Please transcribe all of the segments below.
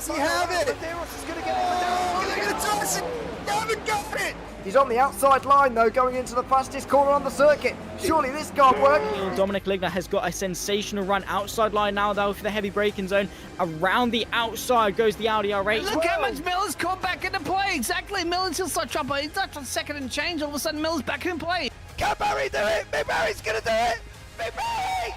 Does he have it? Medeiros is going to get it. They're going to toss it. They haven't got it. He's on the outside line though, going into the fastest corner on the circuit. Surely this can't work. Dominic Ligner has got a sensational run outside line now though for the heavy braking zone. Around the outside goes the Audi R8. Look how much Miller's caught back into play. Exactly, Miller's still start trouble. He's not on second and change. All of a sudden, Miller's back in play. Can Barry do it? Big Barry's going to do it. Big Barry!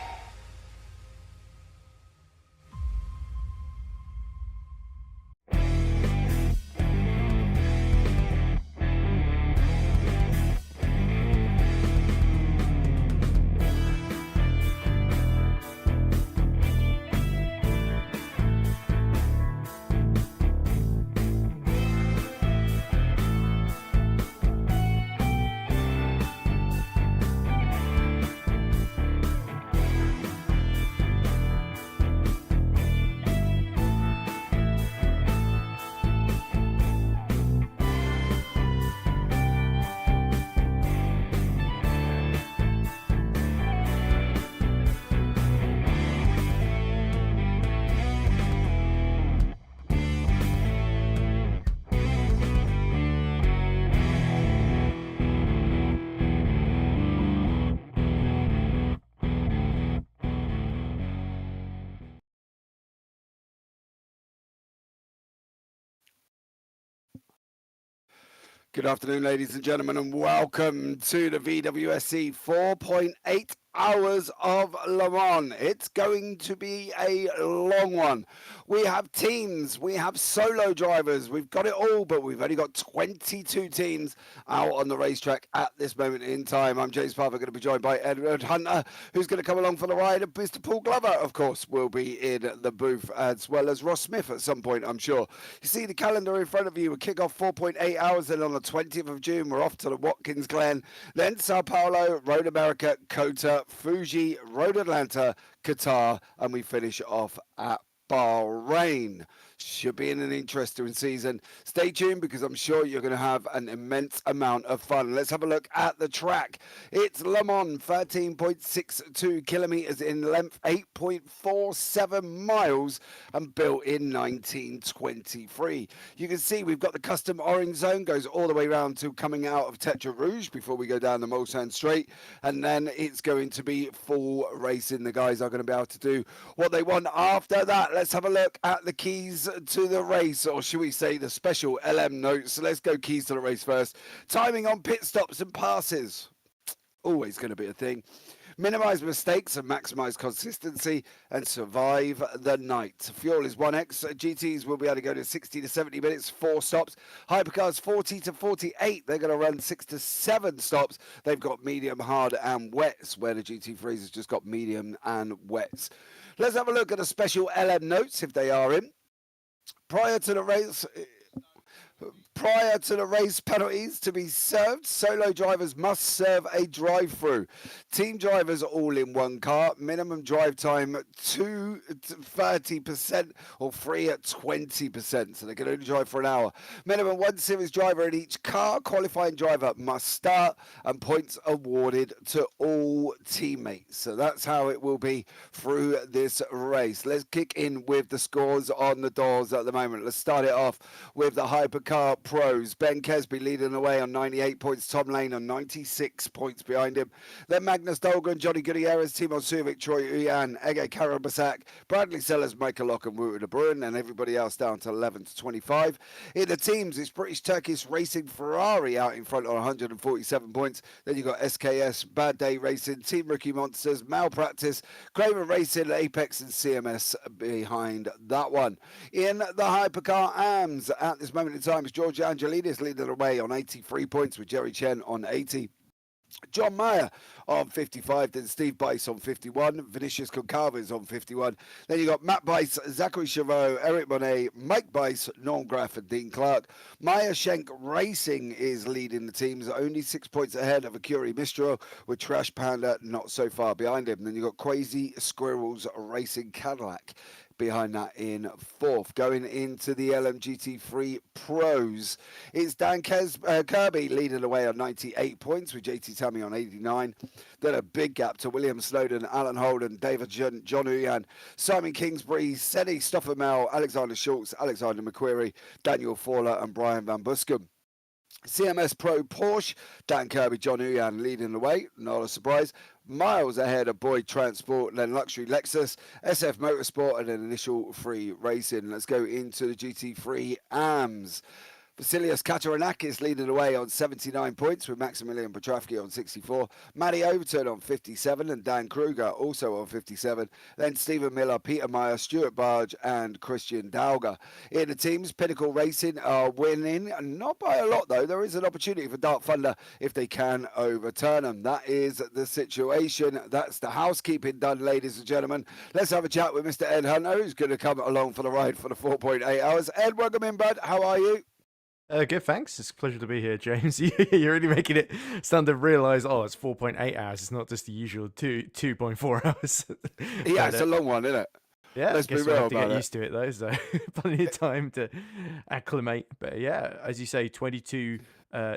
Good afternoon, ladies and gentlemen, and welcome to the VWSC 4.8 hours of Le Mans. It's going to be a long one. We have teams, we have solo drivers, we've got it all, but we've only got 22 teams out on the racetrack at this moment in time. I'm James Parker, going to be joined by Edward Hunter, who's going to come along for the ride, and Mr. Paul Glover, of course, will be in the booth, as well as Ross Smith at some point, I'm sure. You see the calendar in front of you. We kick off 4.8 hours, then on the 20th of June, we're off to the Watkins Glen, then Sao Paulo, Road America, Kota, Fuji, Road Atlanta, Qatar, and we finish off at Bahrain. Should be in an interesting season. Stay tuned because I'm sure you're going to have an immense amount of fun. Let's have a look at the track. It's Le Mans, 13.62 kilometers in length, 8.47 miles, and built in 1923. You can see we've got the custom orange zone, goes all the way around to coming out of Tetra Rouge before we go down the Mulsanne Straight, and then it's going to be full racing. The guys are going to be able to do what they want after that. Let's have a look at the keys to the race, or should we say the special LM notes. So let's go keys to the race first. Timing on pit stops and passes, always going to be a thing. Minimize mistakes and maximize consistency, and survive the night. Fuel is 1x. GTs will be able to go to 60 to 70 minutes, 4 stops. Hypercars 40 to 48. They're going to run 6 to 7 stops. They've got medium, hard, and wets, where the GT3s has just got medium and wets. Let's have a look at the special LM notes, if they are in. Prior to the race penalties to be served, solo drivers must serve a drive-through. Team drivers all in one car. Minimum drive time 2 to 30% or free at 20%. So they can only drive for an hour. Minimum 1 series driver in each car. Qualifying driver must start, and points awarded to all teammates. So that's how it will be through this race. Let's kick in with the scores on the doors at the moment. Let's start it off with the Hypercar Pros. Ben Kesby leading the way on 98 points. Tom Lane on 96 points behind him. Then Magnus Dolgren, Johnny Gutierrez, Timon Suvic, Troy Uyan, Ege Karabasak, Bradley Sellers, Michael Locke, and Wouter de Bruin, and everybody else down to 11 to 25. In the teams, it's British Turkish Racing Ferrari out in front on 147 points. Then you've got SKS, Bad Day Racing, Team Rookie Monsters, Malpractice, Kramer Racing, Apex, and CMS behind that one. In the Hypercar AMS, at this moment in time, it's George Angelidis leading the way on 83 points, with Jerry Chen on 80. John Mayer on 55, then Steve Bice on 51, Vinicius Concalves on 51. Then you got Matt Bice, Zachary Chavot, Eric Monet, Mike Bice, Norm Graff, and Dean Clark. Maya Schenk Racing is leading the teams, only 6 points ahead of Akuri Mistral, with Trash Panda not so far behind him. Then you got Crazy Squirrels Racing Cadillac behind that in fourth. Going into the LMGT3 Pros, it's Dan Kirby leading the way on 98 points with JT Tammy on 89. Then a big gap to William Snowden, Alan Holden, David John Uyan, Simon Kingsbury, Senny Stoffermel, Alexander Schultz, Alexander McQuarrie, Daniel Fowler and Brian Van Buscombe. CMS Pro Porsche, Dan Kirby, John Uyan leading the way, not a surprise. Miles ahead of Boyd Transport, then Luxury Lexus, SF Motorsport, and then Initial Free Racing. Let's go into the GT3 AMS. Vasilios Kataranakis leading the way on 79 points with Maximilian Petrafsky on 64, Matty Overton on 57 and Dan Kruger also on 57, then Stephen Miller, Peter Meyer, Stuart Barge and Christian Dauger. In the teams, Pinnacle Racing are winning, not by a lot though. There is an opportunity for Dark Thunder if they can overturn them. That is the situation. That's the housekeeping done, ladies and gentlemen. Let's have a chat with Mr. Ed Hunter, who's going to come along for the ride for the 4.8 hours. Ed, welcome in, bud. How are you? Good, thanks. It's a pleasure to be here, James. You're really making it stand to realise, it's 4.8 hours. It's not just the usual 2.4 hours. Yeah, it's a long one, isn't it? Yeah, let's I guess be real we'll have to about get it. used to it, though, so plenty of time to acclimate. But yeah, as you say, 22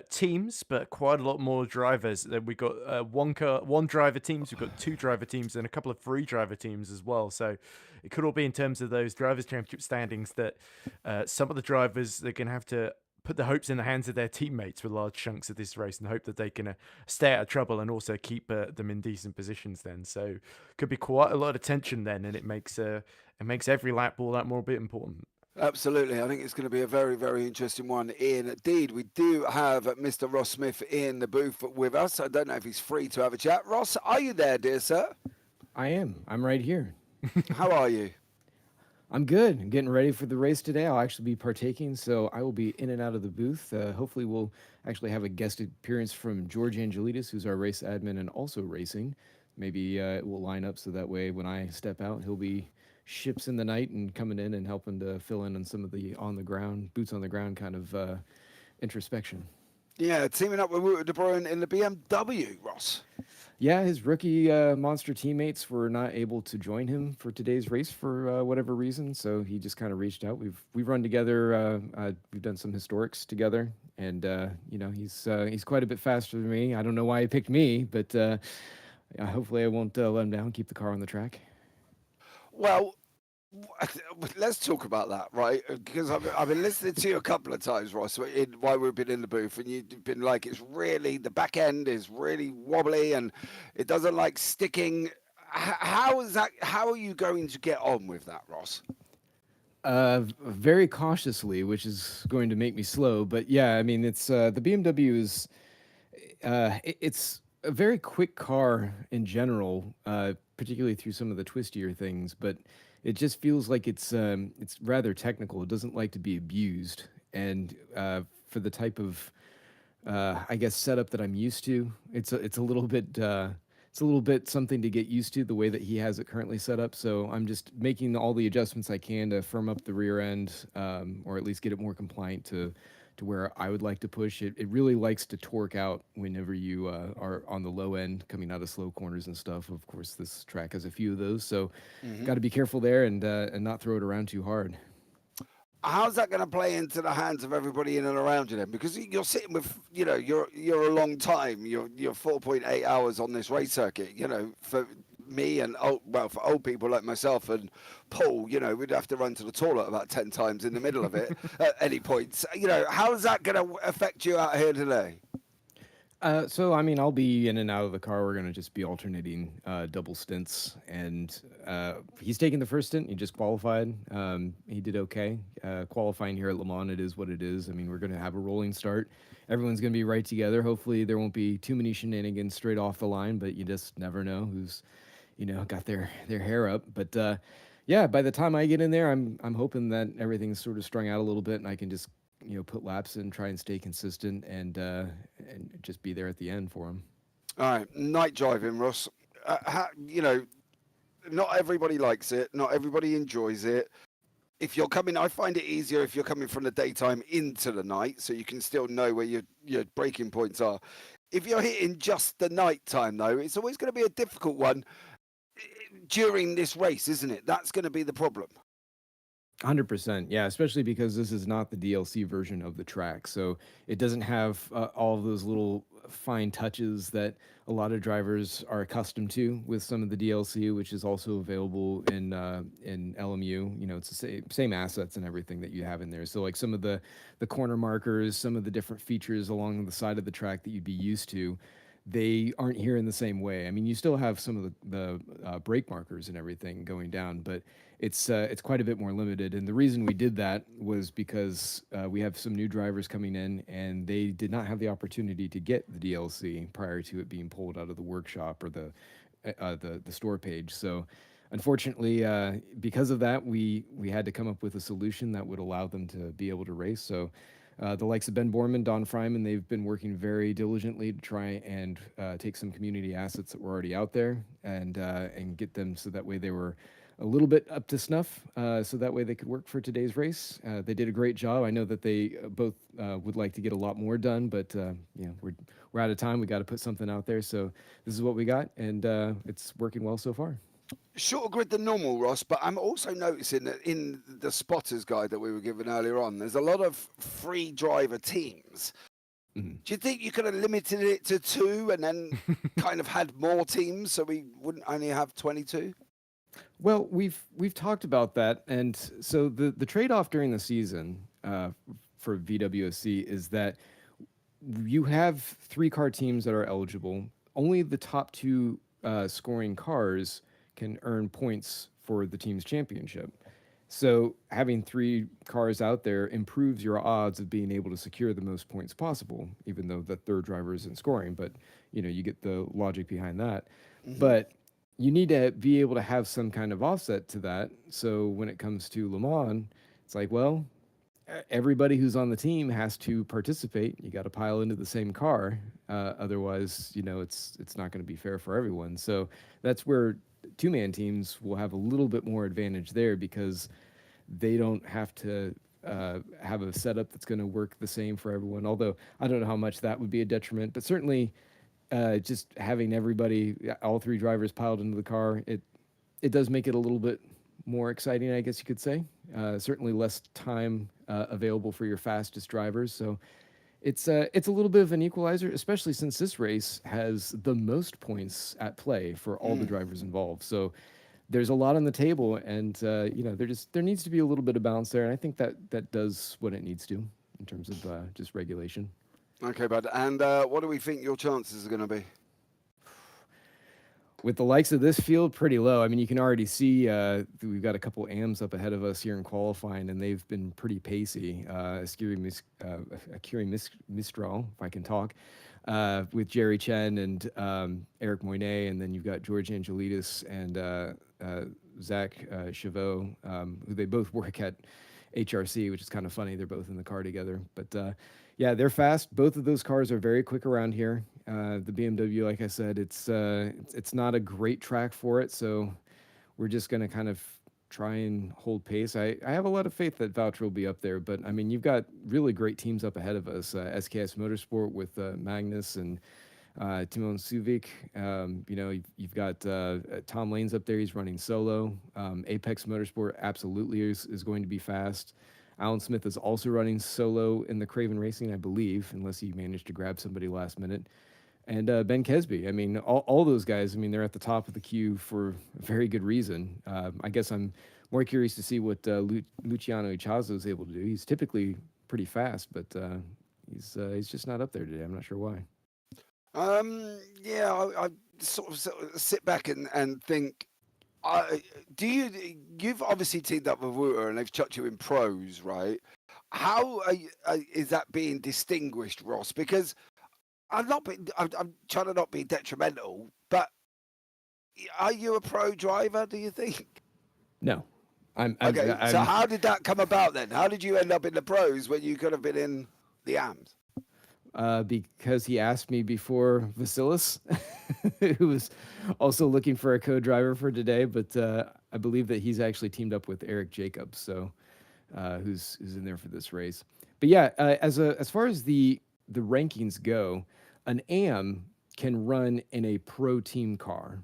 teams, but quite a lot more drivers. We've got one driver teams, we've got 2 driver teams, and a couple of 3 driver teams as well. So it could all be in terms of those drivers' championship standings that some of the drivers, they're going to have to put the hopes in the hands of their teammates for large chunks of this race and hope that they can stay out of trouble and also keep them in decent positions then. So could be quite a lot of tension then, and it makes every lap all that more bit important. Absolutely. I think it's going to be a very, very interesting one indeed. We do have Mr. Ross Smith in the booth with us. I don't know if he's free to have a chat. Ross, are you there, dear sir? I am. I'm right here. How are you? I'm good. I'm getting ready for the race today. I'll actually be partaking, so I will be in and out of the booth. Hopefully, we'll actually have a guest appearance from George Angelides, who's our race admin and also racing. Maybe it will line up so that way when I step out, he'll be ships in the night and coming in and helping to fill in on some of the boots on the ground kind of introspection. Yeah, teaming up with Wouter de Bruin in the BMW, Ross. Yeah, his rookie monster teammates were not able to join him for today's race for whatever reason, so he just kind of reached out. We've run together. We've done some historics together, and he's quite a bit faster than me. I don't know why he picked me, but hopefully I won't let him down. Keep the car on the track. Well, let's talk about that, right? Because I've been listening to you a couple of times, Ross, while we've been in the booth, and you've been like, it's really, the back end is really wobbly and it doesn't like sticking. How are you going to get on with that, Ross? Very cautiously, which is going to make me slow. But yeah, I mean, it's the BMW is it's a very quick car in general, particularly through some of the twistier things, but it just feels like it's rather technical. It doesn't like to be abused, and for the type of I guess setup that I'm used to, it's a little bit something to get used to the way that he has it currently set up. So I'm just making all the adjustments I can to firm up the rear end, or at least get it more compliant to where I would like to push it. It really likes to torque out whenever you are on the low end coming out of slow corners and stuff. Of course, this track has a few of those, so got to be careful there and not throw it around too hard. How's that going to play into the hands of everybody in and around you then? Because you're sitting with, you're a long time. You're 4.8 hours on this race circuit. For me and for old people like myself and Paul, we'd have to run to the toilet about 10 times in the middle of it at any point. How is that going to affect you out here today? So, I mean, I'll be in and out of the car. We're going to just be alternating double stints. And he's taking the first stint. He just qualified. He did okay. Qualifying here at Le Mans, it is what it is. I mean, we're going to have a rolling start. Everyone's going to be right together. Hopefully, there won't be too many shenanigans straight off the line, but you just never know who's, got their hair up. But, yeah, by the time I get in there, I'm hoping that everything's sort of strung out a little bit and I can just put laps in, try and stay consistent, and just be there at the end for him. All right, night driving, Ross. Not everybody likes it. Not everybody enjoys it. If you're coming, I find it easier if you're coming from the daytime into the night, so you can still know where your braking points are. If you're hitting just the night time, though, it's always going to be a difficult one during this race, isn't it? That's going to be the problem. 100%. Yeah, especially because this is not the DLC version of the track. So it doesn't have all of those little fine touches that a lot of drivers are accustomed to with some of the DLC, which is also available in LMU. You know, it's the same assets and everything that you have in there. So like some of the corner markers, some of the different features along the side of the track that you'd be used to, they aren't here in the same way. I mean, you still have some of the brake markers and everything going down, but it's quite a bit more limited. And the reason we did that was because we have some new drivers coming in, and they did not have the opportunity to get the DLC prior to it being pulled out of the workshop or the store page. So unfortunately, because of that, we had to come up with a solution that would allow them to be able to race. So the likes of Ben Borman, Don Fryman, they've been working very diligently to try and take some community assets that were already out there and get them so that way they were a little bit up to snuff, so that way they could work for today's race. They did a great job. I know that they both would like to get a lot more done, but you know, we're out of time. We got to put something out there. So this is what we got, and it's working well so far. Shorter grid than normal, Ross, but I'm also noticing that in the spotters guide that we were given earlier on, there's a lot of free driver teams. Mm-hmm. Do you think you could have limited it to 2 and then kind of had more teams so we wouldn't only have 22? Well, we've talked about that, and so the trade-off during the season for VWSC is that you have 3-car teams that are eligible. Only the top 2 scoring cars can earn points for the team's championship. So having 3 cars out there improves your odds of being able to secure the most points possible, even though the third driver isn't scoring. But you know, you get the logic behind that. Mm-hmm. But you need to be able to have some kind of offset to that. So when it comes to Le Mans, it's like, well, everybody who's on the team has to participate. You got to pile into the same car. Otherwise, you know, it's not going to be fair for everyone. So that's where 2-man teams will have a little bit more advantage there, because they don't have to have a setup that's going to work the same for everyone. Although I don't know how much that would be a detriment, but certainly just having everybody, all 3 drivers piled into the car, it does make it a little bit more exciting, I guess you could say. Certainly less time available for your fastest drivers. So it's a little bit of an equalizer, especially since this race has the most points at play for all the drivers involved. So there's a lot on the table, and you know, there needs to be a little bit of balance there, and I think that does what it needs to in terms of just regulation. Okay, bud. And what do we think your chances are going to be? With the likes of this field, pretty low. I mean, you can already see we've got a couple AMs up ahead of us here in qualifying, and they've been pretty pacey. Akiri Mistral, if I can talk, with Jerry Chen and Eric Moynet, and then you've got George Angelidis and Zach Chavot, who they both work at HRC, which is kind of funny. They're both in the car together. But yeah, they're fast. Both of those cars are very quick around here. The BMW, like I said, it's not a great track for it, so we're just going to kind of try and hold pace. I have a lot of faith that Valtteri will be up there, but I mean, you've got really great teams up ahead of us. SKS Motorsport with Magnus and Timon Suvic. You know, you've got Tom Lane's up there. He's running solo. Apex Motorsport absolutely is going to be fast. Alan Smith is also running solo in the Craven Racing, I believe, unless he managed to grab somebody last minute. And Ben Kesby. I mean, all those guys, I mean, they're at the top of the queue for a very good reason. I guess I'm more curious to see what Luciano Ichazo is able to do. He's typically pretty fast, but he's just not up there today. I'm not sure why. Yeah, I sort of sit back and think, you've obviously teamed up with Wouter and they've chucked you in pros, right? How is that being distinguished, Ross? Because I'm trying to not be detrimental, but are you a pro driver, do you think? No. Okay, so how did that come about then? How did you end up in the pros when you could have been in the AMs? Because he asked me before Vasilis, who was also looking for a co-driver for today, but I believe that he's actually teamed up with Eric Jacobs, so who's in there for this race. But yeah, as far as the rankings go, an AM can run in a pro team car,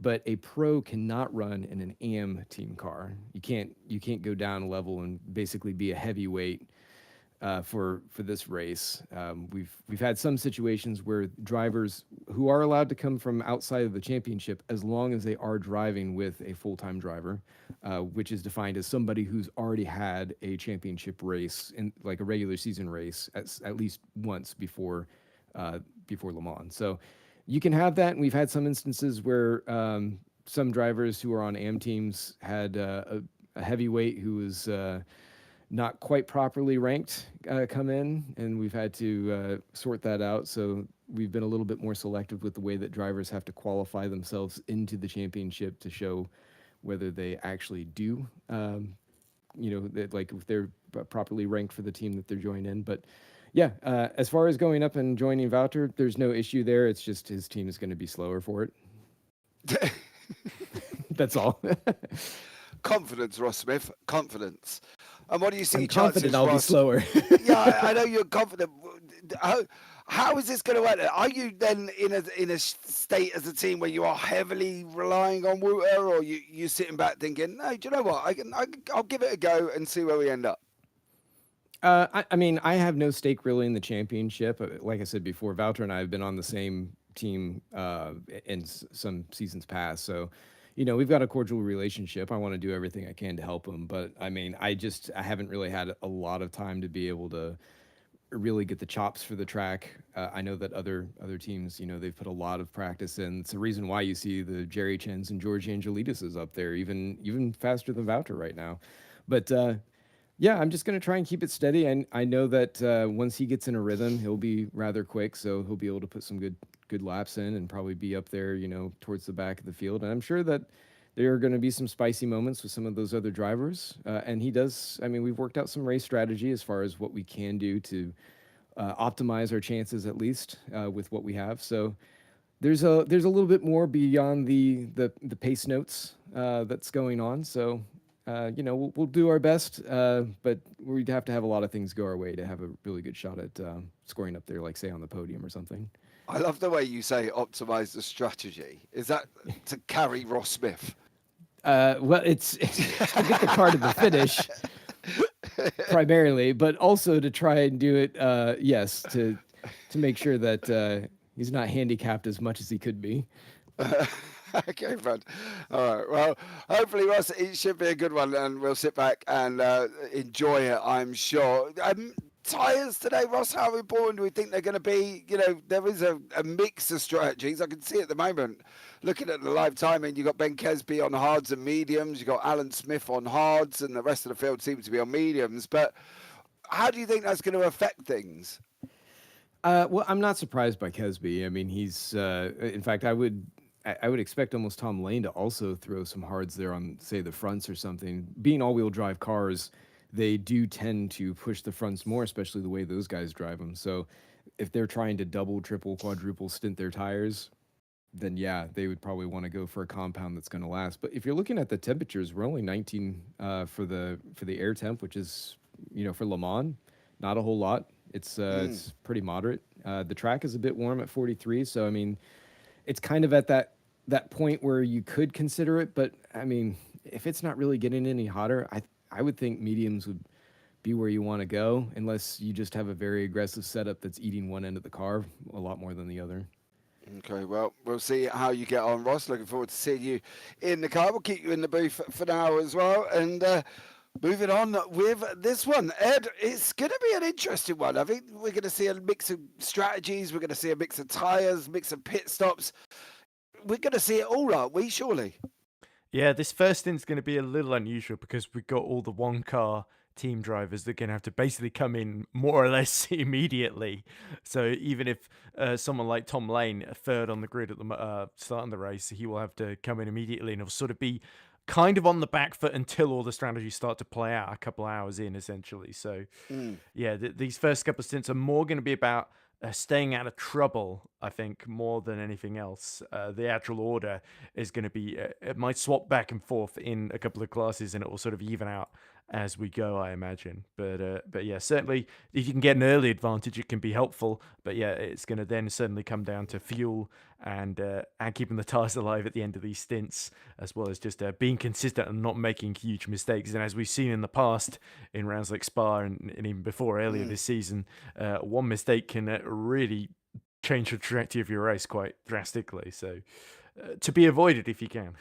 but a pro cannot run in an AM team car. You can't go down a level and basically be a heavyweight for this race. We've had some situations where drivers who are allowed to come from outside of the championship, as long as they are driving with a full-time driver, which is defined as somebody who's already had a championship race, in like a regular season race, at least once before Le Mans. So you can have that, and we've had some instances where some drivers who are on AM teams had a heavyweight who was not quite properly ranked come in, and we've had to sort that out. So we've been a little bit more selective with the way that drivers have to qualify themselves into the championship to show whether they actually do, like if they're properly ranked for the team that they're joining in. But yeah, as far as going up and joining Wouter, there's no issue there. It's just his team is going to be slower for it. That's all. Confidence, Ross Smith. Confidence. And what do you see? I'm confident I'll be Ross? slower. Yeah, I know you're confident. How is this going to work? Are you then in a state as a team where you are heavily relying on Wouter, or you sitting back thinking, no, do you know what? I'll give it a go and see where we end up. I mean, I have no stake really in the championship. Like I said before, Wouter and I have been on the same team in some seasons past. So, we've got a cordial relationship. I want to do everything I can to help him. But I mean, I haven't really had a lot of time to be able to really get the chops for the track. I know that other teams, they've put a lot of practice in. It's the reason why you see the Jerry Chens and George Angelides is up there, even faster than Wouter right now. But yeah, I'm just going to try and keep it steady. And I know that once he gets in a rhythm, he'll be rather quick. So he'll be able to put some good laps in and probably be up there, towards the back of the field. And I'm sure that there are going to be some spicy moments with some of those other drivers. And he does, I mean, we've worked out some race strategy as far as what we can do to optimize our chances, at least with what we have. So there's a little bit more beyond the pace notes that's going on. So we'll do our best, but we'd have to have a lot of things go our way to have a really good shot at scoring up there, like say on the podium or something. I love the way you say optimize the strategy. Is that to carry Ross Smith? Well, it's to get the car to the finish primarily, but also to try and do it, yes, to make sure that he's not handicapped as much as he could be. Okay, friend. All right. Well, hopefully, Ross, it should be a good one, and we'll sit back and enjoy it, I'm sure. Tyres today, Ross, how important do we think they're going to be? There is a mix of strategies. I can see at the moment, looking at the live timing, you've got Ben Kesby on hards and mediums, you've got Alan Smith on hards, and the rest of the field seems to be on mediums. But how do you think that's going to affect things? Well, I'm not surprised by Kesby. I mean, he's, in fact, I would expect almost Tom Lane to also throw some hards there on, say, the fronts or something. Being all-wheel drive cars, they do tend to push the fronts more, especially the way those guys drive them. So if they're trying to double, triple, quadruple stint their tires, then yeah, they would probably want to go for a compound that's going to last. But if you're looking at the temperatures, we're only 19 for the air temp, which is, for Le Mans, not a whole lot. It's pretty moderate. The track is a bit warm at 43. So, I mean, it's kind of at that point where you could consider it. But, I mean, if it's not really getting any hotter, I would think mediums would be where you want to go, unless you just have a very aggressive setup that's eating one end of the car a lot more than the other. Okay, well, we'll see how you get on, Ross. Looking forward to seeing you in the car. We'll keep you in the booth for now as well. And moving on with this one, Ed, it's going to be an interesting one. I think we're going to see a mix of strategies. We're going to see a mix of tyres, mix of pit stops. We're going to see it all, aren't we, surely? Yeah, this first stint's going to be a little unusual because we've got all the one-car team drivers that are going to have to basically come in more or less immediately. So even if someone like Tom Lane, third on the grid at the start of the race, he will have to come in immediately and he'll sort of be kind of on the back foot until all the strategies start to play out a couple hours in, essentially. So yeah, these first couple of stints are more going to be about staying out of trouble, I think, more than anything else. The actual order is going to be, it might swap back and forth in a couple of classes and it will sort of even out as we go, I imagine. But yeah, certainly if you can get an early advantage, it can be helpful. But yeah, it's going to then certainly come down to fuel and keeping the tires alive at the end of these stints, as well as just being consistent and not making huge mistakes. And as we've seen in the past in rounds like Spa and even before earlier this season, one mistake can really change the trajectory of your race quite drastically. So to be avoided if you can.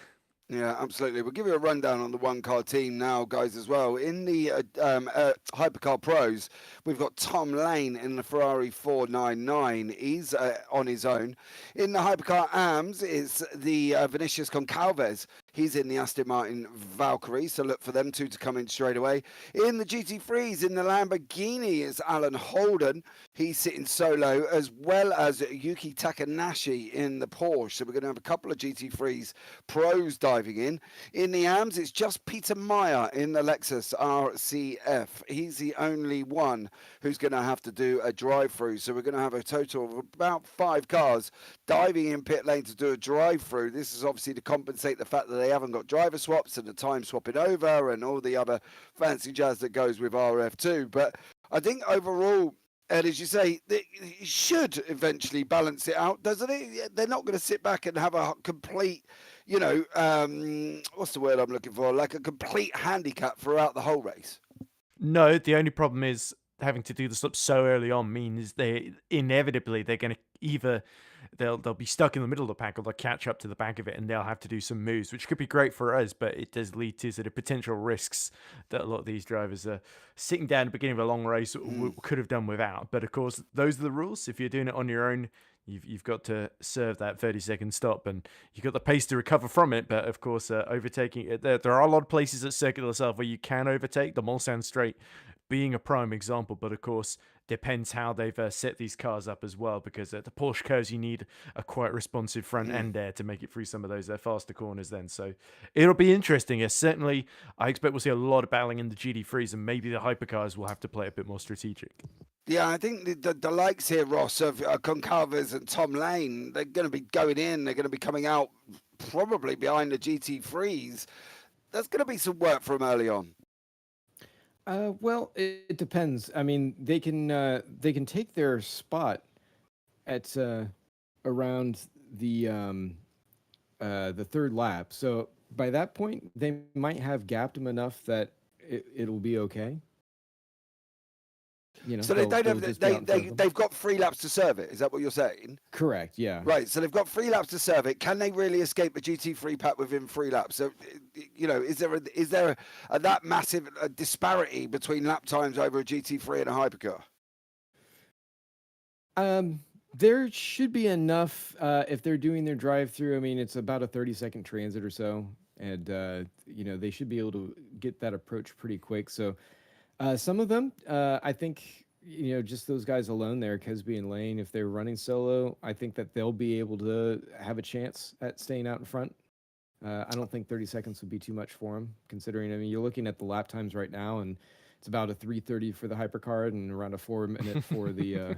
Yeah, absolutely. We'll give you a rundown on the one-car team now, guys, as well. In the Hypercar Pros, we've got Tom Lane in the Ferrari 499. He's on his own. In the Hypercar AMS, it's the Vinicius Goncalves. He's in the Aston Martin Valkyrie, so look for them two to come in straight away. In the GT3s, in the Lamborghini, it's Alan Holden. He's sitting solo, as well as Yuki Takanashi in the Porsche. So we're going to have a couple of GT3s pros diving in. In the AMS, it's just Peter Meyer in the Lexus RCF. He's the only one who's going to have to do a drive-through. So we're going to have a total of about 5 cars diving in pit lane to do a drive-through. This is obviously to compensate the fact that they haven't got driver swaps and the time swapping over and all the other fancy jazz that goes with RF2. But I think overall, Ed, as you say, it should eventually balance it out, doesn't it? They're not going to sit back and have a complete, what's the word I'm looking for? Like a complete handicap throughout the whole race. No, the only problem is having to do the slip so early on means they're going to either they'll be stuck in the middle of the pack or they'll catch up to the back of it and they'll have to do some moves, which could be great for us, but it does lead to sort of potential risks that a lot of these drivers are sitting down at the beginning of a long race could have done without. But of course, those are the rules. If you're doing it on your own, you've got to serve that 30-second stop, and you've got the pace to recover from it. But of course, overtaking it, there are a lot of places at Circuit itself where you can overtake. The Mulsanne Straight being a prime example, but of course depends how they've set these cars up as well, because at the Porsche curves you need a quite responsive front end there to make it through some of those faster corners then. So it'll be interesting. Yes, certainly I expect we'll see a lot of battling in the GT3s, and maybe the hypercars will have to play a bit more strategic. Yeah, I think the likes here, Ross, of Goncalves and Tom Lane, they're going to be going in, they're going to be coming out probably behind the GT3s. That's going to be some work from early on. Well, it depends. I mean, they can take their spot at around the third lap. So by that point, they might have gapped them enough that it'll be okay. So they've got 3 laps to serve it. Is that what you're saying? Correct. Yeah. Right. So they've got 3 laps to serve it. Can they really escape a GT3 pack within 3 laps? So, is there that massive disparity between lap times over a GT3 and a hypercar? There should be enough if they're doing their drive-through. I mean, it's about a 30-second transit or so, and they should be able to get that approach pretty quick. So. Some of them, I think, just those guys alone there, Kesby and Lane, if they're running solo, I think that they'll be able to have a chance at staying out in front. I don't think 30 seconds would be too much for them, considering, I mean, you're looking at the lap times right now, and it's about a 3:30 for the hypercar and around a 4-minute for the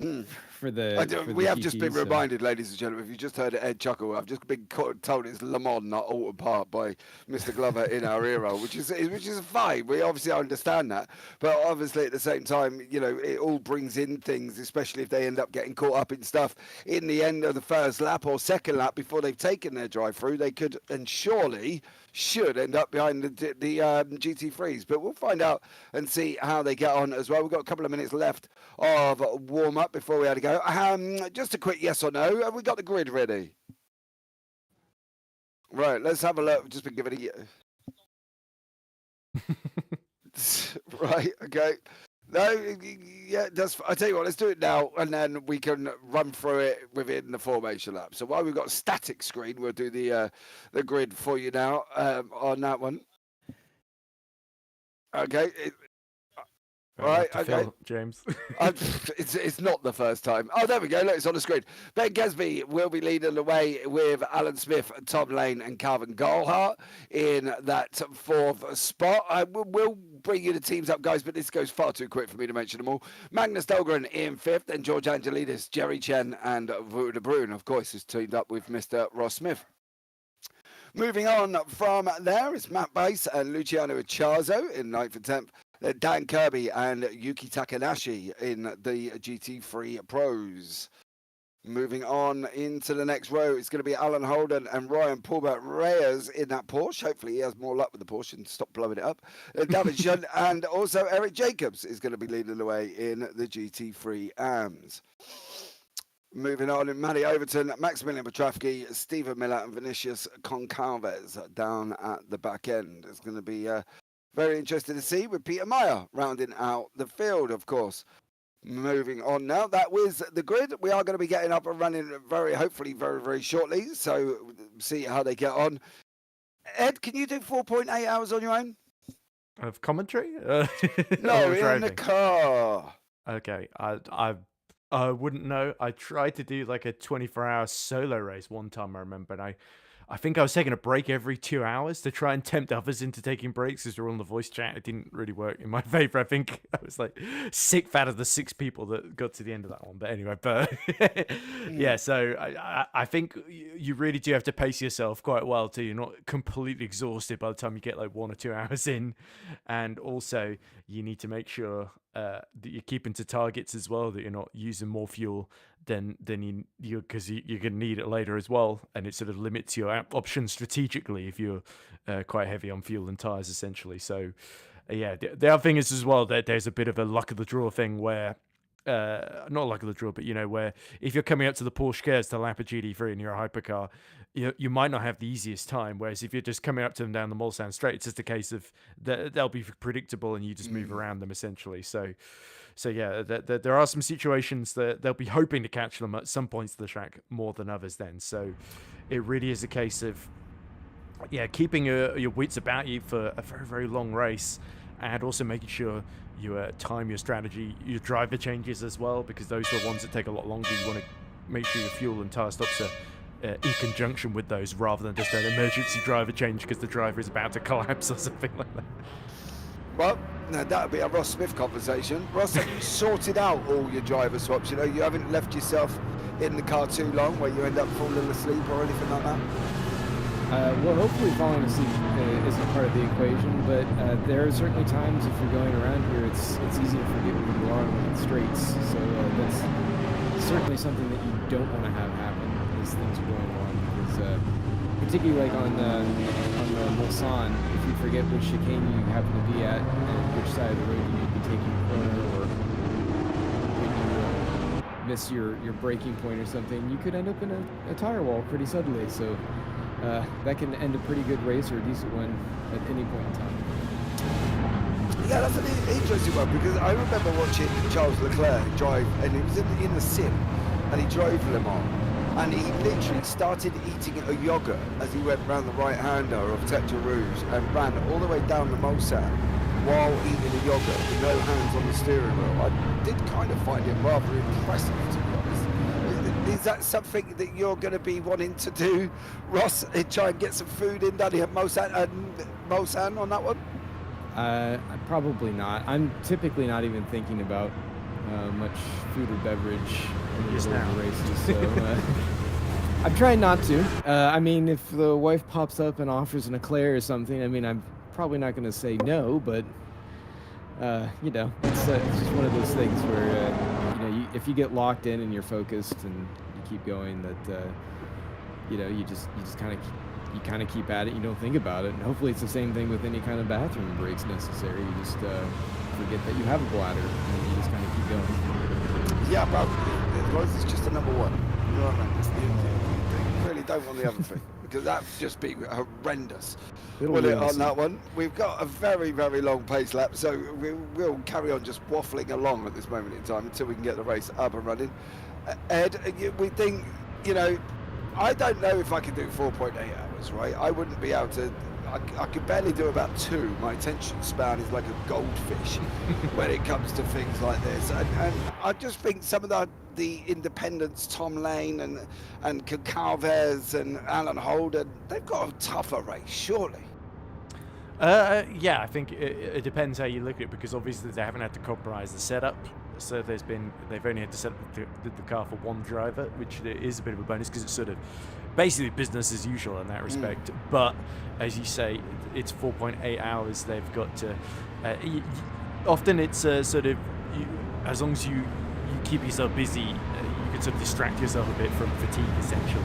we have just been reminded, ladies and gentlemen, if you just heard Ed chuckle, I've just been told it's Le Mans, not Alton Park, by Mr. Glover in our ear, which is fine. We obviously understand that, but obviously at the same time, it all brings in things, especially if they end up getting caught up in stuff in the end of the first lap or second lap before they've taken their drive through. They could and surely should end up behind the GT3s, but we'll find out and see how they get on as well. We've got a couple of minutes left of warm up before we had to go. Just a quick yes or no. Have we got the grid ready? Right, let's have a look. Just been given a right. Okay. No, yeah, I tell you what, let's do it now, and then we can run through it within the formation lap. So while we've got a static screen, we'll do the grid for you now on that one. Okay. Right, okay. James. It's not the first time. Oh, there we go. Look, it's on the screen. Ben Kesby will be leading the way with Alan Smith, Tom Lane, and Calvin Goldhart in that 4th spot. We'll bring you the teams up, guys, but this goes far too quick for me to mention them all. Magnus Dahlgren in 5th, and George Angelidis, Jerry Chen, and Vu de Bruin, of course, is teamed up with Mr. Ross Smith. Moving on from there is Matt Bice and Luciano Acciazzo in 9th and 10th. Dan Kirby and Yuki Takanashi in the GT3 Pros. Moving on into the next row, it's going to be Alan Holden and Ryan Paulbert Reyes in that Porsche. Hopefully he has more luck with the Porsche and stop blowing it up. David Shunt and also Eric Jacobs is going to be leading the way in the GT3 AMS. Moving on, Matty Overton, Maximilian Petrafsky, Stephen Miller and Vinicius Concalves down at the back end. It's going to be very interesting to see with Peter Meyer rounding out the field, of course. Moving on now, that was the grid. We are going to be getting up and running hopefully very, very shortly. So see how they get on. Ed, can you do 4.8 hours on your own? Of commentary? No, in the car. Okay, I wouldn't know. I tried to do like a 24-hour solo race one time, I remember, and I think I was taking a break every 2 hours to try and tempt others into taking breaks because we're on the voice chat. It didn't really work in my favor. I think I was like sixth out of the 6 people that got to the end of that one. But anyway, yeah, so I think you really do have to pace yourself quite well too. You're not completely exhausted by the time you get like 1 or 2 hours in. And also you need to make sure that you're keeping to targets as well, that you're not using more fuel than you because you're going to need it later as well, and it sort of limits your options strategically if you're quite heavy on fuel and tires essentially. So yeah, the other thing is as well that there's a bit of a luck of the draw thing where not luck of the draw, but you know, where if you're coming up to the Porsche Cares to lap a GT3 and you're a hypercar, you might not have the easiest time, whereas if you're just coming up to them down the Mulsanne straight, it's just a case of they'll be predictable and you just move around them essentially. So yeah, there are some situations that they'll be hoping to catch them at some points of the track more than others then. So it really is a case of, yeah, keeping your wits about you for a very, very long race, and also making sure you time your strategy, your driver changes as well, because those are the ones that take a lot longer. You want to make sure your fuel and tire stops are in conjunction with those, rather than just an emergency driver change because the driver is about to collapse or something like that. Well, no, that would be a Ross Smith conversation. Ross, have you sorted out all your driver swaps? You know, you haven't left yourself in the car too long where you end up falling asleep or anything like that? Well, hopefully falling asleep isn't part of the equation, but there are certainly times if you're going around here, it's easy to forget where you are on the straights. So that's certainly something that you don't want to have happen as things are going on, because particularly like on the Mulsanne, if you forget which chicane you happen to be at and which side of the road you need to be taking a corner, or when you miss your braking point or something, you could end up in a tire wall pretty suddenly. So that can end a pretty good race or a decent one at any point in time. Yeah, that's an interesting one, because I remember watching Charles Leclerc drive, and he was in the sim, and he drove Le Mans, and he literally started eating a yogurt as he went round the right-hander of Tetra Rouge and ran all the way down the Mulsanne while eating a yogurt with no hands on the steering wheel. I did kind of find it rather impressive, to be honest. Is that something that you're going to be wanting to do, Ross, and try and get some food in down here at Mulsanne on that one? Probably not. I'm typically not even thinking about much food or beverage in the middle of the races, so I'm trying not to. I mean, if the wife pops up and offers an eclair or something, I mean, I'm probably not going to say no, but you know, it's just one of those things where you know, if you get locked in and you're focused and you keep going, that you know, you just kind of keep at it. You don't think about it, and hopefully it's the same thing with any kind of bathroom breaks necessary. You just forget that you have a bladder, and you just kind of keep going. Yeah, but as long as it's just a number one, you know what I mean? You really don't want the other thing, because that'd just be horrendous. On that one, we've got a very, very long pace lap, so we'll carry on just waffling along at this moment in time until we can get the race up and running. Ed, we think, you know, I don't know if I can do 4.8 hours, right? I wouldn't be able to. I could barely do about 2. My attention span is like a goldfish when it comes to things like this. And I just think some of the independents, Tom Lane and Concalves and Alan Holden, they've got a tougher race, surely. Yeah, I think it depends how you look at it, because obviously they haven't had to compromise the setup so they've only had to set up the car for one driver, which is a bit of a bonus because it's sort of basically business as usual in that respect. But as you say, it's 4.8 hours. They've got to. Often it's sort of as long as you keep yourself busy, you can sort of distract yourself a bit from fatigue. Essentially,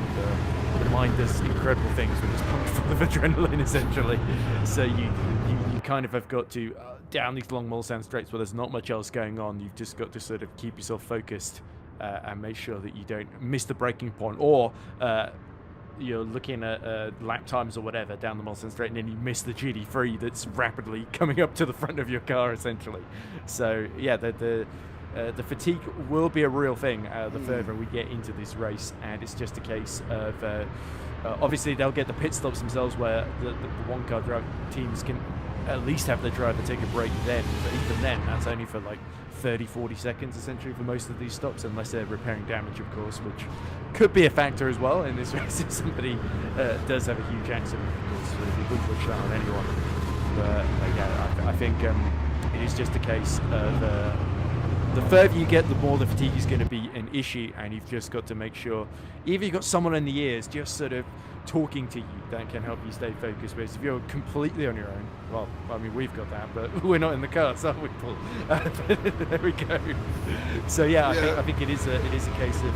the mind does incredible things when it's pumped full of adrenaline. Essentially, so you kind of have got to down these long Mulsanne straights where there's not much else going on. You've just got to sort of keep yourself focused and make sure that you don't miss the breaking point, or you're looking at lap times or whatever down the Mulsanne straight, and then you miss the GT3 that's rapidly coming up to the front of your car, essentially. So yeah, the fatigue will be a real thing the further we get into this race, and it's just a case of obviously they'll get the pit stops themselves where the one car drive teams can at least have the driver take a break then, but even then that's only for like 30-40 seconds essentially for most of these stops, unless they're repairing damage, of course, which could be a factor as well in this race if somebody does have a huge accident. Of course, we wouldn't wish that on anyone, but yeah, I think it is just a case of the further you get, the more the fatigue is going to be an issue, and you've just got to make sure either you've got someone in the ears just sort of talking to you that can help you stay focused. Whereas if you're completely on your own, well, I mean, we've got that, but we're not in the cars, are we, Paul? There we go. So yeah, I think it is a case of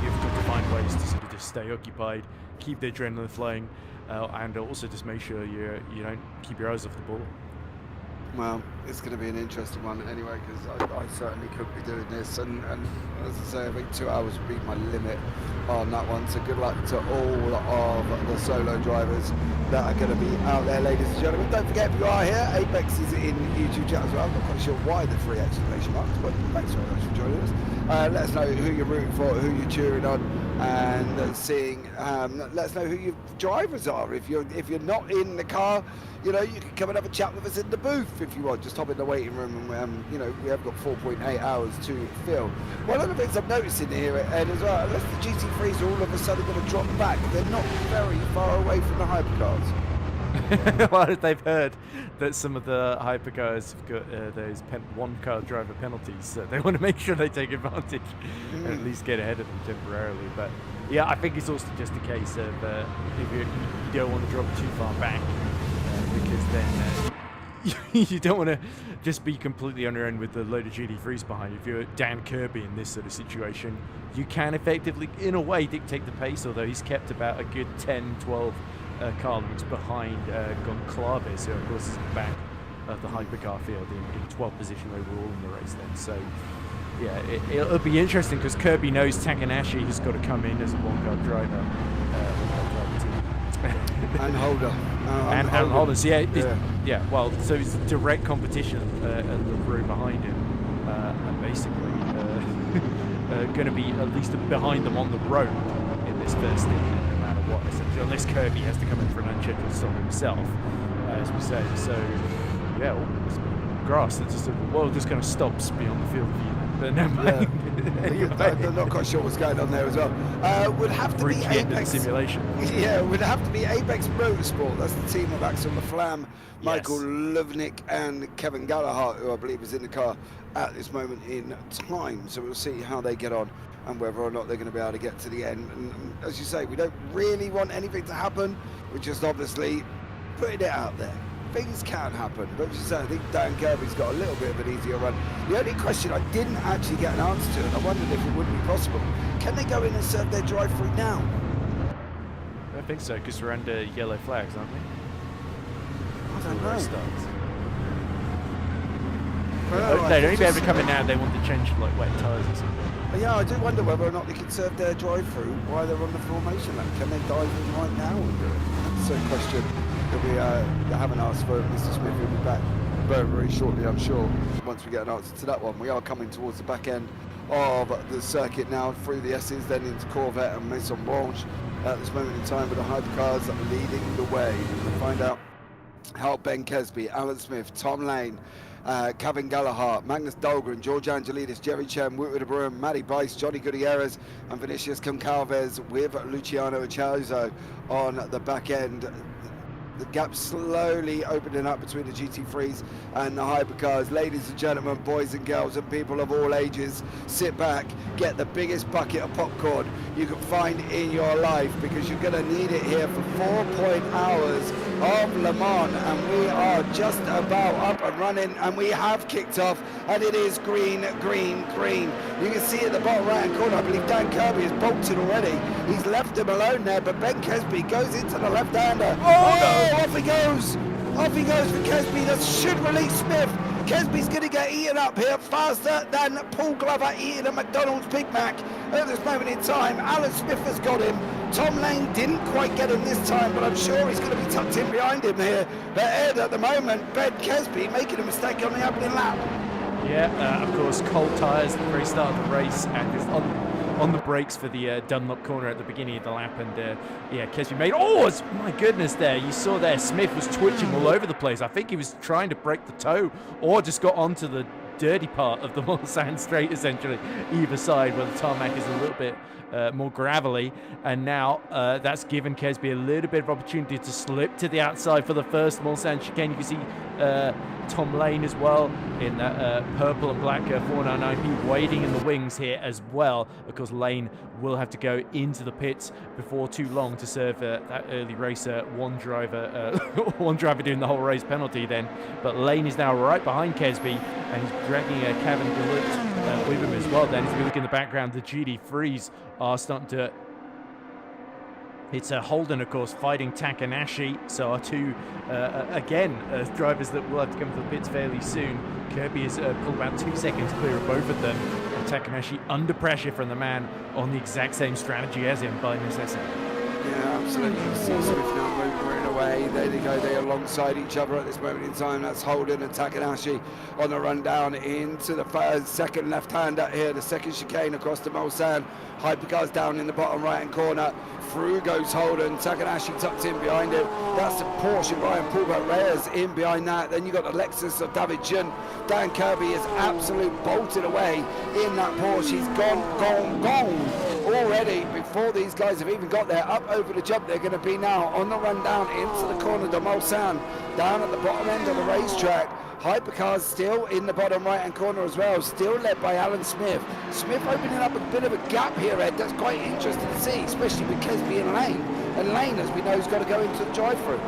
you've got to find ways to sort of just stay occupied, keep the adrenaline flowing, and also just make sure you don't keep your eyes off the ball. Well, it's going to be an interesting one anyway, because I certainly could be doing this, and as I say, I think 2 hours would be my limit on that one. So good luck to all of the solo drivers that are going to be out there, ladies and gentlemen. Don't forget, if you are here, Apex is in YouTube chat as well. I'm not quite sure why the 3 exclamation marks, but thanks very much for joining us. Let us know who you're rooting for, who you're cheering on, and let us know who your drivers are. If you're not in the car, you know, you can come and have a chat with us in the booth if you want. Just hop in the waiting room, and you know, we have got 4.8 hours to fill. One of the things I'm noticing here, Ed, as well, unless the GT3s are all of a sudden going to drop back, they're not very far away from the hypercars. Well, they've heard that some of the hypercars have got those one-car driver penalties, so they want to make sure they take advantage and at least get ahead of them temporarily. But yeah, I think it's also just a case of if you don't want to drop too far back, because then you don't want to just be completely on your own with a load of GT3s behind you. If you're Dan Kirby in this sort of situation, you can effectively, in a way, dictate the pace, although he's kept about a good 10-12 car lengths behind Goncalves, who of course is in the back of the hypercar field in 12th position overall in the race then. So yeah, it'll be interesting because Kirby knows Takanashi has got to come in as a one-car driver team. And Holder. And Holder. So yeah, well, so it's direct competition and the row behind him, and basically going to be at least behind them on the road in this first stint, no matter what, essentially, unless Kirby has to come in for an unscheduled stop himself, as we say. So yeah, all this grass that just just kind of stops beyond the field of view. But no mind. I'm not quite sure what's going on there as well. Would have to be Apex simulation. Yeah, would have to be Apex Motorsport. That's the team of Axel Laflamme, Michael Lovnik, and Kevin Gallagher, who I believe is in the car at this moment in time. So we'll see how they get on and whether or not they're going to be able to get to the end. And as you say, we don't really want anything to happen. We're just obviously putting it out there. Things can happen, but as you say, I think Dan Kirby's got a little bit of an easier run. The only question I didn't actually get an answer to, and I wondered if it would be possible, can they go in and serve their drive-through now? I don't think so, because we're under yellow flags, aren't we? I don't know. Well, they'd only be able to come in now if they want to change like wet tyres or something. Yeah, I do wonder whether or not they can serve their drive-through while they're on the formation lap. Can they dive in right now and do it? That's a question that we haven't asked for. Mr. Smith will be back very, very shortly, I'm sure, once we get an answer to that one. We are coming towards the back end of the circuit now, through the S's, then into Corvette and Maison Blanche at this moment in time, with the hypercars leading the way. We're going to find out how Ben Kesby, Alan Smith, Tom Lane, Kevin Gallagher, Magnus Dahlgren, George Angelidis, Jerry Chen, Wout de Bruin, Matty Bice, Johnny Gutierrez, and Vinicius Goncalves with Luciano Chiazzo on the back end. The gap slowly opening up between the GT3s and the hypercars. Ladies and gentlemen, boys and girls and people of all ages, sit back, get the biggest bucket of popcorn you can find in your life, because you're going to need it here for 4 hours of Le Mans, and we are just about up and running, and we have kicked off, and it is green, green, green. You can see at the bottom right hand corner, I believe Dan Kirby has bolted already. He's left him alone there, but Ben Kesby goes into the left-hander. Oh, off he goes! Off he goes for Kesby. That should release Smith. Kesby's going to get eaten up here faster than Paul Glover eating a McDonald's Big Mac at this moment in time. Alan Smith has got him. Tom Lane didn't quite get him this time, but I'm sure he's going to be tucked in behind him here. But Ed, at the moment, Ben Kesby making a mistake on the opening lap. Yeah, of course, cold tyres at the very start of the race, and is on the brakes for the Dunlop corner at the beginning of the lap, and yeah, Kesby made, my goodness there, you saw there, Smith was twitching all over the place. I think he was trying to break the toe, or just got onto the dirty part of the Mulsanne straight, essentially, either side, where the tarmac is a little bit more gravelly, and now that's given Kesby a little bit of opportunity to slip to the outside for the first Mulsanne chicane. You can see Tom Lane as well in that purple and black 499P waiting in the wings here as well. Of course, Lane will have to go into the pits before too long to serve that early racer one driver doing the whole race penalty then. But Lane is now right behind Kesby, and he's dragging Kevin Deluxe with him as well. Then, if you look in the background, the GD3s are starting to. It's Holden, of course, fighting Takanashi. So our two, drivers that will have to come to the pits fairly soon. Kirby has pulled about 2 seconds clear of both of them. And Takanashi under pressure from the man on the exact same strategy as him by necessity. Yeah, absolutely. You see Smith now moving away. There they go. They're alongside each other at this moment in time. That's Holden and Takanashi on the run down into the second left-hander here. The second chicane across the Mulsanne. Hypercars down in the bottom right-hand corner. Through goes Holden. Takanashi tucked in behind him. That's the Porsche Ryan Paulbert Reyes in behind that. Then you got the Lexus of David Jun. Dan Kirby is absolutely bolted away in that Porsche. He's gone already before these guys have even got there. Up over the jump they're going to be now on the run down into the corner de Mulsanne, down at the bottom end of the racetrack. Hypercars still in the bottom right hand corner as well, still led by Alan Smith. Smith opening up a bit of a gap here, Ed. That's quite interesting to see, especially with Kesby and Lane. And Lane, as we know, has got to go into the drive-through.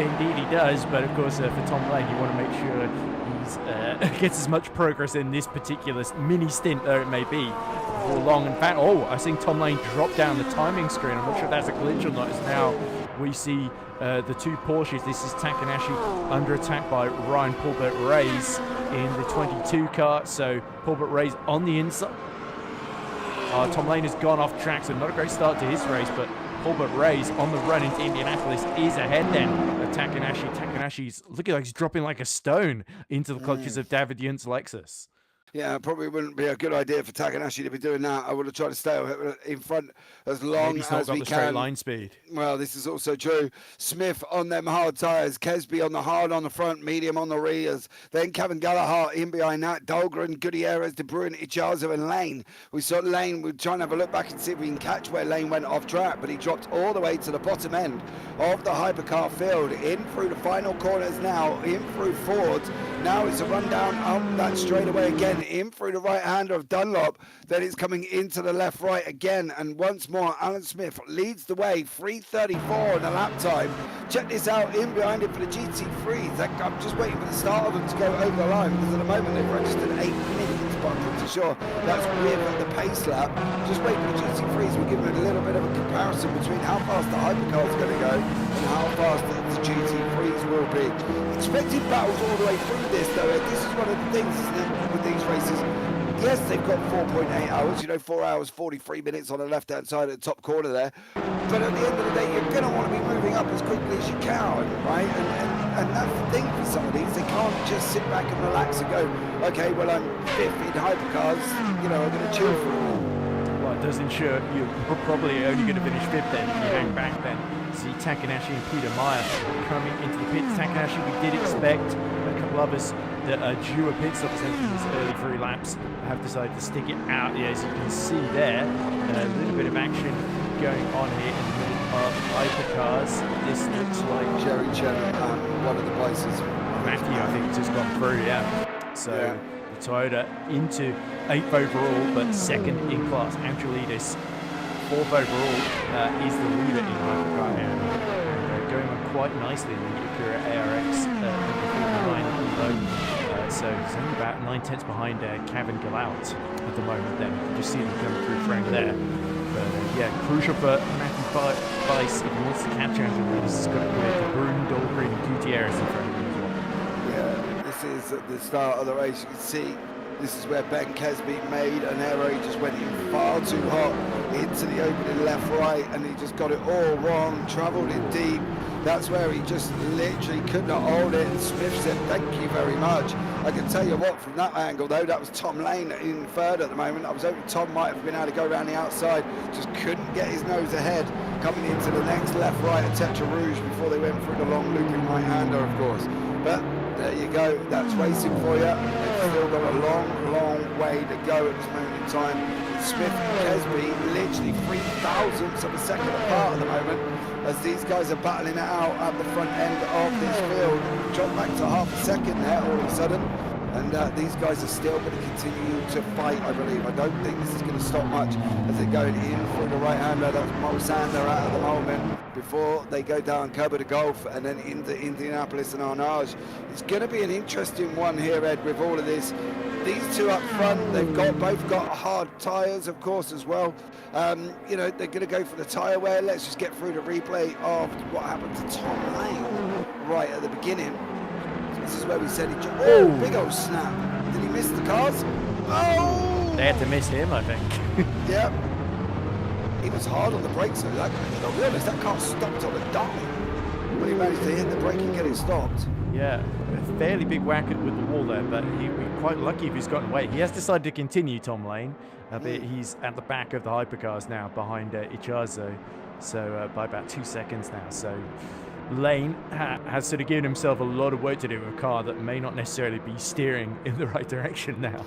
Indeed he does, but of course for Tom Lane you want to make sure he's gets as much progress in this particular mini stint, though it may be, before long. In fact, I think Tom Lane dropped down the timing screen. I'm not sure if that's a glitch or not, as now we see the two Porsches. This is Takanashi under attack by Ryan Paulbert Reyes in the 22 car, so Paulbert Reyes on the inside. Tom Lane has gone off track, so not a great start to his race, but Paulbert Reyes on the run into Indianapolis is ahead then of Takanashi. Takanashi's looking like he's dropping like a stone into the clutches of David Yunt's Lexus. Yeah, probably wouldn't be a good idea for Takanashi to be doing that. I would have tried to stay in front as long Maybe he's not as got we the can. straight line speed. Well, this is also true. Smith on them hard tyres. Kesby on the hard on the front, medium on the rears. Then Kevin Gallagher in behind that. Dahlgren, Gutierrez, De Bruyne, Ichazo and Lane. We saw Lane. We're trying to have a look back and see if we can catch where Lane went off track, but he dropped all the way to the bottom end of the hypercar field. In through the final corners now, in through Ford. Now it's a run down up that straightaway again, in through the right hander of Dunlop. Then it's coming into the left right again, and once more Alan Smith leads the way, 3:34 in the lap time. Check this out, in behind it for the GT3s. I'm just waiting for the start of them to go over the line, because at the moment they've registered 8 minutes, but I'm pretty sure that's with the pace lap. Just waiting for the GT3s. We're giving it a little bit of a comparison between how fast the hypercar is going to go and how fast the GT3s will be. Expected battles all the way through this, though. This is one of the things, isn't it, with these races. Yes, they've got 4.8 hours, 4 hours, 43 minutes on the left-hand side at the top corner there. But at the end of the day, you're going to want to be moving up as quickly as you can, right? And that's the thing for some of these. They can't just sit back and relax and go, okay, well, I'm fifth in hypercars, I'm going to chill for a while. Well, it does ensure you're probably only going to finish fifth then if you hang back then. See Takanashi and Peter Meyer coming into the pits. Takanashi, we did expect a couple of us that are due a pit stop essentially in these early 3 laps have decided to stick it out. Yeah, as you can see there, a little bit of action going on here in the middle of Hypercars. This looks like Jerry Chen, one of the places. Matthew, I think, has just gone through, yeah. So the Toyota into 8th overall, but second in class. Androlidis, 4th overall, is the leader in Hypercar and going on quite nicely in the Acura ARX number 49 at the low. So he's only about 9/10 behind Kevin Galout at the moment. Then you just see them come through Frank there. But yeah, crucial for Matthew Bice if he wants to capture Androlidis. He's got to clear the Brun, Dahlgren, and Gutierrez in front of him as well. Yeah, this is at the start of the race. You can see this is where Ben Kesby made an error. He just went in far too hot into the opening left-right, and he just got it all wrong, travelled in deep. That's where he just literally could not hold it. And Smith said, thank you very much. I can tell you what, from that angle though, that was Tom Lane in third at the moment. I was hoping Tom might have been able to go around the outside, just couldn't get his nose ahead, coming into the next left-right at Tetra Rouge before they went through the long looping right-hander, of course. But there you go, that's racing for you. They've still got a long way to go at this moment in time. Smith and Kesby literally 3,000ths of a second apart at the moment, as these guys are battling it out at the front end of this field. Dropped back to half a second there all of a sudden, and these guys are still going to continue to fight, I believe. I don't think this is going to stop much as they're going in through the right-hander. That's Mosander at the moment before they go down Cobo de Golf and then into Indianapolis and Arnage. It's going to be an interesting one here, Ed, with all of this. These two up front, they've both got hard tyres, of course, as well. You know, they're going to go for the tyre wear. Let's just get through the replay of what happened to Tom Lane right at the beginning. This is where we said he big old snap. Did he miss the cars? Oh! They had to miss him, I think. Yep. He was hard on the brakes, so I'll be honest, that car stopped on a dime when he managed to hit the brake and get it stopped. Yeah, a fairly big whack with the wall there, but he'd be quite lucky if he's gotten away. He has decided to continue, Tom Lane. He's at the back of the Hypercars now, behind Ichazo, so by about 2 seconds now. So Lane has sort of given himself a lot of work to do with a car that may not necessarily be steering in the right direction now.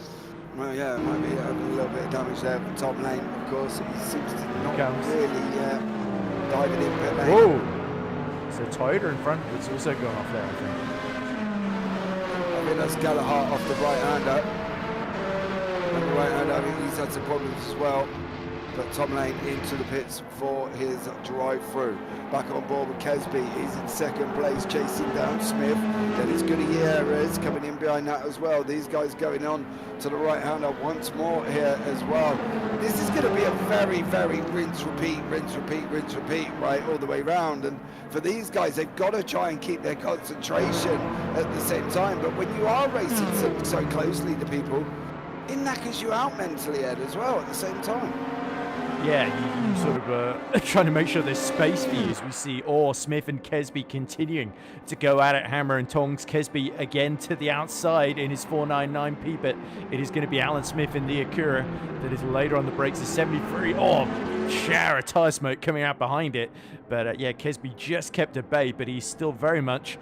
Well, yeah, it might be a little bit of damage there for Tom Lane, of course. He seems to not really diving in pit lane. Whoa! So Toyota in front was also going off there, I think. I think that's Gallagher off the right-hander. And the right-hander, I think he's had some problems as well. But Tom Lane into the pits for his drive-through. Back on board with Kesby. He's in second place, chasing down Smith. Then it's Gutierrez coming in behind that as well. These guys going on to the right-hander once more here as well. This is going to be a very rinse, repeat, right, all the way round. And for these guys, they've got to try and keep their concentration at the same time. But when you are racing so closely to people, it knackers you out mentally, Ed, as well at the same time. Yeah, you sort of trying to make sure there's space for you as we see Smith and Kesby continuing to go at it, hammer and tongs. Kesby again to the outside in his 499P, but it is going to be Alan Smith in the Acura that is later on the brakes at 73. Shower of tyre smoke coming out behind it. But yeah, Kesby just kept at bay, but he's still very much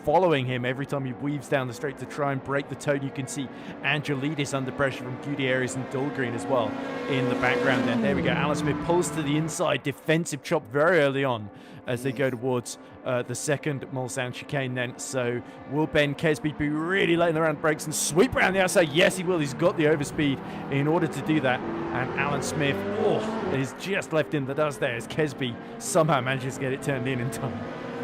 following him every time he weaves down the straight to try and break the tone. You can see Androlidis under pressure from Gutierrez and Dahlgren as well in the background there we go. Alan Smith pulls to the inside, defensive chop very early on as they go towards the second Mulsanne chicane then. So will Ben Kesby be really late in the round brakes and sweep around the outside? Yes, he will. He's got the overspeed in order to do that. And Alan Smith is just left in the dust there as Kesby somehow manages to get it turned in time.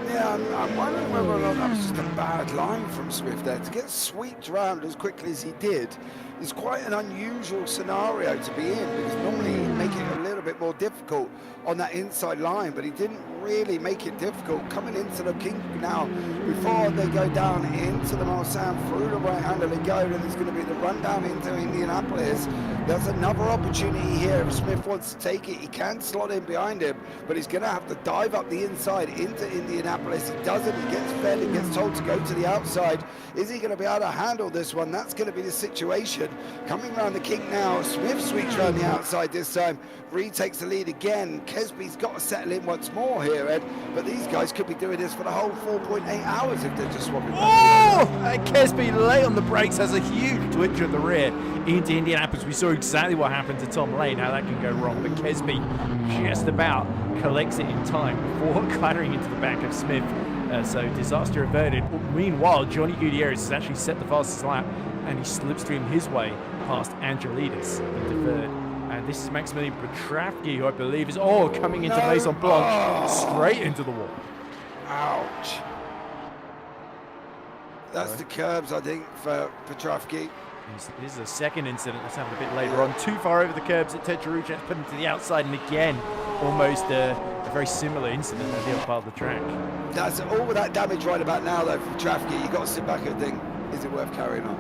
Yeah, I'm wondering whether or not that was just a bad line from Swift there. To get swept round as quickly as he did is quite an unusual scenario to be in, because normally he'd make it a little bit more difficult on that inside line, but he didn't really make it difficult. Coming into the kink now, before they go down into the Mulsanne, through the right-hander they go, and there's going to be the run down into Indianapolis. There's another opportunity here. If Smith wants to take it, he can slot in behind him, but he's going to have to dive up the inside into Indianapolis. He doesn't. He gets fed and gets told to go to the outside. Is he going to be able to handle this one? That's going to be the situation. position. Coming around the kink now. Smith sweeps around the outside this time. Retakes the lead again. Kesby's got to settle in once more here, Ed. But these guys could be doing this for the whole 4.8 hours if they're just swapping back. Oh! And Kesby late on the brakes, has a huge twitch at the rear into Indianapolis. We saw exactly what happened to Tom Lane, how that can go wrong. But Kesby just about collects it in time before clattering into the back of Smith. So disaster averted. Meanwhile, Johnny Gutierrez has actually set the fastest lap, and he slipstreamed his way past Angelides into third. And this is Maximilian Petravsky, who I believe is coming into Maison Blanc, straight into the wall. Ouch. That's the curbs, I think, for Petravsky. This is a second incident that's happened a bit later on. Too far over the curbs at Tetraruja, put him to the outside, and again, almost a very similar incident at the other part of the track. That's all with that damage right about now, though, for Petravsky. You've got to sit back and think, is it worth carrying on?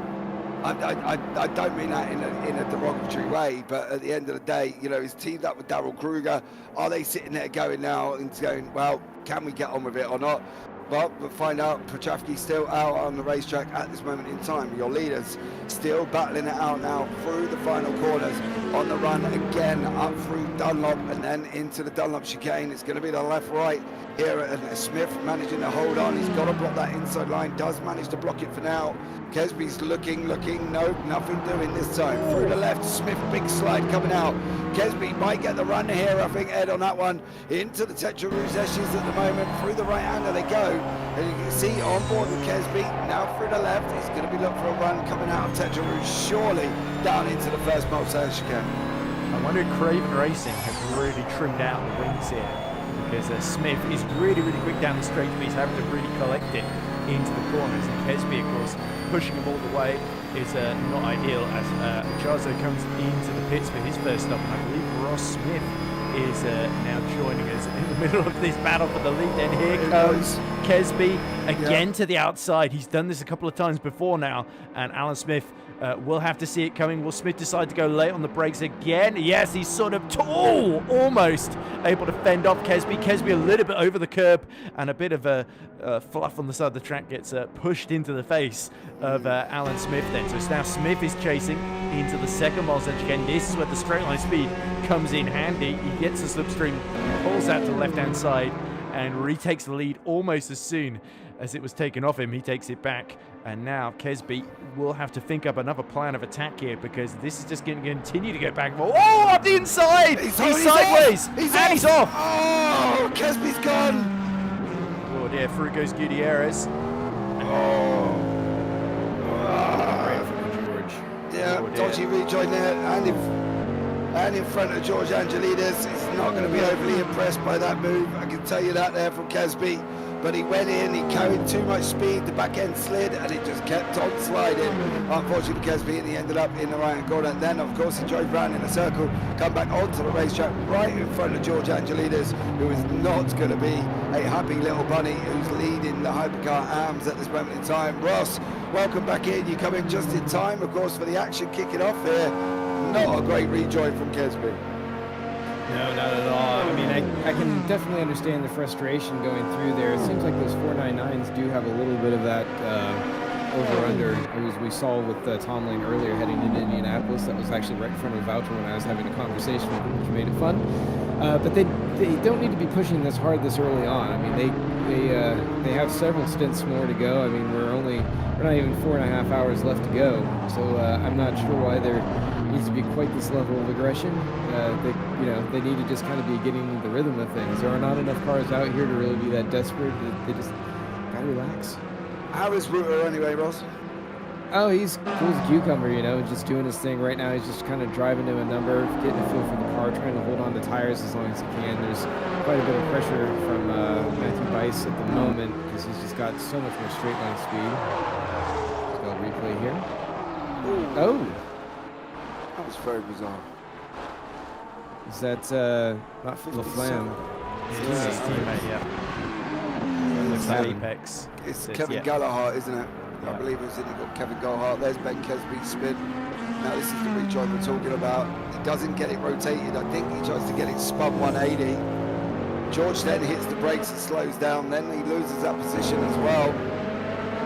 I don't mean that in a derogatory way, but at the end of the day, you know, he's teamed up with Darrell Kruger. Are they sitting there going now and going, well, can we get on with it or not? Well, we'll find out. Petravsky's still out on the racetrack at this moment in time. Your leaders still battling it out now through the final corners. On the run again, up through Dunlop and then into the Dunlop chicane. It's going to be the left-right here, and Smith managing to hold on. He's got to block that inside line, does manage to block it for now. Kesby's looking, nope, nothing doing this time. Through the left, Smith, big slide coming out. Kesby might get the run here, I think, Ed, on that one. Into the Tetra Rouge Esches at the moment. Through the right hander they go. And you can see on board with Kesby. Now through the left, he's going to be looking for a run coming out of Tetra Rouge, surely down into the first Mulsanne chicane. I wonder if Craven Racing have really trimmed out the wings here, because Smith is really quick down the straight, but he's having to really collect it into the corners. And Kesby, of course, pushing him all the way is not ideal as Chazo comes into the pits for his first stop. And I believe Ross Smith is now joining us in the middle of this battle for the lead. And here comes Kesby again to the outside. He's done this a couple of times before now, and Alan Smith will have to see it coming. Will Smith decide to go late on the brakes again? Yes, he's sort of almost able to fend off Kesby. Kesby a little bit over the curb, and a bit of a fluff on the side of the track gets pushed into the face of Alan Smith then. So now Smith is chasing into the second Mulsanne chicane. This is where the straight line speed comes in handy. He gets a slipstream, pulls out to the left-hand side, and retakes the lead almost as soon as it was taken off him. He takes it back, and now Kesby will have to think up another plan of attack here, because this is just going to continue to go back and forth. Oh, up the inside! He's sideways! He's off! Oh, Kesby's gone! Oh dear, through goes Gutierrez. Yeah, dodgy rejoin there, and in front of George Angelides. He's not going to be overly impressed by that move, I can tell you that there from Kesby. But he went in, he carried too much speed, the back end slid, and it just kept on sliding. Unfortunately, Kesby, and he ended up in the right-hand corner. And then, of course, he drove round in a circle, come back onto the racetrack right in front of George Angelides, who is not going to be a happy little bunny who's leading the Hypercar AMS at this moment in time. Ross, welcome back in. You come in just in time, of course, for the action kicking off here. Not a great rejoin from Kesby. No, not at all. I mean, I can definitely understand the frustration going through there. It seems like those 499s do have a little bit of that over-under, as we saw with Tom Lane earlier heading into Indianapolis. That was actually right in front of Voucher when I was having a conversation with him, which made it fun. But they don't need to be pushing this hard this early on. I mean, they have several stints more to go. I mean, we're not even 4.5 hours left to go. So I'm not sure why there needs to be quite this level of aggression. They need to just kind of be getting into the rhythm of things. There are not enough cars out here to really be that desperate. They just gotta relax. How is Rutter anyway, Ross? Oh, he's cool as a cucumber, just doing his thing right now. He's just kind of driving to a number, getting a feel for the car, trying to hold on to tires as long as he can. There's quite a bit of pressure from Matthew Bice at the moment, because he's just got so much more straight line speed. Let's go replay here. Ooh. Oh! That was very bizarre. Is that not LaFlamme? It's his teammate, yeah. Looks like Apex. It's Kevin Gallagher, isn't it? I believe it's in. You've got Kevin Gallagher. There's Ben Kesby's spin. Now this is the rejoin we're talking about. He doesn't get it rotated. I think he tries to get it spun 180. George then hits the brakes and slows down. Then he loses that position as well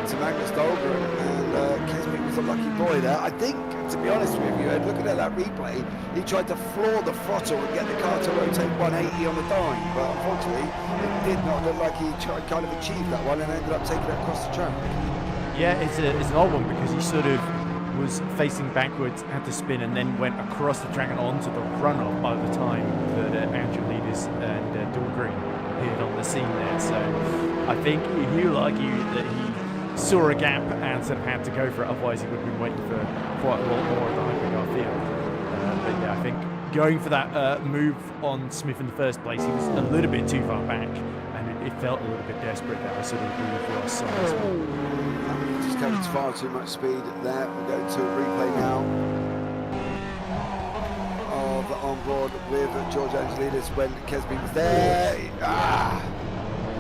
to Magnus Dahlgren. And Kesby was a lucky boy there. I think, to be honest with you, Ed, looking at that replay, he tried to floor the throttle and get the car to rotate 180 on the dime, but unfortunately, it did not look like he tried, kind of achieved that one and ended up taking it across the track. Yeah, it's an odd one because he sort of was facing backwards, had to spin, and then went across the track and onto the runoff by the time that Angelides and Dahlgren appeared on the scene there. So I think he'll argue that he saw a gap and sort of had to go for it, otherwise he would have been waiting for quite a lot more of the hypercar field. But yeah, I think going for that move on Smith in the first place, he was a little bit too far back, and it felt a little bit desperate there. I sort of agree with Ross on this one. Just carried far too much speed there. We'll go to a replay now of on board with George Angelides when Kesby was there.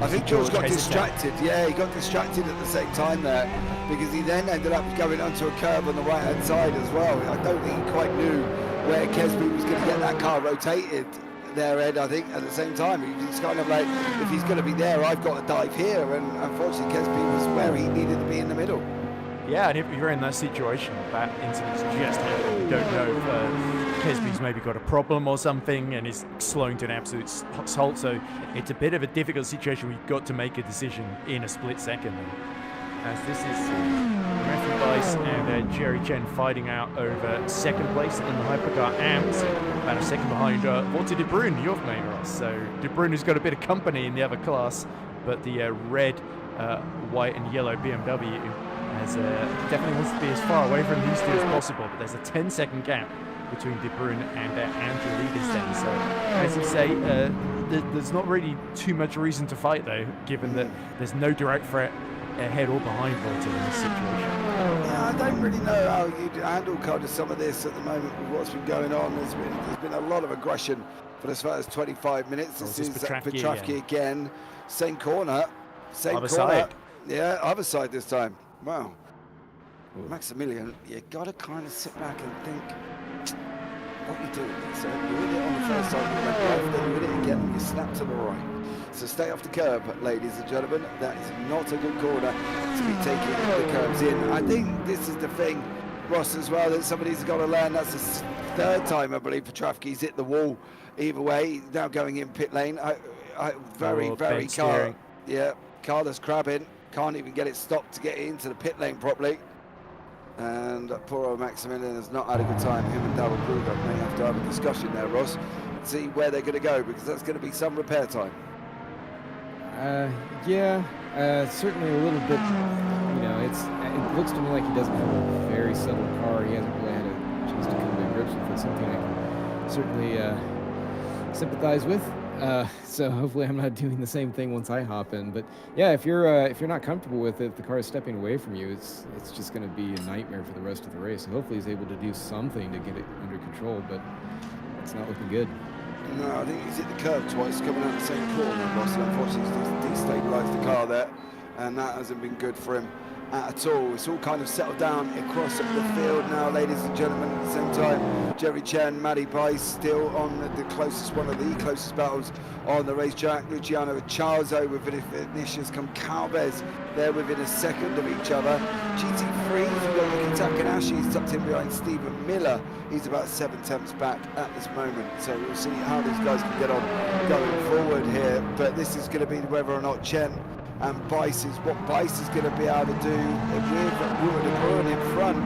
I think George got distracted. Yeah, he got distracted at the same time there because he then ended up going onto a curb on the right hand side as well. I don't think he quite knew where Kesby was going to get that car rotated there, Ed. I think at the same time he's kind of like, if he's going to be there, I've got to dive here, and unfortunately Kesby was where he needed to be in the middle. Yeah, and if you're in that situation, that incident's just happened. You don't know if Kesby's maybe got a problem or something and is slowing to an absolute halt. So it's a bit of a difficult situation. We've got to make a decision in a split second. As this is Matthew Weiss and Jerry Chen fighting out over second place in the hypercar AMS, about a second behind Walter De Bruyn, your main Ross. So De Bruyn has got a bit of company in the other class, but the red, white and yellow BMW has, definitely wants to be as far away from these two as possible, but there's a 10-second gap between De Bruyn and Angelides then. So, as you say, there's not really too much reason to fight though, given that there's no direct threat ahead or behind Walter in this situation. Yeah, I don't really know how you'd handle kind of some of this at the moment with what's been going on. There's been a lot of aggression for as far as 25 minutes. This is Petrafsky again. Same corner. Same other corner. Side. Yeah, other side this time. Wow. Maximilian, you got to kind of sit back and think what you're doing. So you hit it on the first time, you went left, then you hit it again, and you snap to the right. So stay off the curb, ladies and gentlemen. That is not a good corner to be taking the curbs in. I think this is the thing, Ross, as well, that somebody's got to learn. That's the third time, I believe, Petrafsky's hit the wall. Either way, now going in pit lane. Very car. Yeah, car that's crabbing. Can't even get it stopped to get into the pit lane properly. And poor old Maximilian has not had a good time. Him and Darryl Kruger may have to have a discussion there, Ross, and see where they're going to go, because that's going to be some repair time. Certainly a little bit, it looks to me like he doesn't have a very subtle car. He hasn't really had a chance to come to grips with it. Something I can certainly sympathize with. So hopefully I'm not doing the same thing once I hop in. But yeah, if you're not comfortable with it, the car is stepping away from you, it's just going to be a nightmare for the rest of the race. So hopefully he's able to do something to get it under control, but it's not looking good. No, I think he's hit the curb twice coming out the same corner, Ross. Unfortunately, he's destabilised the car there, and that hasn't been good for him at all. It's all kind of settled down across the field now, ladies and gentlemen. At the same time, Jerry Chen, Matty Bice still on the closest, one of the closest battles on the racetrack. Luciano Charzo with Vinicius Calvez there within a second of each other. GT3, you've got Yuki Takanashi, he's tucked in behind Stephen Miller. He's about 7 tenths back at this moment. So we'll see how these guys can get on going forward here. But this is going to be whether or not Chen and Bice is what Bice is going to be able to do with Wood and Bruin in front.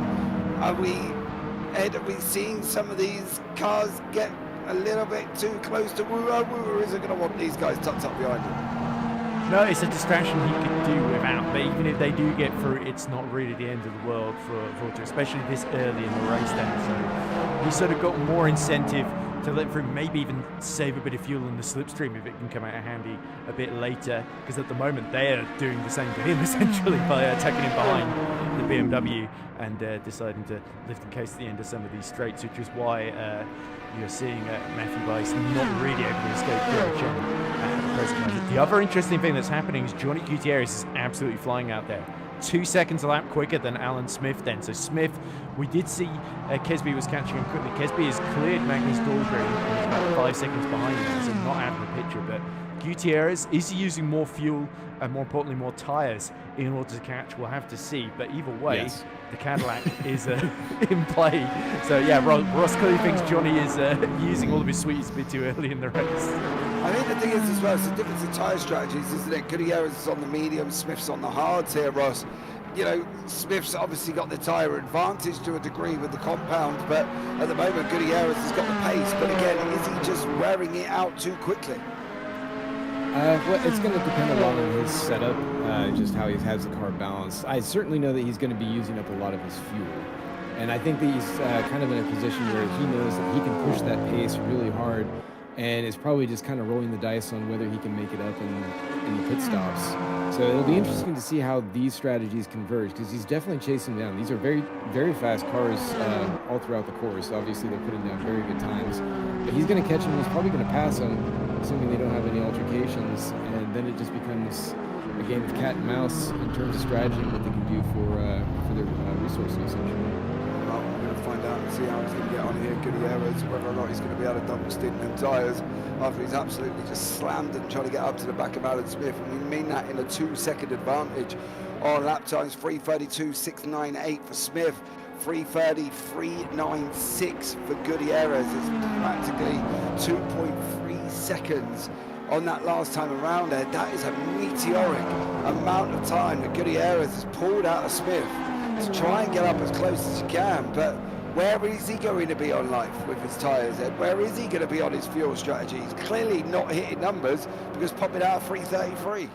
Are we seeing some of these cars get a little bit too close to Woo? Woo isn't going to want these guys tucked up behind him. No, it's a distraction he could do without, but even if they do get through, it's not really the end of the world for Walter, especially this early in the race then. So he's sort of got more incentive to let through, maybe even save a bit of fuel in the slipstream if it can come out handy a bit later, because at the moment they're doing the same to him essentially by attacking him behind the BMW and deciding to lift and case the end of some of these straights, which is why you're seeing Matthew Weiss not really able to escape Jerry Chen at the present moment. The other interesting thing that's happening is Johnny Gutierrez is absolutely flying out there. 2 seconds a lap quicker than Alan Smith then. So Smith, we did see Kesby was catching him quickly. Kesby has cleared Magnus Dahlgren and he's about 5 seconds behind him, so not out of the picture. But Gutierrez, is he using more fuel and more importantly more tires in order to catch? We'll have to see. But either way, Yes. the Cadillac is in play. So yeah, Ross clearly thinks Johnny is using all of his sweets a bit too early in the race. I think the thing is as well, it's the difference in tyre strategies, isn't it? Gutierrez is on the medium, Smith's on the hards here, Ross. You know, Smith's obviously got the tyre advantage to a degree with the compound, but at the moment Gutierrez has got the pace. But again, is he just wearing it out too quickly? Well, it's going to depend a lot on his setup, just how he has the car balanced. I certainly know that he's going to be using up a lot of his fuel. And I think that he's kind of in a position where he knows that he can push that pace really hard and is probably just kind of rolling the dice on whether he can make it up in the pit stops. So it'll be interesting to see how these strategies converge, because he's definitely chasing down. These are very, very fast cars all throughout the course. Obviously, they're putting down very good times. But he's going to catch him. He's probably going to pass him, assuming they don't have any altercations. And then it just becomes a game of cat and mouse in terms of strategy and what they can do for their resource usage. Well, we're going to find out and see how he's going to get on here, Gutierrez, whether or not he's going to be able to double stint in tyres after he's absolutely just slammed and trying to get up to the back of Alan Smith. And we mean that in a 2-second advantage on lap times. 3:32.698 for Smith, 3:30.396 for Gutierrez. It's practically 2.3 seconds on that last time around there. That is a meteoric amount of time that Gutierrez has pulled out of Smith to try and get up as close as he can. But where is he going to be on life with his tyres, Ed? Where is he going to be on his fuel strategy? He's clearly not hitting numbers because popping out 3:33.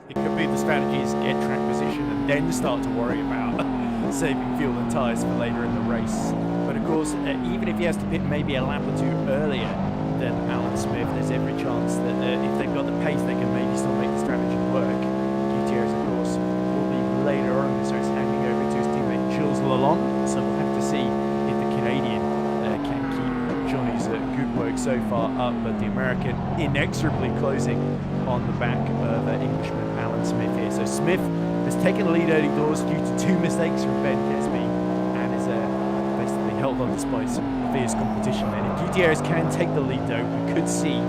It could be the strategy is get track position and then start to worry about saving fuel and tyres for later in the race. But of course, even if he has to pit maybe a lap or two earlier than Alan Smith, there's every chance that if they've got the pace, they can maybe still make the strategy work. Gutierrez, of course, will be later on in this race handing over to his teammate Jules Lalonde. So we'll have to see if the Canadian can keep Johnny's good work so far up, but the American inexorably closing on the back of Englishman Alan Smith here. So Smith has taken the lead early doors due to 2 mistakes from Ben Kesby and is basically held on despite some fierce competition. And if Gutierrez can take the lead though, we could see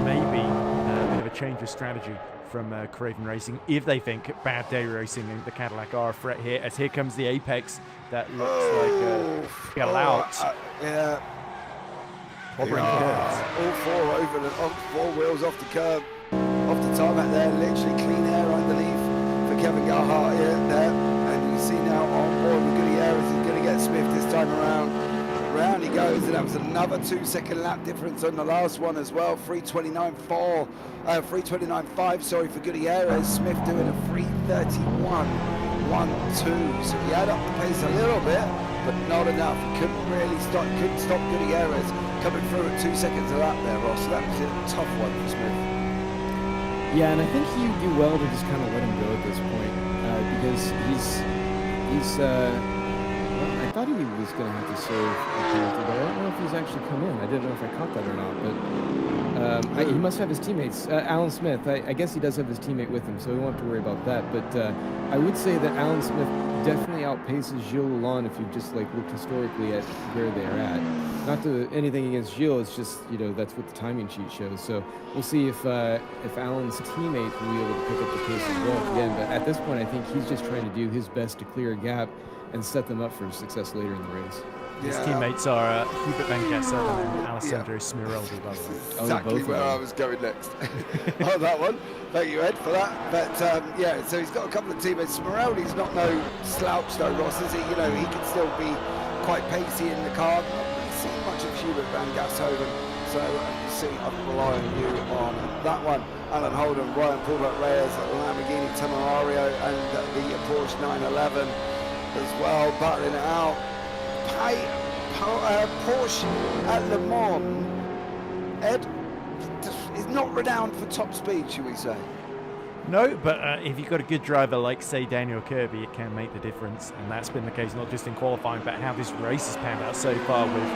maybe a bit of a change of strategy from Craven Racing if they think Bad Day Racing and the Cadillac are a threat here, as here comes the apex that looks like fell out. Yeah. Hovering curves. All four wheels off the curb, off the tarmac there, literally clean air underneath for Kevin Gerhardt here there. And you see now on board with Gutierrez, he's going to get Smith this time around. Round he goes, and that was another 2-second lap difference on the last one as well. 3:29.5, sorry, for Gutierrez. Smith doing a 3:31.12. So he had up the pace a little bit, but not enough. He couldn't stop Gutierrez coming through at 2 seconds a lap there, Ross. So that was a tough one for Smith. Yeah, and I think you do well to just kind of let him go at this point, because he's well, I thought he was going to have to serve a penalty, but I don't know if he's actually come in. I didn't know if I caught that or not, but he must have his teammates. Alan Smith, I guess he does have his teammate with him, so we won't have to worry about that. But I would say that Alan Smith definitely outpaces Gilles Lalonde if you've just looked historically at where they're at. Not to anything against Gilles, it's just, that's what the timing sheet shows. So we'll see if Alan's teammate will be able to pick up the pace as well again. But at this point, I think he's just trying to do his best to clear a gap and set them up for success later in the race. His teammates are Hubert Van Kessel and Alessandro Smiroldi, by the way. Exactly where I was going next. Oh, that one. Thank you, Ed, for that. But so he's got a couple of teammates. Smiroldi's not no slouch though, Ross, is he? He can still be quite pacey in the car. Not really seen much of Hubert Van Gashoven. So I'll rely on you on that one. Alan Holden, Ryan Paulbert Reyes, Lamborghini Temerario, and the Porsche 911 as well, battling it out. Porsche at Le Mans, Ed, is not renowned for top speed, should we say? No, but if you've got a good driver like, say, Daniel Kirby, it can make the difference. And that's been the case not just in qualifying, but how this race has panned out so far, with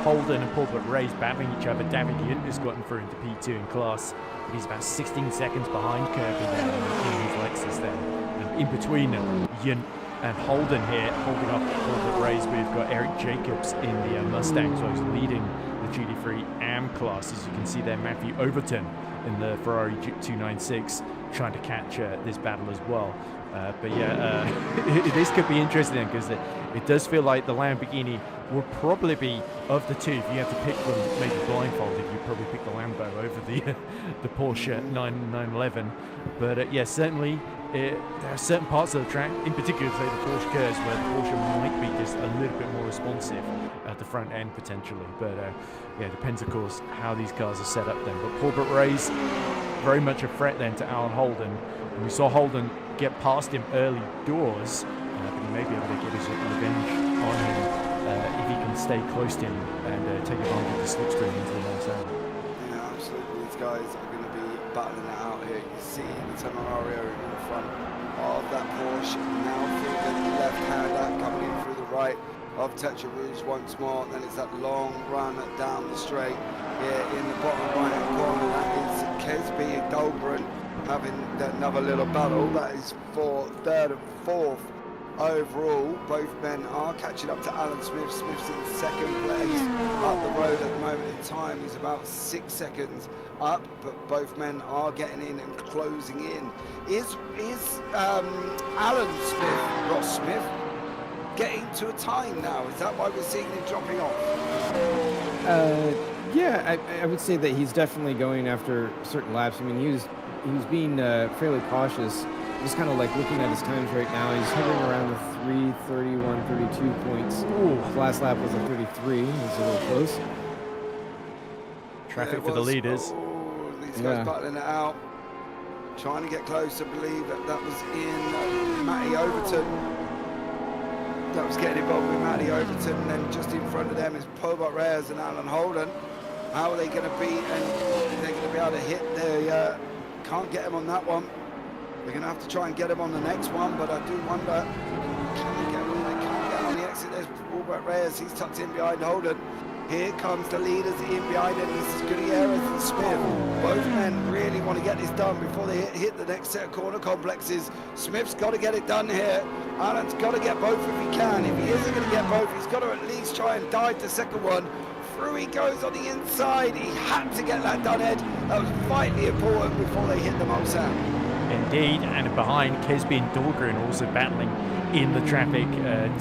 Holden and Paulbert Reyes battling each other. David Yunt has gotten through into P2 in class, but he's about 16 seconds behind Kirby there in his Lexus there. And in between Yunt and Holden here, holding up Paulbert Reyes, we've got Eric Jacobs in the Mustang, so he's leading the GT3 AM class. As you can see there, Matthew Overton in the Ferrari 296 trying to catch this battle as well. But yeah, this could be interesting because it does feel like the Lamborghini will probably be, of the two, if you have to pick them maybe blindfolded, you'd probably pick the Lambo over the Porsche 911. But yeah, certainly there are certain parts of the track, in particular say the Porsche curves, where the Porsche might be just a little bit more responsive at the front end potentially. But yeah, it depends of course how these cars are set up then. But Paul Ray's very much a threat then to Alan Holden. And we saw Holden get past him early doors, but he may be able to get his revenge on him if he can stay close to him and take advantage of the slipstream into the long sand. Yeah, absolutely. These guys are going to be battling it out here. You see the Tamario in front of that Porsche. Now through the left-hander, coming in through the right of Tetra Rouge once more. Then it's that long run down the straight here in the bottom right-hand corner. That is Kesby and Dahlgren having another little battle. That is for third and fourth overall. Both men are catching up to Alan Smith. Smith's in second place up the road at the moment in time. He's about 6 seconds up, but both men are getting in and closing in. Is Alan Smith, Ross Smith, getting to a time now? Is that why we're seeing him dropping off? Yeah, I would say that he's definitely going after certain laps. I mean, he was being fairly cautious. Just kind of like looking at his times right now. He's hovering around the 3:31, 32 points. His last lap was a 33. He's a little close. Traffic for the leaders. Oh, these guys battling it out. Trying to get close. I believe that was in Matty Overton. That was getting involved with Matty Overton. And then just in front of them is Pobot Reyes and Alan Holden. How are they going to be? And they're going to be able to hit their... can't get him on that one. They're going to have to try and get him on the next one, but I do wonder, can they get him? They can't get on the exit. There's Albert Reyes. He's tucked in behind Holden. Here comes the leaders in behind him. This is Gutierrez and Smith. Both men really want to get this done before they hit the next set of corner complexes. Smith's got to get it done here. Alan's got to get both if he can. If he isn't going to get both, he's got to at least try and dive the second one. Through he goes on the inside. He had to get that done, Ed. That was vitally important before they hit the Mulsanne. Indeed, and behind Kesby and Dahlgren also battling in the traffic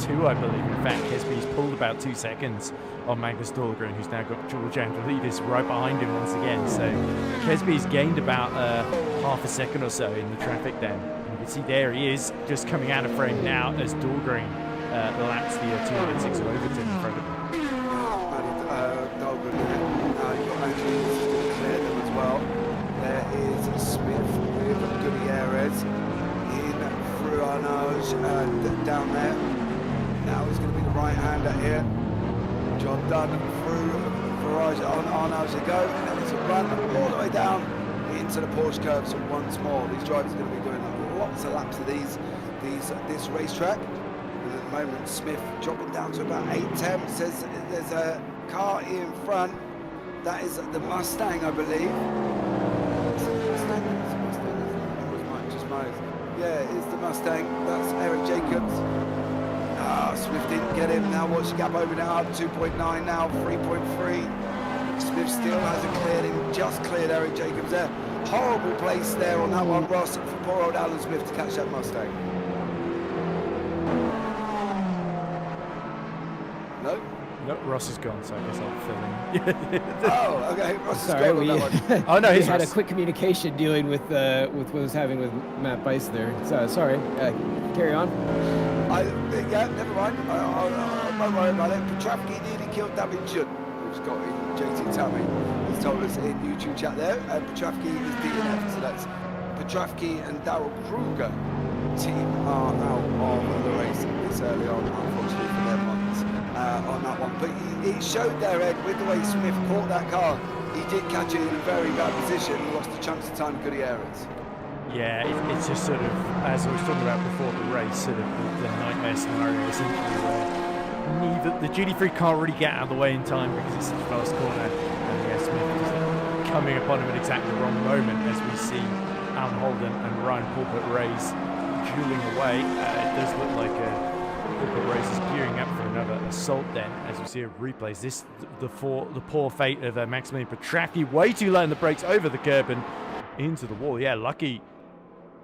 too, I believe. In fact, Kesby's pulled about 2 seconds on Magnus Dahlgren, who's now got George Androlidis right behind him once again. So Kesby's gained about half a second or so in the traffic then. And you can see there he is, just coming out of frame now as Dahlgren laps the 206 of Overton in front of him. Dahlgren you've got Androlidis to clear them as well. There is Smith with Gutierrez in through Arnage down there. Now he's going to be the right-hander here. Job done through Farage on Arnage to go. And then it's a run all the way down into the Porsche curves once more. These drivers are going to be doing lots of laps of this racetrack. And at the moment, Smith dropping down to about 8:10. Says there's a car in front. That is the Mustang, I believe. Yeah, it's the Mustang. That's Eric Jacobs. Smith didn't get him. Now watch the gap open it up. 2.9 now, 3.3. Smith still hasn't cleared him. Just cleared Eric Jacobs there. Horrible place there on that one, Ross, for poor old Alan Smith to catch that Mustang. No? No, Ross is gone, so I guess I'll fill in. Oh, okay. Ross is Sorry, gone we, on that one. Oh, no, we he's had a Ross. quick communication dealing with what was having with Matt Bice there. So sorry. Carry on. Yeah, never mind. I won't worry about it. Petrafsky nearly killed David Judd, who's got in JT Tammy. He's told us in YouTube chat there. And Petrafsky is DNF, so that's Petrafsky and Darrell Kruger. Team are out of the race this early on, unfortunately for them on that one. But it showed there, Ed, with the way Smith caught that car. He did catch it in a very bad position and lost a chunks of time to Gutierrez. Yeah, it's just sort of, as I was talking about before the race, sort of the nightmare scenario essentially where the duty-free can't really get out of the way in time because it's such a fast corner, and yeah, Smith is coming upon him at exactly the wrong moment as we see Alan Holden and Ryan Pulpit Reyes dueling away. It does look like Corporate Race is gearing up for another assault then, as we see a replays. This, the poor fate of Maximilian Petracchi, way too low in the brakes, over the curb and into the wall. Yeah, lucky.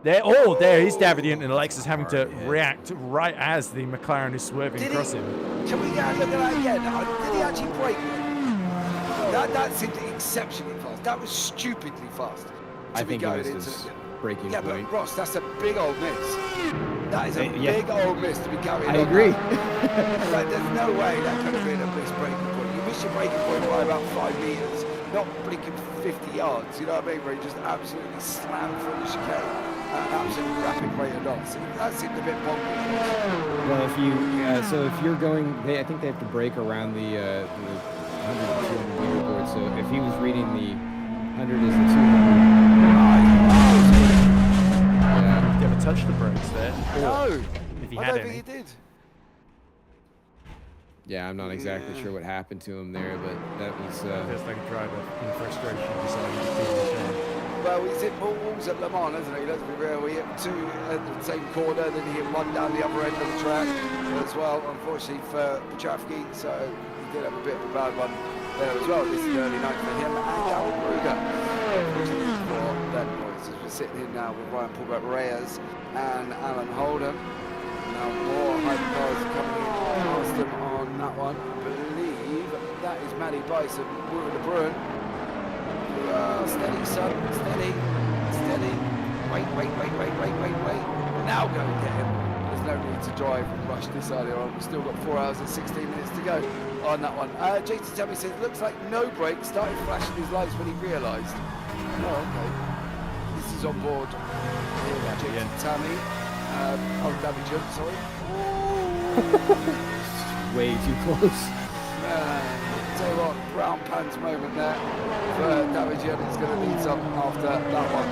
There is Davidian, and Alexis having to react right as the McLaren is swerving across him. Can we get a look at that again? Did he actually brake? That seemed exceptionally fast. That was stupidly fast. I think it was his braking Yeah, point. but Ross, that's a big old miss. That is a big old miss to be carrying on. I agree. Like, there's no way that could have been a missed braking point. You miss your braking point by about 5 meters, not blinking 50 yards, you know what I mean, where you just absolutely slammed through the chicane at an absolute rapid rate of knots. That seemed a bit bonkers. Well, if you so if you're going, I think they have to brake around the 100 and 200 meter board. So if he was reading the 100 as the 200. He never touched the brakes there. No, if he I had don't any. think he did. Yeah, I'm not exactly sure what happened to him there, but that was. Feels like a driver in frustration decided to do the Well, he's hit more walls at Le Mans, hasn't he? Let's be real. He hit 2 at the same corner, then he hit 1 down the other end of the track as well, unfortunately for Petracchi, so he did have a bit of a bad one there as well. This is the early night for him and Darryl Kruger. Unfortunately for them boys, as we're sitting here now with Ryan Paulbert Reyes and Alan Holden. Now more hypercars coming in past them on that one. I believe that is Matty Bison, Bruin de Bruin. Steady, son, steady, steady. Wait. Now go and get him. There's no need to drive and rush this earlier on. We've still got 4 hours and 16 minutes to go on that one. JT Tammy says, looks like no brakes, started flashing his lights when he realised. Oh, okay. This is on board. JT Tammy. Davidian, sorry. way too close. Tell you what, brown pants moment there for Davidian. It's going to need some after that one.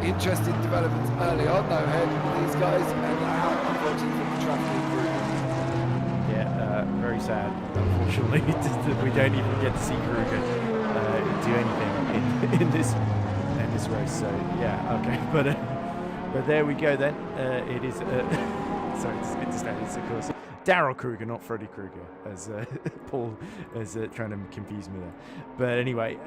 Interesting developments early on though, ahead with these guys, and now unfortunately for the traffic group. Yeah, very sad. Unfortunately, we don't even get to see Kruger do anything in this race. So yeah, okay, but there we go then. It is sorry, it's good to say this, of course. Darryl Kruger, not Freddy Krueger, as Paul is trying to confuse me there. But anyway,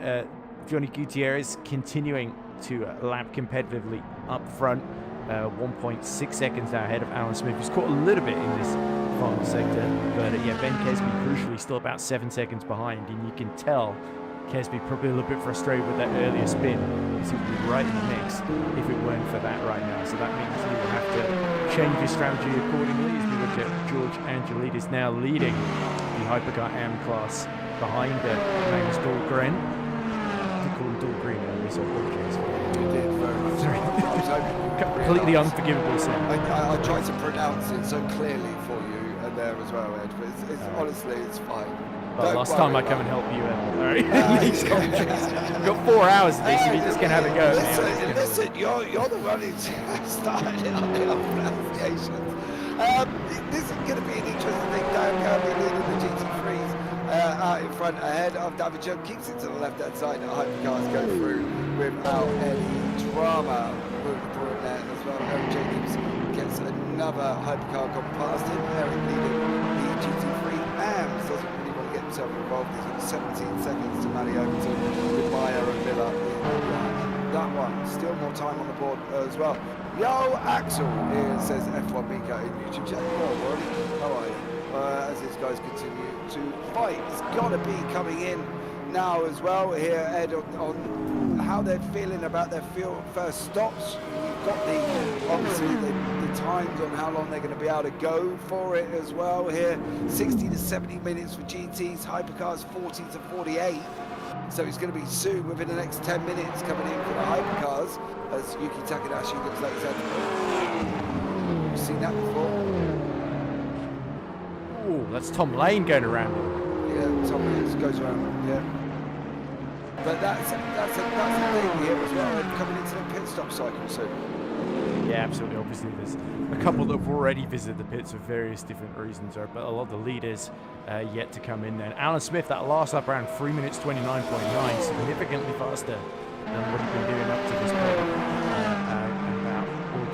Johnny Gutierrez continuing to lap competitively up front, 1.6 seconds now ahead of Alan Smith, who's caught a little bit in this final sector. But yeah, Ben Kesby crucially still about 7 seconds behind, and you can tell Kesby probably a little bit frustrated with that earlier spin. He seems to be right in the mix if it weren't for that right now. So that means he will have to change his strategy accordingly as we look at George Angelidis now leading the Hypercar AM class behind Magnus Dahlgren. They call him Dahlgren earlier, so I apologize. You did very much. Sorry. Completely unforgivable sin. I tried to pronounce it so clearly for you there as well, Ed, but it's honestly, it's fine. Well, last time I come and help you, Ed. We've got 4 hours of this, and you're just going to have a go. Listen, you're the one who's started it on the pronunciations. This is going to be an interesting thing. Dan Kirby leading the GT3s out in front ahead of Davidian. Kicks it to the left-hand side. The Hypercars go through without any drama. We're there as well. Eric Jacobs gets another Hypercar gone past him. Eric leading the GT3 AMS. Doesn't really want to get himself involved. He's got 17 seconds to Matty Overton with Meyer and Miller in that one. Still more time on the board as well. Yo, Axel, it says F1 Mika in YouTube chat. How are you? As these guys continue to fight. It's got to be coming in now as well here, Ed, on how they're feeling about their first stops. We've got obviously the times on how long they're going to be able to go for it as well here. 60 to 70 minutes for GTs, Hypercars 40 to 48. So it's going to be soon, within the next 10 minutes, coming in for the Hypercars, as Yuki Takadashi looks like he's had. You've seen that before? Oh, that's Tom Lane going around him. Yeah, Tom Lane goes around, yeah. But that's a thing here as well, coming into the pit stop cycle soon. Yeah, absolutely. Obviously, there's a couple that have already visited the pits for various different reasons, but a lot of the leaders yet to come in then. Alan Smith, that last lap around 3 minutes 29.9, significantly faster than what he'd been doing up to this point. About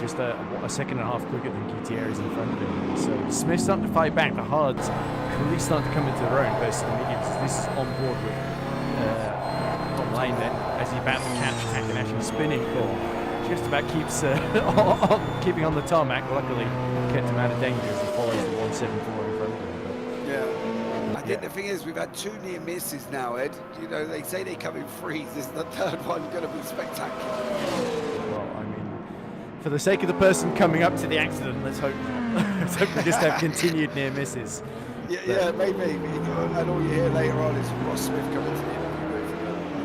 just a second and a half quicker than Gutierrez in front of him. So Smith's starting to fight back. The hards clearly starting to come into their own versus the mediums. This is on board with online then as he about to catch Takanashi spinning, but just about keeps keeping on the tarmac. Luckily, kept him out of danger as he follows the 174 in front of him. But, yeah. I think the thing is, we've had 2 near misses now, Ed. You know, they say they come in threes. Is the third one going to be spectacular? well, I mean, for the sake of the person coming up to the accident, let's hope not. Let's hope we just have continued near misses. Yeah, maybe. And all you hear later on is Ross Smith coming to the interview booth.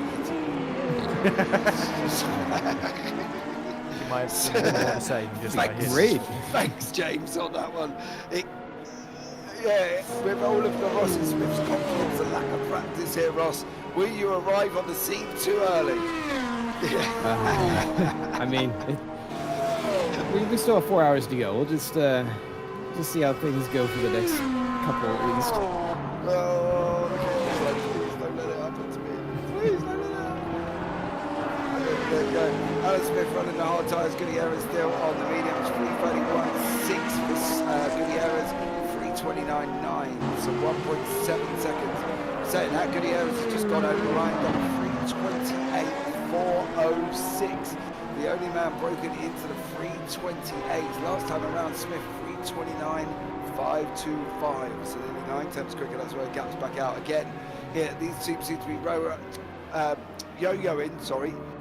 You might have something more to say than just like his. Great. Thanks, James, on that one. With all of the Ross and Smith's confidence and lack of practice here, Ross, will you arrive on the scene too early? I mean, we still have 4 hours to go. We'll just see how things go for the next couple at least. Oh, please don't let it happen to me. Please don't let it happen. There you go. Alan Smith running the hard tyres. Gutierrez still on the mediums. 3:31.6 for Gutierrez. 3:29.9. So 1.7 seconds. Saying that, Gutierrez has just gone over the line. Done 3:28.406. The only man broken into the 3:28. Last time around, Smith 3:29.525. So nearly 9 tenths quicker. That's where it gaps back out again. Here, these teams seem to be yo-yoing,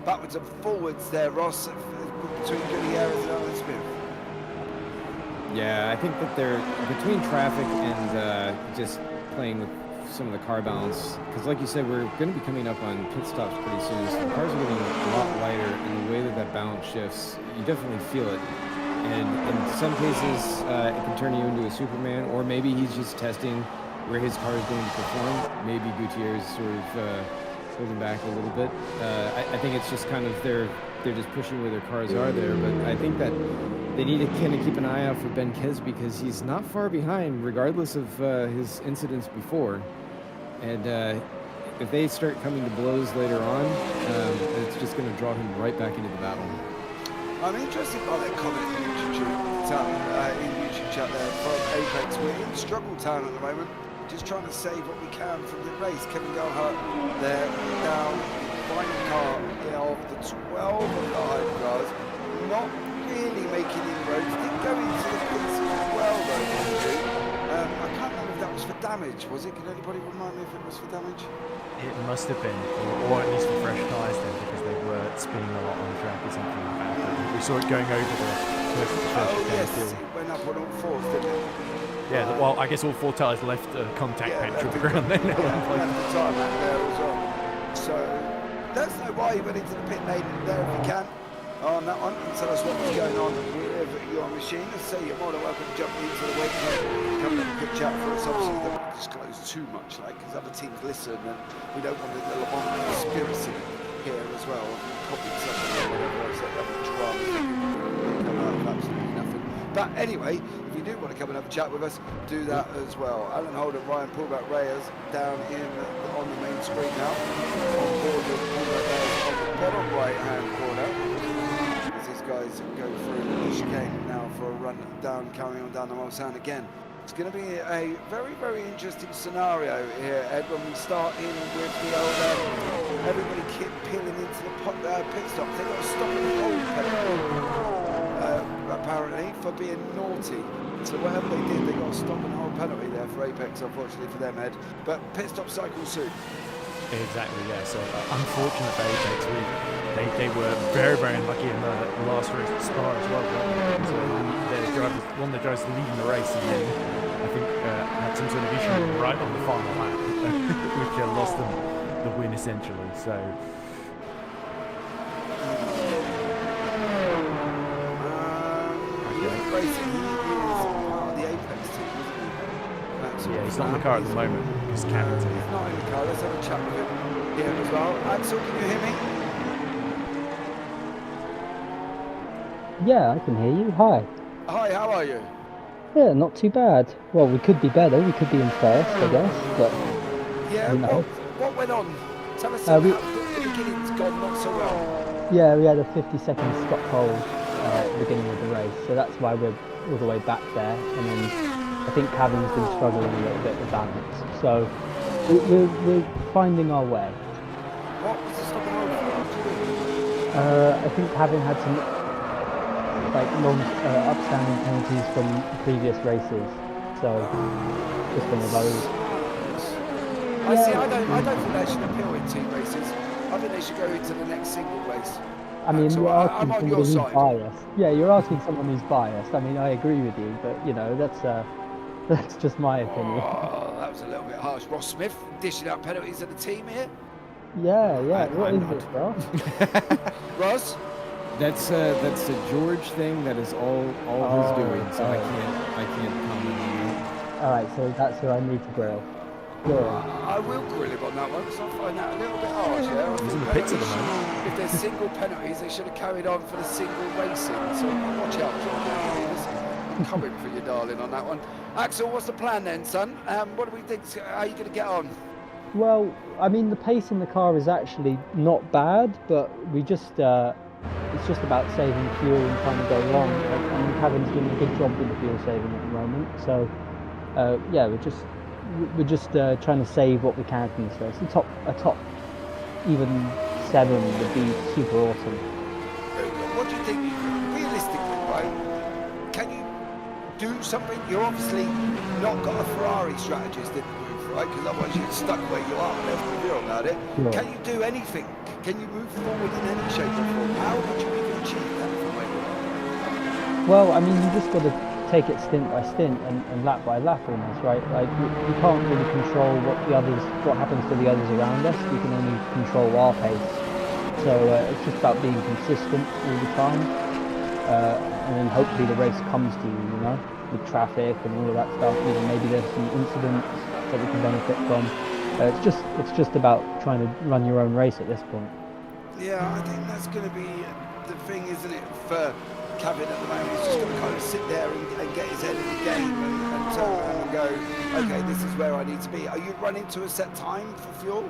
backwards and forwards there, Ross, between Gutierrez and Alan Smith. Yeah, I think that they're between traffic and just playing with some of the car balance. Because like you said, we're going to be coming up on pit stops pretty soon. So the cars are getting a lot lighter, and the way that balance shifts, you definitely feel it. And in some cases, it can turn you into a Superman, or maybe he's just testing where his car is going to perform. Maybe Gutierrez sort of holding back a little bit. I think it's just kind of they're just pushing where their cars are there. But I think that they need to kind of keep an eye out for Ben Kes, because he's not far behind, regardless of his incidents before. And if they start coming to blows later on, it's just going to draw him right back into the battle. I'm interested by that comment in YouTube chat there from Apex. We're in struggle town at the moment, just trying to save what we can from the race. Kevin Galhart there, down, final car of the 12 of the Hypercars, not really making inroads. Didn't go into the pits as well though. I can't remember if that was for damage, was it? Can anybody remind me if it was for damage? It must have been, or at least for fresh tyres then, because they were spinning a lot on the track or something like that. But we saw it going over the yes, it went up on all fours, didn't it? Yeah, well, I guess all 4 tyres left a contact patch on the ground then. Left the tarmac there as well. So, let us know why you went into the pit lane there if you can on that one, and tell us what was going on with your machine. Let's say you're more than welcome to jump into the wake up, come and have a quick chat for us. Obviously, you don't disclose too much, because other teams listen, and we don't want a little conspiracy here as well. Copying something or whatever else, that would drama come out of absolutely nothing. But anyway, if you do want to come and have a chat with us, do that as well. Alan Holden, Ryan Pullback Reyes down on the main screen now. On board with Pullback Reyes on the bottom right-hand corner. As these guys go through the chicane now for a run down, carrying on down the Mulsanne again. It's going to be a very, very interesting scenario here, Ed, when we start in with the old everybody peeling into the pit stops. They've got to stop in the old penalty, apparently, for being naughty. So whatever they did, they got to stop and hold penalty there for Apex, unfortunately for them, Ed. But pit stop cycle soon. Exactly, yeah. So unfortunate for Apex, they were very, very unlucky in the last race at Spa as well. So one of the drivers leading the race, and then I think had some sort of issue right on the final lap, which lost them the win essentially. So. Racing, he is part of the Apex team, isn't he? Yeah, he's not in the car at the moment. He's cabin team. He's not in the car. Let's have a chat with him here as well. Axel, can you hear me? Yeah, I can hear you. Hi. Hi, how are you? Yeah, not too bad. Well, we could be better. We could be in first, I guess. But yeah, you know. what went on? Tell us how the beginning's gone not so well. Yeah, we had a 50-second stop hold in beginning of the race, so that's why we're all the way back there. And then I think Caven's been struggling a little bit with balance, so we're finding our way. What was the stopping hold for? I think Caven had some long upstanding penalties from previous races, so just one of those. I see. I don't think they should appeal in team races. I think they should go into the next single race. I mean, So you're asking I'm on somebody your who's side. biased. Yeah, you're asking someone who's biased. I mean, I agree with you, but that's just my opinion. Oh, that was a little bit harsh. Ross Smith dishing out penalties at the team here. Yeah. What is I'm it, bro? Ross? That's a George thing. That is all his doing. So I okay. can't comment on that. All right, so that's who I need to grill. Good. I will grill him on that one because I find that a little bit harsh. Yeah, I He's think in the pits at the penalties- moment. If there's single penalties, they should have carried on for the single racing. So watch out, George. I'm coming for you, darling, on that one. Axel, what's the plan then, son? What do we think? How are you going to get on? Well, I mean, the pace in the car is actually not bad, but we just it's just about saving fuel and trying to go long. I mean, Caven's doing a good job with the fuel saving at the moment. So yeah, we're just trying to save what we can from this race. A top even 7 would be super awesome. What do you think, realistically, right? Can you do something? You're obviously not got a Ferrari strategist in the booth, right? Because otherwise you're stuck where you are. Let's be real about it. Sure. Can you do anything? Can you move forward in any shape or form? How would you even achieve that from where you are? Well, I mean, you just got to take it stint by stint and lap by lap almost, right? Like you can't really control what happens to the others around us. We can only control our pace. So it's just about being consistent all the time, and then hopefully the race comes to you, you know, with traffic and all of that stuff. Even maybe there's some incidents that we can benefit from. It's just about trying to run your own race at this point. Yeah, I think that's going to be the thing, isn't it, for Caven at the moment? He's just going to kind of sit there and get his head in the game and turn around and go, okay, this is where I need to be. Are you running to a set time for fuel?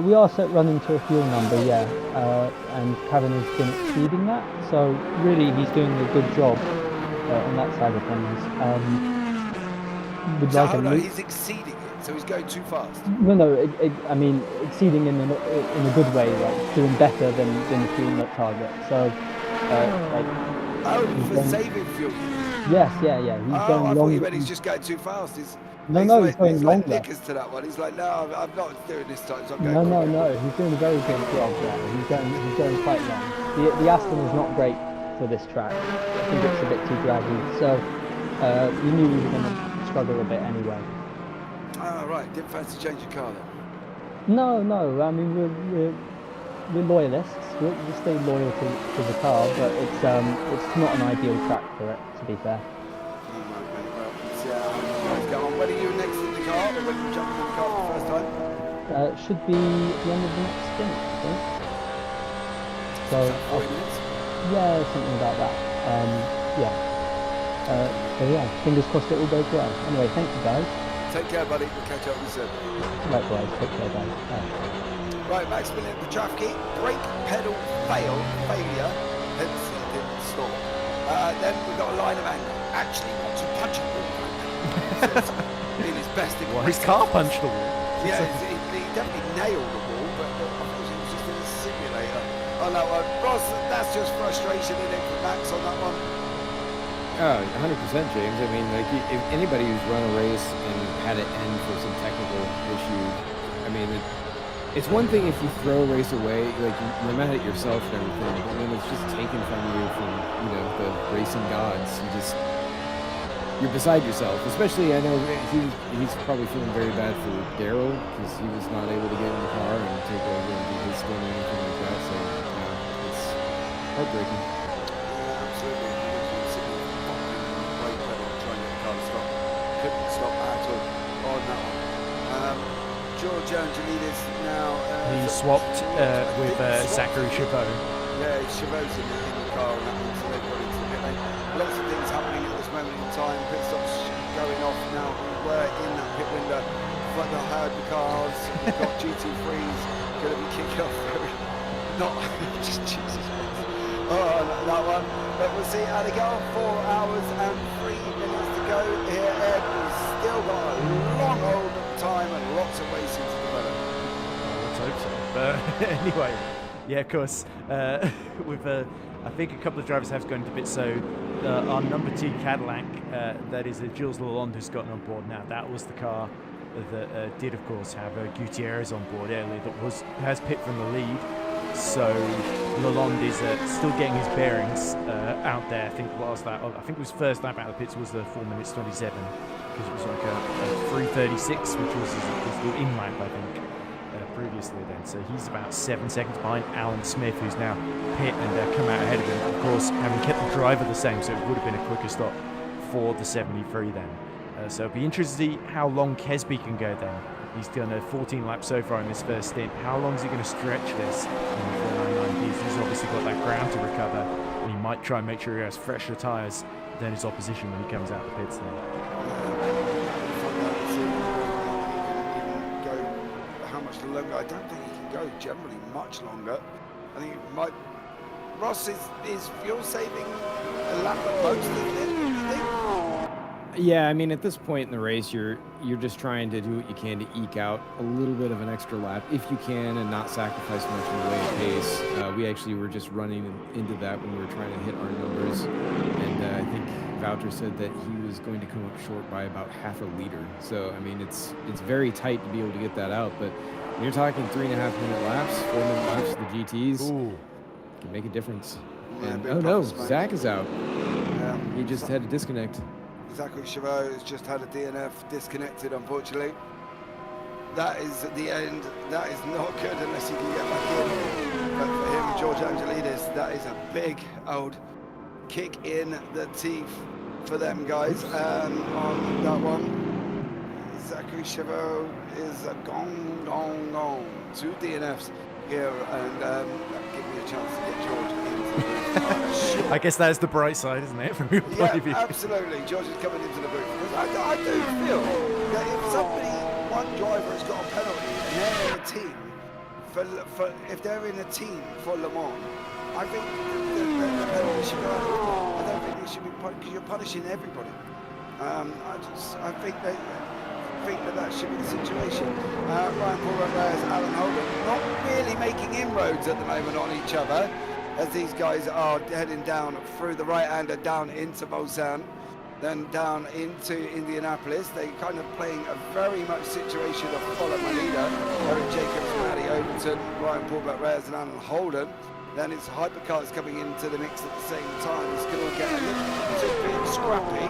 We are running to a fuel number, yeah, and Caven has been exceeding that. So really, he's doing a good job on that side of things. Would So like a hold on, loop. he's exceeding it, so he's going too fast. No, I mean exceeding in a good way, like doing better than the fuel nut target. So, Oh, he's for going- saving fuel. yes, yeah, he's Oh, going I thought long. you meant he's just going too fast. He's He's like, going he's like longer. knickers to that one. He's like, no, I'm not doing this time, so I'm going No, quicker. he's doing a very good job there. He's going quite long. The Aston is not great for this track. I think it's a bit too draggy. So we knew we were going to struggle a bit anyway. Oh, right. Didn't fancy changing car then? No. I mean we're loyalists. We'll stay loyal to the car, but it's not an ideal track for it, to be fair. When are you next in the car, or when you jump in the car for the first time? It should be at the end of the next stint, I think. So 40 minutes? yeah, something about that. Yeah. So yeah, fingers crossed it all goes well. Anyway, thank you guys. Take care, buddy. We'll catch up with you soon. Likewise, take care guys. Bye. Right, Maximilian Petrafsky, brake pedal failure, hence he didn't stop. Then we've got a line of anger. Actually want to punch a wall. In his best Well, his car punched the wall. Yeah, he definitely nailed the wall, but unfortunately it was just in a simulator on that one. Ross, that's just frustration in it for Max on that one. Oh, 100%, James. I mean, like, if anybody who's run a race and had it end for some technical issue, I mean, it's one thing if you throw a race away, like, you're mad at yourself and everything, but when it's just taken from you from, you know, the racing gods, you're beside yourself. Especially, I know he's probably feeling very bad for Daryl, because he was not able to get in the car and take over and do his spin or anything like that, so, you know, it's heartbreaking. Yeah, absolutely. He was sitting fucking brake pedal trying to get the car to stop. Couldn't stop at all on that one. George Angelidis now. He swapped with Zachary Chabot. Yeah, Chabot's in the car on that one, so they've got into the pit lane. Lots of things happening at this moment in time. Pit stops going off now. We're in that pit window. Front of the Hypercars. We've got GT3s going to be kicking off. Not just Jesus Christ. on that one. But we'll see how they go. 4 hours and 3 minutes to go here. Ed, we've still got a long old time and lots of racing to develop. Let's hope so. But anyway, yeah, of course. With I think a couple of drivers have gone into bits. So our number 2 Cadillac, that is Jules Lalonde, who's gotten on board now. That was the car that did, of course, have Gutierrez on board earlier. That has pit from the lead. So Lalonde is still getting his bearings out there. I think it was first lap out of the pits was 4 minutes 27, because it was like a 3:36, which was the in lap, I think, previously then. So he's about 7 seconds behind Alan Smith, who's now pit and come out ahead of him. Of course, having kept the driver the same, so it would have been a quicker stop for the 73 then. So it'll be interesting to see how long Kesby can go then. He's done 14 laps so far in this first stint. How long is he going to stretch this? He's obviously got that ground to recover, and he might try and make sure he has fresher tyres than his opposition when he comes out the pits then. How much longer? I don't think he can go generally much longer. I think it might. Ross, is fuel saving a lap at most, isn't it? You think? Yeah, I mean, at this point in the race, you're just trying to do what you can to eke out a little bit of an extra lap, if you can, and not sacrifice much in the way of pace. We actually were just running into that when we were trying to hit our numbers, and I think Voucher said that he was going to come up short by about half a liter. So, I mean, it's very tight to be able to get that out, but when you're talking 3.5 minute laps, 4 minute laps of the GTs, can make a difference. And, oh no, Zach is out. He just had to disconnect. Zachary Chavot has just had a DNF disconnected, unfortunately. That is the end. That is not good unless he can get back in. But for him, George Angelidis, that is a big old kick in the teeth for them guys. On that one, Zachary Chavot is gone. 2 DNFs here, and that give me a chance to get George into the booth. I guess that's the bright side, isn't it, from your point of view? Absolutely. George is coming into the booth. Because I do feel that if one driver has got a penalty and they're in a team, if they're in a team for Le Mans, I think the penalty should go out. I don't think it should be punished, because you're punishing everybody. I think that should be the situation. Ryan Paul Reyes, Alan Holden, not really making inroads at the moment on each other, as these guys are heading down through the right-hander down into Mulsanne, then down into Indianapolis. They're kind of playing a very much situation of follow my leader, Eric Jacobs, Matty Overton, Ryan Paul Reyes and Alan Holden. Then it's Hypercars coming into the mix at the same time. It's going to get a little bit scrappy.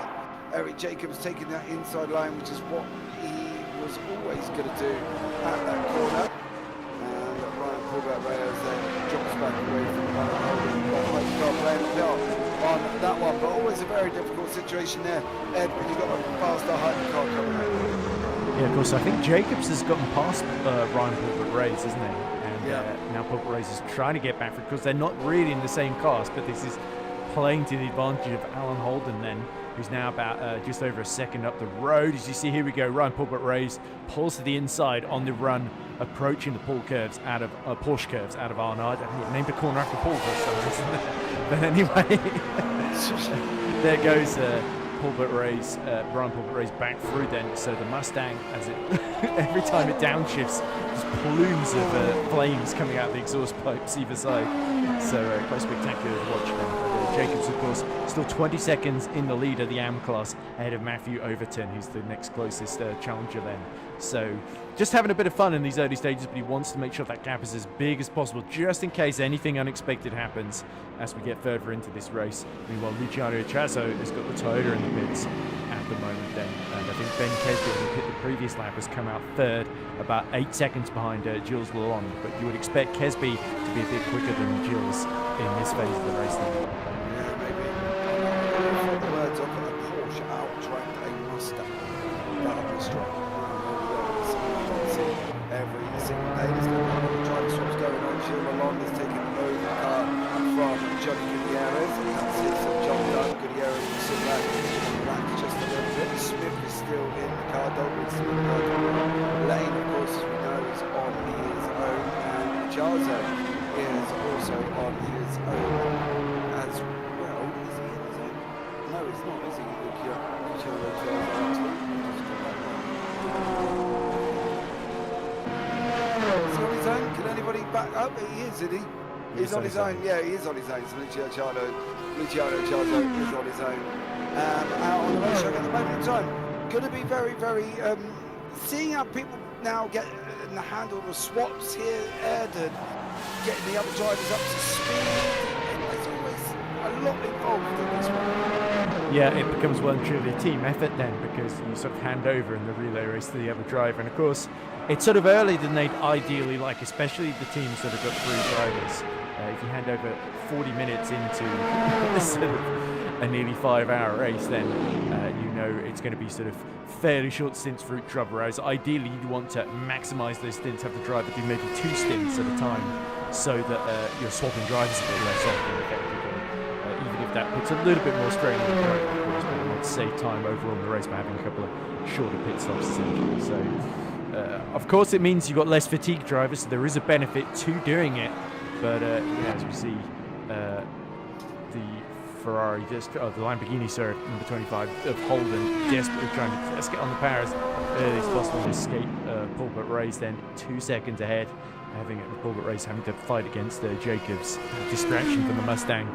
Eric Jacobs taking that inside line, which is what he was always going to do at that corner. And Ryan Paul Reyes then drops back away from Hypercar on that one. But always a very difficult situation there, Ed, when you've got a faster Hypercar coming out. Yeah, of course. I think Jacobs has gotten past Ryan Paul Reyes, isn't he? And now Paul Reyes is trying to get back for it, because they're not really in the same class, but this is playing to the advantage of Alan Holden then, who's now about just over a second up the road. As you see, here we go, Ryan Paul Reyes pulls to the inside on the run, approaching the Porsche curves out of Arnard. I think it named a corner after Paul for some reason. But anyway, there goes Ryan Paul Reyes back through then. So the Mustang, as it every time it downshifts, just plumes of flames coming out of the exhaust pipes either side. So quite spectacular to watch then. Jacobs, of course, still 20 seconds in the lead of the AM class, ahead of Matthew Overton, who's the next closest challenger then. So just having a bit of fun in these early stages, but he wants to make sure that gap is as big as possible, just in case anything unexpected happens as we get further into this race. Meanwhile, Luciano Chazo has got the Toyota in the pits at the moment then. And I think Ben Kesby, who hit the previous lap, has come out third, about 8 seconds behind Gilles Lalonde. But you would expect Kesby to be a bit quicker than Gilles in this phase of the race then. The words of a Porsche outranked a Mustang. That'll be strong. Every single day there's going to be driver swaps going on. Gilles Lalonde is taking over the car from Johnny Gutierrez, and that's his job done. Gutierrez will sit back just a little bit. Smith is still in the car. Dolby is still in the car. Lane, of course, as we know, is on his own, and Chazo is also on his own as well. Is he on his own? No, it's not, is he? Is he on his own? Can anybody back up? He is, isn't he? He's on his own. Yeah, he is on his own. So Luciano Charlo is on his own. Out on the racetrack at the moment in time. Going to be very, very... seeing how people now get in the handle the swaps here, Ed, and getting the other drivers up to speed. There's always a lot involved in this one. Yeah, it becomes one truly team effort then, because you sort of hand over in the relay race to the other driver. And of course, it's sort of earlier than they'd ideally like, especially the teams that have got 3 drivers. If you hand over 40 minutes into sort of a nearly 5-hour race, then you know it's going to be sort of fairly short stints for each driver. Whereas ideally, you want to maximise those stints, have the driver do maybe 2 stints at a time, so that you're swapping drivers a bit less often, effectively. Even if that puts a little bit more strain on the driver, of course, but you want to save time overall in the race by having a couple of shorter pit stops, essentially. So, of course, it means you've got less fatigued drivers, so there is a benefit to doing it. But yeah, as we see, the Ferrari the Lamborghini, sorry, number 25 of Holden, desperately trying to just get on the power as early as possible to escape pulpit race. Then 2 seconds ahead, having at the pulpit race, having to fight against Jacobs. Distraction from the Mustang,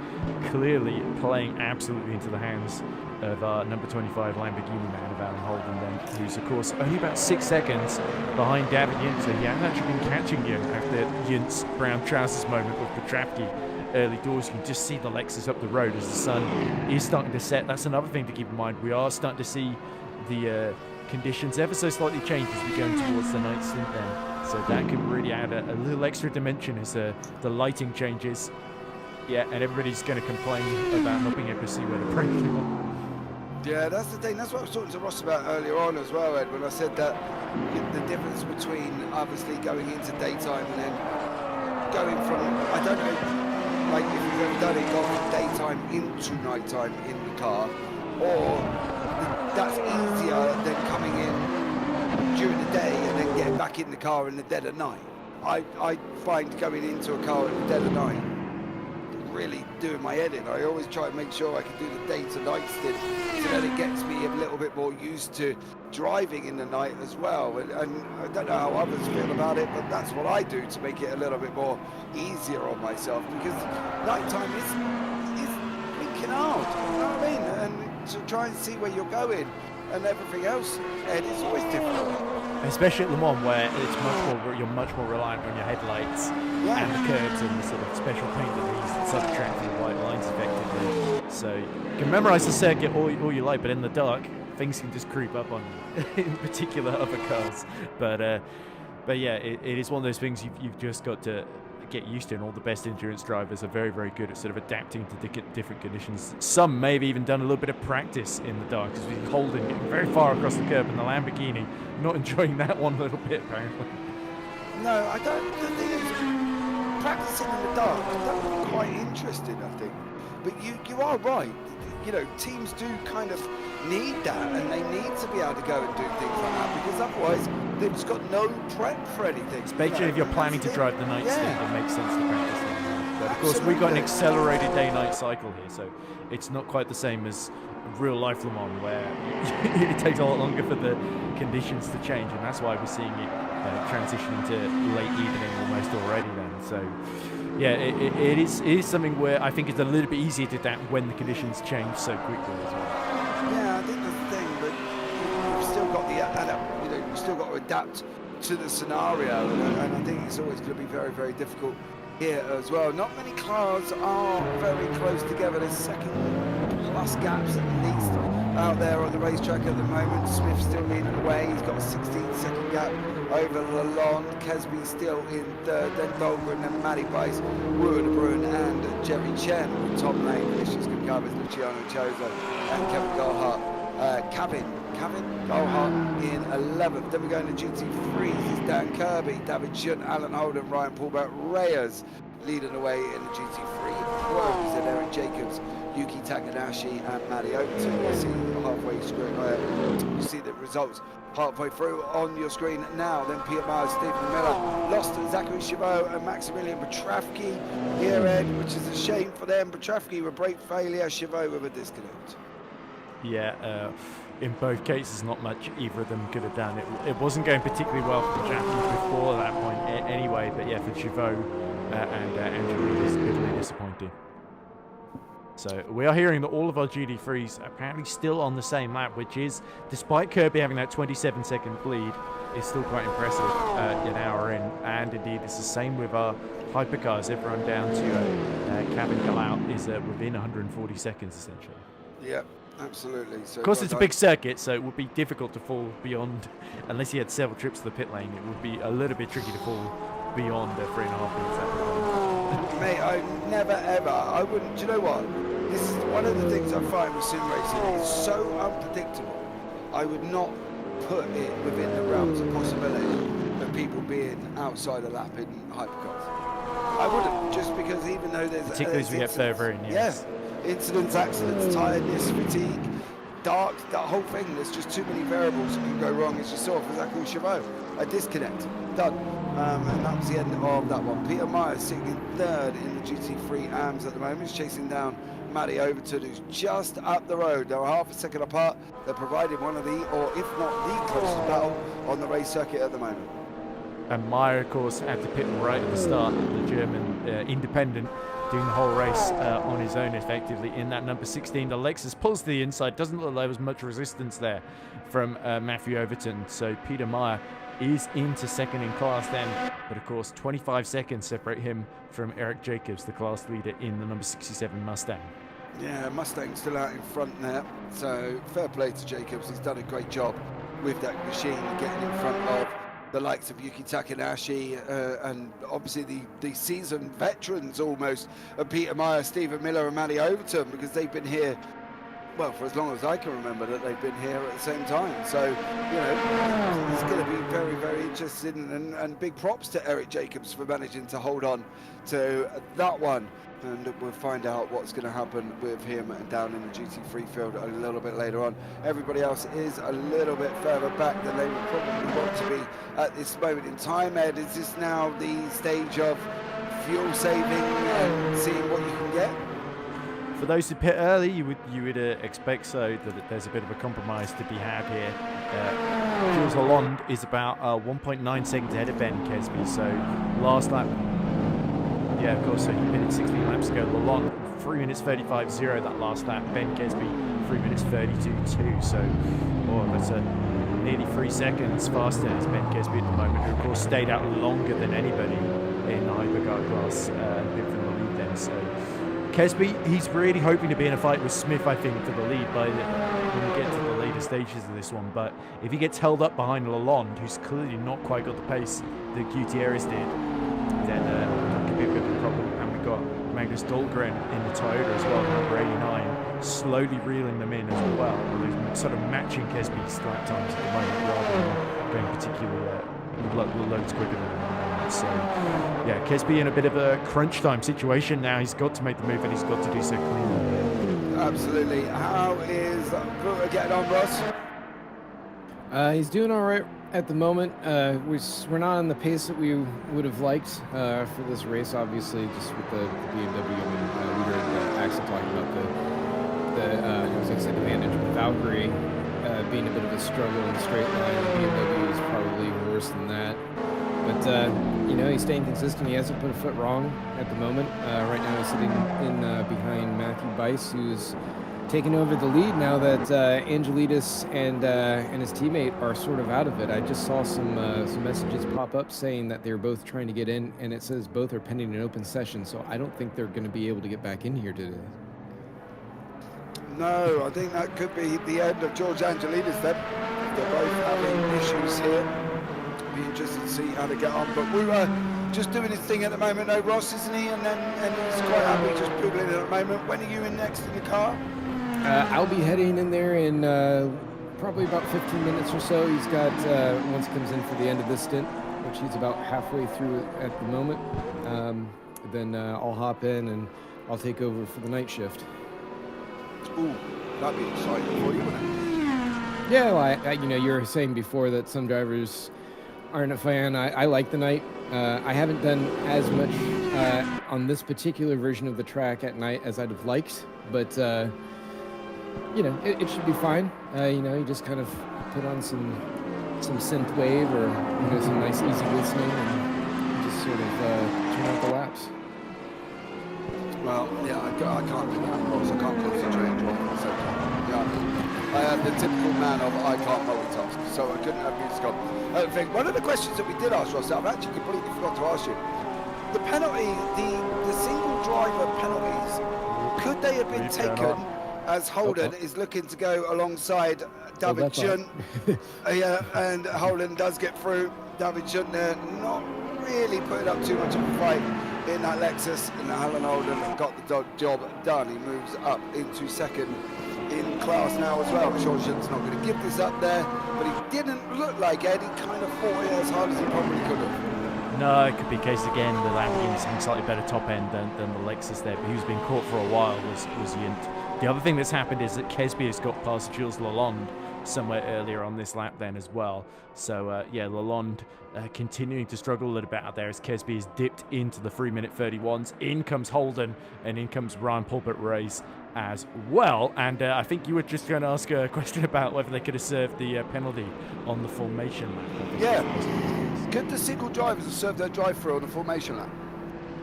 clearly playing absolutely into the hands of number 25 Lamborghini man of Alan Holden, then, who's of course only about 6 seconds behind David Yintz. So he hasn't actually been catching you after Yintz brown trousers moment with Petravki early doors. You can just see the Lexus up the road as the sun is starting to set. That's another thing to keep in mind. We are starting to see the conditions ever so slightly change as we go towards the night stint then. So that could really add a little extra dimension as the lighting changes. Yeah, and everybody's going to complain about not being able to see where the brake is. Yeah, that's the thing. That's what I was talking to Ross about earlier on as well, Ed, when I said that the difference between obviously going into daytime and then going from, I don't know, like if you've ever done it, gone from daytime into nighttime in the car, or that's easier than coming in during the day and then getting back in the car in the dead of night. I find going into a car in the dead of night really doing my head in. I always try to make sure I can do the day to night stint, so that it gets me a little bit more used to driving in the night as well. And I don't know how others feel about it, but that's what I do to make it a little bit more easier on myself, because nighttime is blinking hard, you know what I mean? And to try and see where you're going and everything else, Ed, is always difficult. Especially at Le Mans, where you're much more reliant on your headlights and the curbs and the sort of special paint that they use to subtract for the white lines effectively. So you can memorise the circuit all you like, but in the dark, things can just creep up on you, in particular other cars. But yeah, it is one of those things you've just got to get used to, and all the best endurance drivers are very, very good at sort of adapting to different conditions. Some may have even done a little bit of practice in the dark, because we're Holden getting very far across the curb, and the Lamborghini not enjoying that one little bit, apparently. No, I don't. The thing is, practicing in the dark, that would be quite interesting, I think. But you are right. You know, teams do kind of need that, and they need to be able to go and do things like that, because otherwise they've just got no prep for anything. Especially if you're planning to drive the night stint, it makes sense to practice that. But of course, we've got an accelerated day-night cycle here, so it's not quite the same as real-life Le Mans, where it takes a lot longer for the conditions to change, and that's why we're seeing it transition into late evening almost already then. So yeah, it is something where I think it's a little bit easier to adapt when the conditions change so quickly as well. Yeah, I think that's the thing, but you've still got you've still got to adapt to the scenario, and I think it's always going to be very, very difficult here as well. Not many cars are very close together. There's second plus gaps at least out there on the racetrack at the moment. Smith still leading the way. He's got a 16-second gap over Lalonde. Kesby still in third, then Dahlgren, then Matty Bice, Wood-Brun and Jerry Chen. Tom Lane, Vinicius Goncalves, Luciano Chozo and Kevin Golhart. Kevin Golhart in 11th. Then we go into GT3. This is Dan Kirby, David Schunt, Alan Holden, Ryan Paulbert, Reyes leading the way in the GT3. Rose and Eric Jacobs, Yuki Takanashi and Matty Overton. You see halfway screen. You see the results halfway through on your screen now. Then Peter Myers, Stephen Miller, lost to Zachary Zachary Chauveau and Maximilian Petravki here, Ed, which is a shame for them. Petravki with brake failure, Chauveau with a disconnect. Yeah, in both cases, not much either of them could have done. It wasn't going particularly well for the Japanese before that point anyway, but yeah, for Chauveau and Angelique is bitterly disappointing. So we are hearing that all of our GT3s are apparently still on the same lap, which is, despite Kirby having that 27-second lead, is still quite impressive an hour in. And indeed, it's the same with our hypercars. Everyone down to cabin Galau is within 140 seconds, essentially. Yep, absolutely. So of course, it's a big circuit, so it would be difficult to fall beyond, unless you had several trips to the pit lane, it would be a little bit tricky to fall beyond 3.5 minutes. Mate, I never ever, I wouldn't, do you know what? This is one of the things I find with sim racing. It's so unpredictable. I would not put it within the realms of possibility of people being outside a lap in hypercars. I wouldn't, just because even though there's... Particularly as we get further in, yes. Yeah, incidents, accidents, tiredness, fatigue, dark, that whole thing. There's just too many variables that can go wrong, as you saw for Zachary Chauveau. A disconnect, done. And that was the end of that one. Peter Myers sitting in third in the GT3 AMS at the moment. He's chasing down Matty Overton, who's just up the road. They're half a second apart. They're providing one of the, or if not the closest battle on the race circuit at the moment. And Meyer, of course, had to pit right at the start, the German independent, doing the whole race on his own effectively in that number 16. The Lexus pulls to the inside. Doesn't look like there was much resistance there from Matthew Overton. So Peter Meyer is into second in class then, but of course 25 seconds separate him from Eric Jacobs, the class leader in the number 67 Mustang. Yeah, Mustang's still out in front there, so fair play to Jacobs. He's done a great job with that machine, getting in front of the likes of Yuki Takanashi and obviously the seasoned veterans almost of Peter Meyer, Stephen Miller and Matty Overton, because they've been here, well, for as long as I can remember that they've been here at the same time. So, you know, it's going to be very, very interesting, and big props to Eric Jacobs for managing to hold on to that one. And we'll find out what's going to happen with him down in the GT3 field a little bit later on. Everybody else is a little bit further back than they would probably want to be at this moment in time. Ed, is this now the stage of fuel saving and seeing what you can get? For those who pit early, you would expect so, that there's a bit of a compromise to be had here. Jules Hollande is about 1.9 seconds ahead of Ben Kesby, so last lap, yeah, of course, so he pitted 16 laps ago. Hollande, 3 minutes 35.0 that last lap. Ben Kesby, 3 minutes 32.2, so that's nearly 3 seconds faster as Ben Kesby at the moment, who of course stayed out longer than anybody in the hypercar class, and been from the lead then, so... Kesby, he's really hoping to be in a fight with Smith, I think, for the lead when we get to the later stages of this one. But if he gets held up behind Lalonde, who's clearly not quite got the pace that Gutierrez did, then that could be a bit of a problem. And we've got Magnus Dahlgren in the Toyota as well, number 89, slowly reeling them in as well. Sort of matching Kesby's lap times at the moment, rather than going particularly loads quicker than him. So, yeah, Kesby in a bit of a crunch time situation now. He's got to make the move, and he's got to do so cleanly. Absolutely. How is Bruder getting on, Ross? He's doing all right at the moment. We're not on the pace that we would have liked for this race, obviously, just with the BMW. And we heard Axel talking about the advantage of the Valkyrie being a bit of a struggle in the straight line. The BMW is probably worse than that. But, you know, he's staying consistent. He hasn't put a foot wrong at the moment. Right now he's sitting in behind Matthew Bice, who's taking over the lead now that Angelides and his teammate are sort of out of it. I just saw some messages pop up saying that they're both trying to get in, and it says both are pending an open session, so I don't think they're going to be able to get back in here today. No, I think that could be the end of George Angelides then. They're both having issues here. Be interested to see how they get on, but we were just doing his thing at the moment. No, Ross, isn't he? And he's quite happy just poogling at the moment. When are you in next in the car? I'll be heading in there in probably about 15 minutes or so. He's got once he comes in for the end of this stint, which he's about halfway through at the moment. Then I'll hop in and I'll take over for the night shift. Ooh, that'd be exciting for you, wouldn't it? Yeah, well, you know, you were saying before that some drivers aren't a fan. I like the night. I haven't done as much on this particular version of the track at night as I'd have liked, but you know, it should be fine. You know, you just kind of put on some synth wave or you know, some nice easy listening and just sort of turn out the laps. Well, yeah, I can't do that, of course. I can't concentrate and drive at the same time. Yeah, I am the typical man of I can't multitask, so I couldn't have music on. One of the questions that we did ask Ross, I've actually completely forgot to ask you. The penalty, the single driver penalties, could they have been taken as Holden is looking to go alongside David Schunt? Yeah, and Holden does get through. David Schunt there, not really putting up too much of a fight in that Lexus, and Alan Holden got the job done. He moves up into second in class now as well. I'm sure Schunt's not going to give this up there, but he didn't look like Ed. He kind of fought it as hard as he probably could have. No, it could be a case again, the Lamborghini's having slightly better top end than the Lexus there, but who's been caught for a while was Yunt. The other thing that's happened is that Kesby has got past Jules Lalonde somewhere earlier on this lap then as well. So yeah, Lalonde continuing to struggle a little bit out there as Kesby is dipped into the 3-minute 31s. In comes Holden and in comes Ryan Pulpit-Reyes as well. And I think you were just going to ask a question about whether they could have served the penalty on the formation lap. Yeah. Could the single drivers have served their drive-through on the formation lap?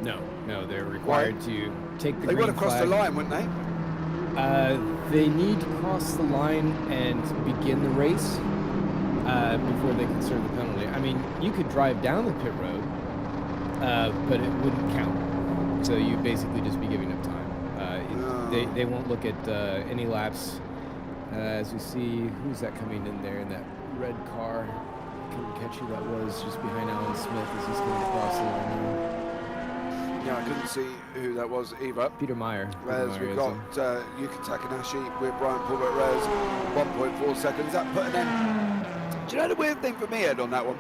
No, they're required to take the They would green have crossed flag. the line, wouldn't they? They need to cross the line and begin the race before they can serve the penalty. I mean, you could drive down the pit road, but it wouldn't count. So you'd basically just be giving up time. They won't look at any laps. As we see, who's that coming in there in that red car? Couldn't catch who that was, just behind Alan Smith as he's going across the line. Yeah, I couldn't see who that was either. Peter Meyer. As we've got Yuki Takanashi with Brian Pulver-Reyes, 1.4 seconds. That put an end. Do you know the weird thing for me, Ed, on that one?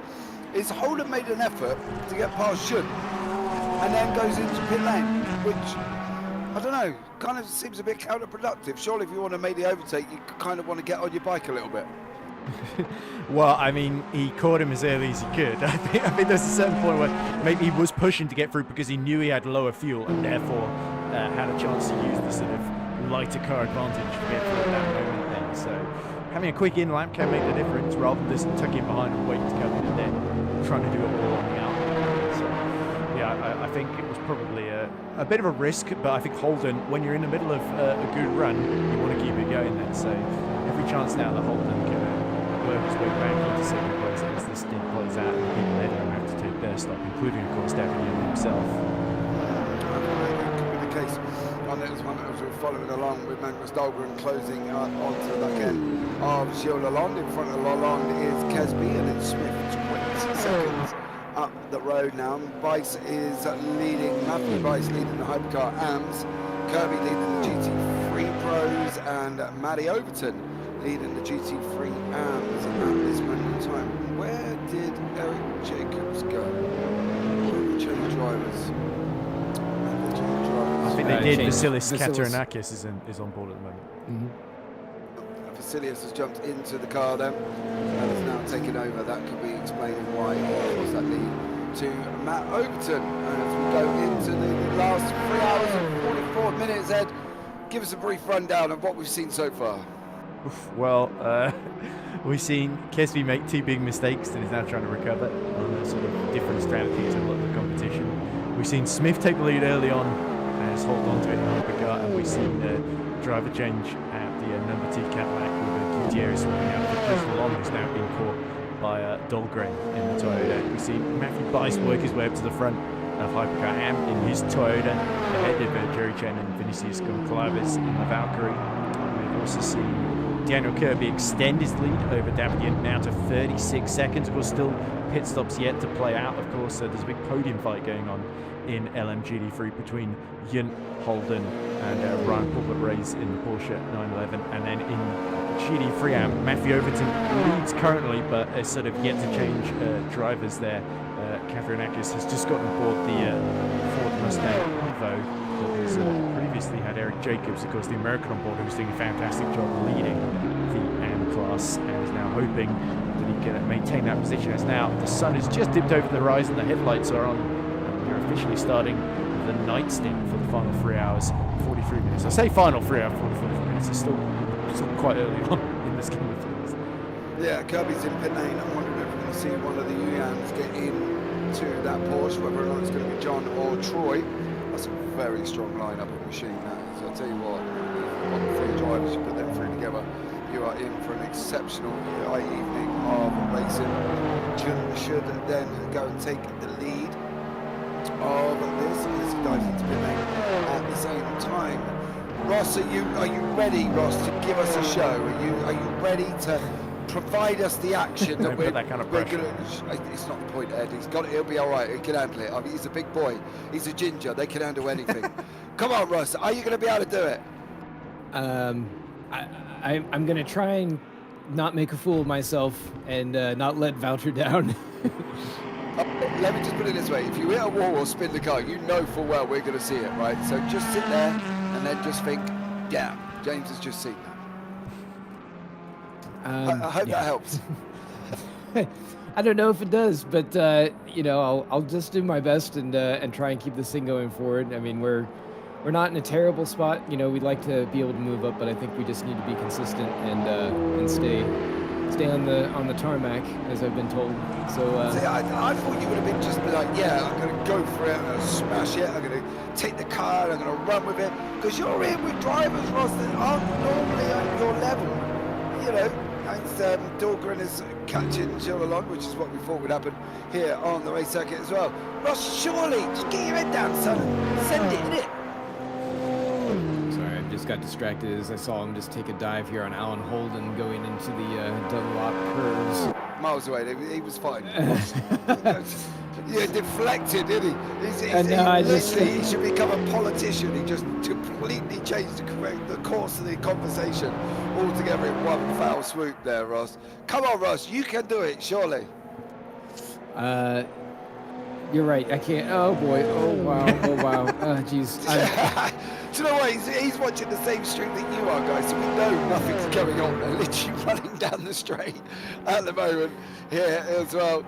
Is Holden made an effort to get past Schunt and then goes into pit lane, which, I don't know, kind of seems a bit counterproductive. Surely if you want to make the overtake, you kind of want to get on your bike a little bit. Well, I mean, he caught him as early as he could. I think there's a certain point where maybe he was pushing to get through because he knew he had lower fuel and therefore had a chance to use the sort of lighter car advantage to get through at that moment then. So having a quick in lap can make the difference rather than just tucking behind and waiting to come in and then trying to do it all on the out. So yeah, I think it was probably a bit of a risk, but I think Holden, when you're in the middle of a good run, you want to keep it going then. So every chance now that Holden can work his way back into second place as this stint plays out, and people there don't have to take their stop, including, of course, David himself. That could be the case on this one as we're following along with Magnus Dahlgren closing onto the back end of Gilles Lalonde. In front of Lalonde is Kesby, and then Smith 20 seconds up the road now. Bice is leading, Matthew Bice leading the Hypercar AMS, Kirby leading the GT3 Pros, and Matty Overton leading the GT3 AMS at this moment in time. Where did Eric Jacobs go? The change drivers. I think they did. Vasilis Vasilis. Katarinakis is on board at the moment. Vasilius has jumped into the car then and is now taking over. That could be explaining why he lost that lead to Matt Overton. And as we go into the last 3 hours and 44 minutes, Ed, give us a brief rundown of what we've seen so far. Well, we've seen Kesby make 2 big mistakes and is now trying to recover on a sort of different strategies in a lot of the competition. We've seen Smith take the lead early on and has hold on to it in the Hypercar, and we've seen driver change at the number 2 Cadillac with Gutierrez swapping out for Chris Lalonde, who's now being caught by Dahlgren in the Toyota. We've seen Matthew Bice work his way up to the front of Hypercar AM in his Toyota ahead of Jerry Chen and Vinicius Gonçalves in the Valkyrie. We've also seen Daniel Kirby extend his lead over Davidian now to 36 seconds. Of course, still pit stops yet to play out, of course. So there's a big podium fight going on in LMGT3 between Yunt, Holden and Ryan Pulpit-Reyes in the Porsche 911. And then in GT3 AM, Matthew Overton leads currently, but is sort of yet to change drivers there. Catherine Akis has just gotten aboard the Ford Mustang Evo that was previously had Eric Jacobs, of course, the American on board, who's doing a fantastic job leading the AM class and is now hoping to hopefully can maintain that position. As now the sun has just dipped over the horizon, the headlights are on, and we're officially starting the night stint for the final 3 hours, 43 minutes. I say final 3 hours, 44 minutes. It's still quite early on in the scheme of things. Yeah, Kirby's in pit lane. I'm wondering if we're going to see one of the Yuyans get into that Porsche, whether or not it's going to be John or Troy. That's a very strong lineup of machine, that is. I'll tell you what, on the 3 drivers, you put them 3 together, you are in for an exceptional evening of racing. Jun should then go and take the lead of this as he dives into pit lane at the same time. Ross, are you ready, Ross, to give us a show? Are you ready to provide us the action that we're that kind of gonna? pressure. It's not the point, Ed. He's got it. He'll be all right. He can handle it. I mean, he's a big boy. He's a ginger. They can handle anything. Come on, Ross. Are you going to be able to do it? I'm gonna try and not make a fool of myself and not let Voucher down. Let me just put it this way. If you hit a wall or spin the car, you know full well we're going to see it, right? So just sit there and then just think, yeah, James has just seen that. I hope that helps. I don't know if it does, but you know, I'll just do my best and try and keep this thing going forward. I mean, we're not in a terrible spot. You know, we'd like to be able to move up, but I think we just need to be consistent and stay on the tarmac, as I've been told. So See, I thought you would have been just be like, yeah, I'm going to go for it, I'm going to smash it, I'm going to take the car, I'm going to run with it, because you're in with drivers, Ross, that aren't normally at your level, you know. And Dahlgren is catching Jill along, which is what we thought would happen here on the race circuit as well. Ross, surely, just get your head down, son, send it, innit? sorry, I just got distracted as I saw him just take a dive here on Alan Holden going into the Dunlop curves. Miles away, he was fine. Yeah, deflected, didn't he? He should become a politician. He just completely changed the course of the conversation altogether in one foul swoop there, Ross. Come on, Ross, you can do it, surely. You're right, I can't. Oh boy, oh wow, jeez. Do you know what? He's watching the same stream that you are, guys, so we know nothing's going on. They're literally running down the straight at the moment here as well.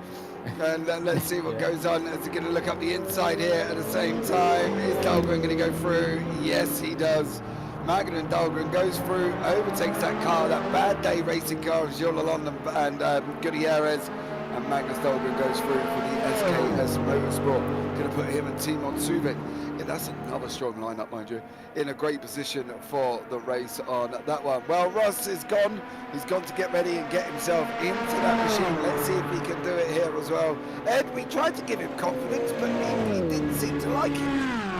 And let's see what goes on as we're going to look up the inside here at the same time. Is Dahlgren going to go through? Yes, he does. Magnan Dahlgren goes through, overtakes that car, that bad day racing car of Gilles Lalonde and Gutierrez. And Magnus Dahlgren goes through for the SKS Motorsport. Going to put him and Timon Suvik. Yeah, that's another strong lineup, mind you. In a great position for the race on that one. Well, Ross is gone. He's gone to get ready and get himself into that machine. Let's see if he can do it here as well. Ed, we tried to give him confidence, but he didn't seem to like it.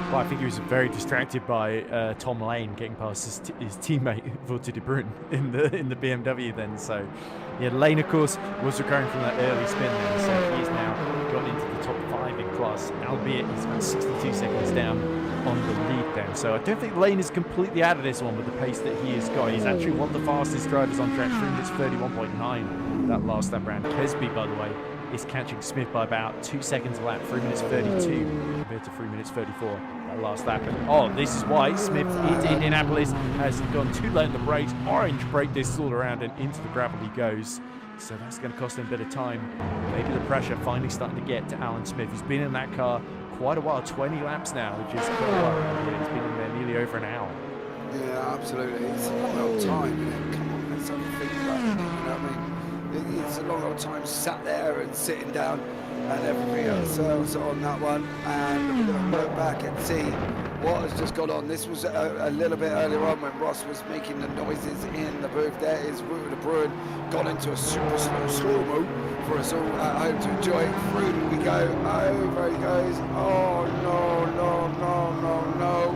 Well, I think he was very distracted by Tom Lane getting past his teammate Walter de Bruyn in the BMW then. So, yeah, Lane, of course, was recovering from that early spin then. So he's now got into the top 5 in class, albeit he's about 62 seconds down on the lead then. So I don't think Lane is completely out of this one with the pace that he has got. He's actually one of the fastest drivers on track. 3 minutes 31.9 that last lap round. Kesby, by the way, is catching Smith by about 2 seconds a lap, 3 minutes 32 compared to 3 minutes 34 that last lap. And oh, this is why Smith in Indianapolis has gone too late on the brakes. Orange brake this all around and into the gravel he goes. So that's going to cost him a bit of time. Maybe the pressure finally starting to get to Alan Smith, who's been in that car quite a while, 20 laps now, which is quite a while. Yeah, he's been in there nearly over an hour. Yeah, absolutely. It's a long old time, isn't it? Come on, let's have a think about it. You know what I mean? It's a long old time sat there and sitting down and everything else on that one. And we're going to look back and see what has just gone on. This was a little bit earlier on when Ross was making the noises in the booth. There is Walter de Bruyn gone into a super slow-mo for us all at home to enjoy. Through we go. Over he goes. Oh, no.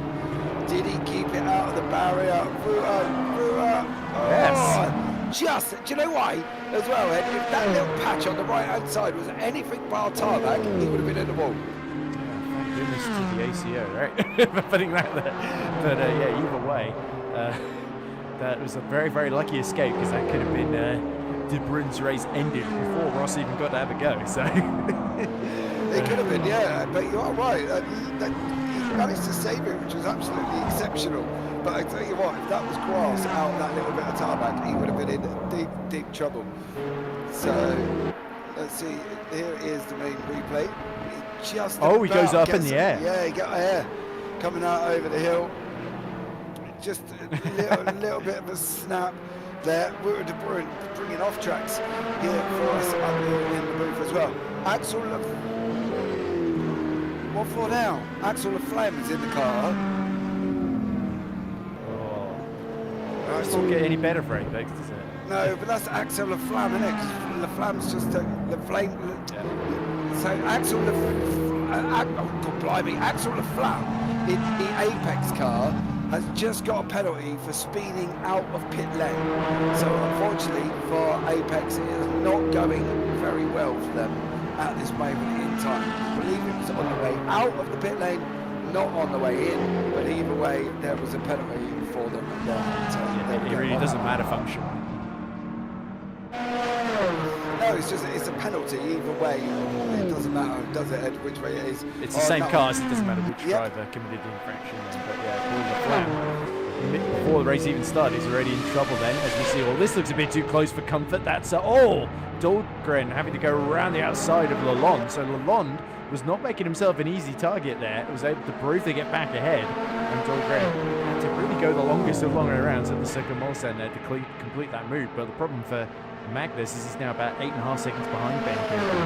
Did he keep it out of the barrier? Through. Oh. Yes. Just, do you know why? As well, Ed, if that little patch on the right-hand side was anything bar tarmac, he would have been in the wall. Thank goodness to the ACO, right? For putting that there. But yeah, either way, that was a very, very lucky escape, because that could have been De Bruyn's race ended before Ross even got to have a go. So It could have been, yeah, but you are right. He managed to save it, which was absolutely exceptional. But I tell you what, if that was grass out that little bit of tarmac, he would have been in deep, deep trouble. So, let's see, here is the main replay. He just he goes up in gets the air. Yeah, he got air coming out over the hill. Just a little bit of a snap there. We're bringing off tracks here for us up here in the booth as well. Axel, what for now? Axel Laflamme is in the car. It doesn't get any better for Apex, does it? No, but that's Axel Laflamme, isn't it? Because Laflamme's just Laflamme. So Axel Axel Laflamme in the Apex car has just got a penalty for speeding out of pit lane. So unfortunately for Apex, it is not going very well for them at this moment in time. I believe it was on the way out of the pit lane, not on the way in, but either way there was a penalty for them. It really doesn't matter functionally. No, it's a penalty either way. It doesn't matter, does it, Ed, which way it is? It's the same car, so it doesn't matter which driver committed the infraction. But yeah, Paul Laflamme, before the race even started, he's already in trouble then, as we see. Well, this looks a bit too close for comfort. That's Dahlgren having to go around the outside of Lalonde. So Lalonde was not making himself an easy target there. Was able to briefly get back ahead, and Dahlgren had to really go the longest of long rounds at the second Molsen there to complete that move. But the problem for Magnus is he's now about 8.5 seconds behind Ben Kirby.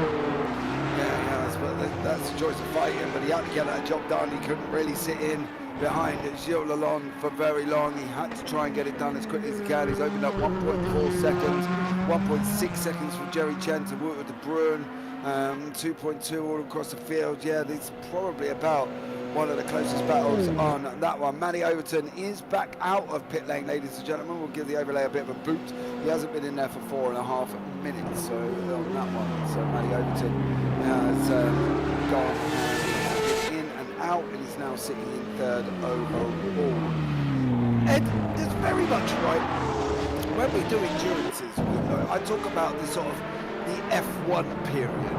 Yeah, that's the choice of fighting, but he had to get that job done. He couldn't really sit in behind Gilles Lalonde for very long. He had to try and get it done as quickly as he can. He's opened up 1.4 seconds, 1.6 seconds from Jerry Chen to Wouter de Bruin, 2.2 all across the field. Yeah, it's probably about one of the closest battles on that one. Matty Overton is back out of pit lane, ladies and gentlemen. We'll give the overlay a bit of a boot. He hasn't been in there for 4.5 minutes, so on that one. So Matty Overton has gone in and out, and is now sitting in third overall. Ed, there's very much, right, when we do endurances, I talk about the sort of the F1 period.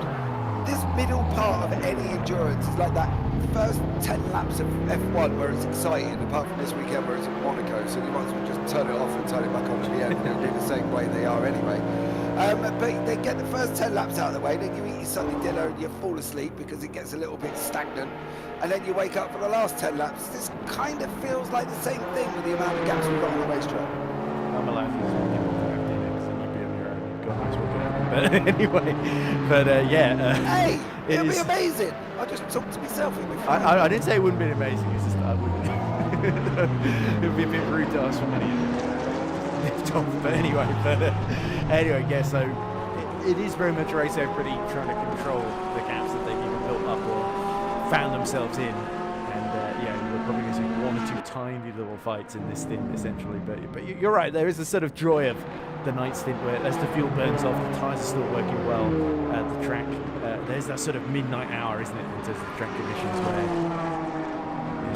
This middle part of any endurance is like that first 10 laps of F1 where it's exciting, apart from this weekend where it's in Monaco, so you might as well just turn it off and turn it back on at the end. They'll be the same way they are anyway. But they get the first 10 laps out of the way, then you eat your Sunday dinner and you fall asleep because it gets a little bit stagnant, and then you wake up for the last 10 laps. This kind of feels like the same thing with the amount of gaps we've got on the racetrack. I'm allowed to might be on your own. God knows what can happen. But anyway, hey, it'll be amazing. I just talked to myself. I didn't say it wouldn't be amazing. It's just I wouldn't. It would be a bit rude to ask for many lift off. But anyway, yeah. So it is very much a race everybody trying to control the gaps that they've either built up or found themselves in. You're probably going to see one or two tiny little fights in this stint, essentially. But you're right, there is a sort of joy of the night stint where as the fuel burns off, the tyres are still working well at the track. There's that sort of midnight hour, isn't it, in terms of the track conditions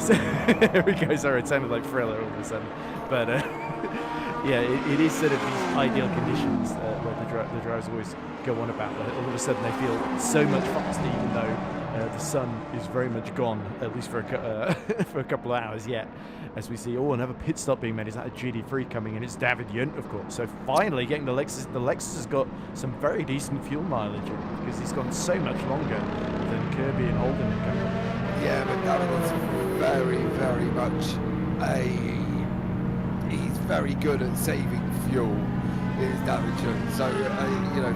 where... There we go, sorry, it sounded like Thriller all of a sudden. But it is sort of these ideal conditions where the drivers always go on about. All of a sudden they feel so much faster, even though the sun is very much gone, at least for a couple of hours yet, as we see. Another pit stop being made. Is that a GT3 coming in? It's David Yunt, of course. So finally getting the Lexus. The Lexus has got some very decent fuel mileage because he's gone so much longer than Kirby and Holden have come. Yeah, but David is very, very much he's very good at saving fuel. Is David Yunt. So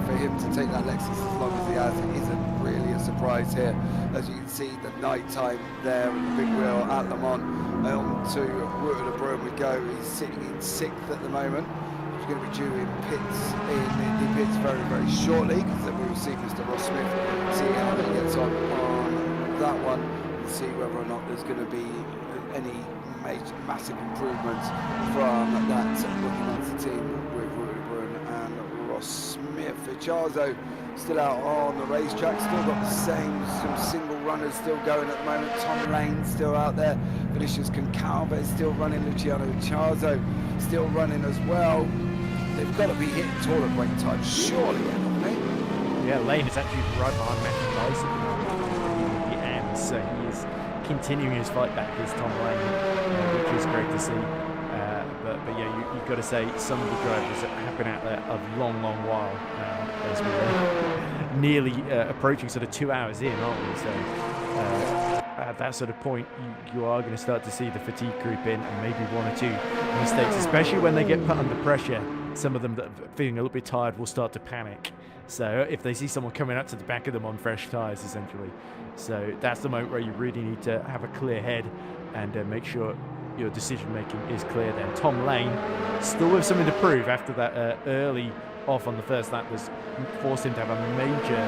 for him to take that Lexus as long as he has, it isn't really a surprise here. As you can see, the night time there with the big wheel at Le Mans. On to Wouter de Bruin we go. He's sitting in 6th at the moment. He's going to be due in pits very, very shortly, because then we will see Mr. Ross Smith, see how he gets on that one, and see whether or not there's going to be any massive improvements from that looking at the team with Wouter de Bruin and Ross Smith. Charzo still out on the racetrack, still got some single runners still going at the moment. Tom Lane still out there, Vinicius Concalves still running, Luciano Charzo still running as well. They've got to be hitting taller break times, surely, haven't they? Yeah, Lane is actually right behind Matthew Lyson. So he is continuing his fight back as Tom Lane, which is great to see. But yeah, you've got to say some of the drivers have been out there a long while now, as we're nearly approaching sort of 2 hours in, aren't we? So at that sort of point, you are going to start to see the fatigue creep in, and maybe one or two mistakes, especially when they get put under pressure. Some of them that are feeling a little bit tired will start to panic. So if they see someone coming up to the back of them on fresh tyres, essentially. So that's the moment where you really need to have a clear head and make sure your decision making is clear then. Tom Lane still with something to prove after that early off on the first lap was forced him to have a major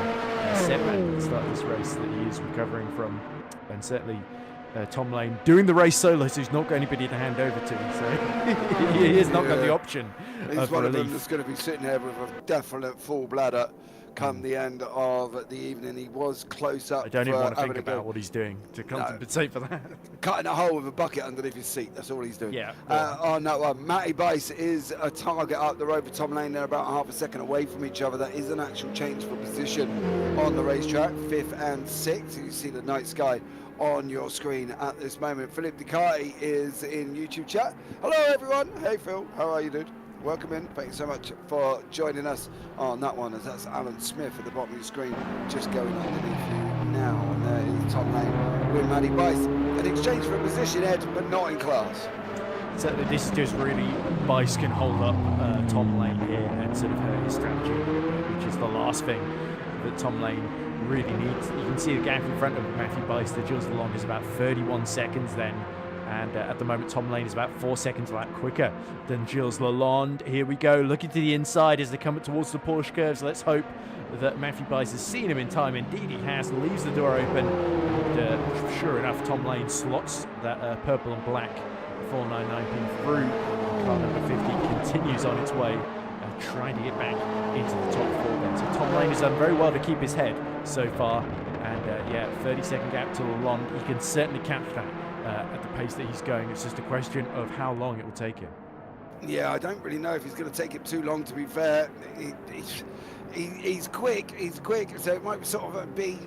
setback at the start of this race that he is recovering from. And certainly Tom Lane doing the race solo, so he's not got anybody to hand over to, so he has not got the option. He's one of them that's going to be sitting there with a definite full bladder come the end of the evening. He was close up. I don't even want to think about what he's doing to compensate for that. Cutting a hole with a bucket underneath his seat, that's all he's doing. Yeah. On that one, Matty Bice is a target up the road for Tom Lane. They're about half a second away from each other. That is an actual change for position on the racetrack, 5th and 6th. You see the night sky on your screen at this moment. Philip Ducati is in YouTube chat. Hello everyone. Hey Phil, how are you, dude? Welcome in. Thank you so much for joining us on that one, as that's Alan Smith at the bottom of your screen just going underneath you now. And there is Tom Lane with Matty Bice. An exchange for a position, Ed, but not in class. So this is just really Bice can hold up Tom Lane here and sort of hurt his strategy, which is the last thing that Tom Lane really needs. You can see the gap in front of Matthew Bice to Jules Lalonde is about 31 seconds then. And at the moment, Tom Lane is about 4 seconds lap quicker than Jules Lalonde. Here we go, looking to the inside as they come towards the Porsche curves. Let's hope that Matthew Bice has seen him in time. Indeed he has, leaves the door open. And sure enough, Tom Lane slots that purple and black 499P through. Car number 50 continues on its way, trying to get back into the top 4 then. So Tom Lane has done very well to keep his head so far. And yeah, 30-second gap to Lalonde. He can certainly catch that. At the pace that he's going. It's just a question of how long it will take him. Yeah, I don't really know if he's going to take him too long, to be fair. He's quick, so it might sort of be,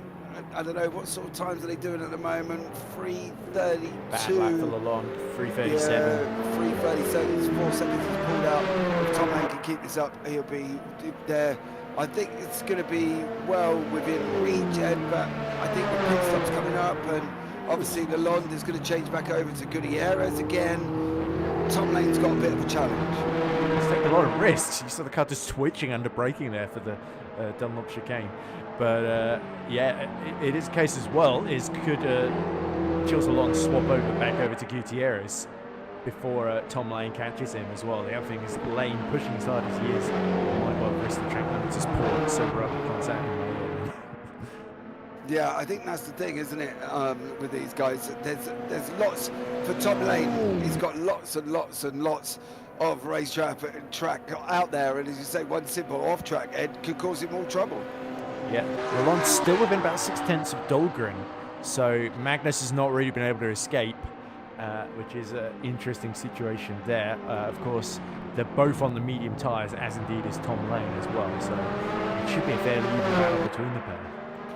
I don't know, what sort of times are they doing at the moment? 3:32. Bad lap for Lalonde, 3:37. Yeah, 3:37, 4 seconds he's pulled out. If Tom Lane can keep this up, he'll be there. I think it's going to be well within reach, Ed, but I think the pit stop's coming up, and obviously Lalonde is going to change back over to Gutierrez again. Tom Lane's got a bit of a challenge. He's taking a lot of risks. You saw the car just twitching under braking there for the Dunlop chicane. But yeah, it is a case as well, is could Jules Lalonde swap back over to Gutierrez before Tom Lane catches him as well. The other thing is Lane pushing as hard as he is. Might well risk the track limits as poor sober up comes at him. Yeah, I think that's the thing, isn't it, with these guys? There's lots for Tom Lane. He's got lots and lots and lots of racetrack out there, and as you say, one simple off track, Ed, could cause him more trouble. Yeah, Lalonde's still within about 6/10 of Dahlgren, so Magnus has not really been able to escape, which is an interesting situation there. Of course, they're both on the medium tyres, as indeed is Tom Lane as well, so it should be a fairly even battle between the pair.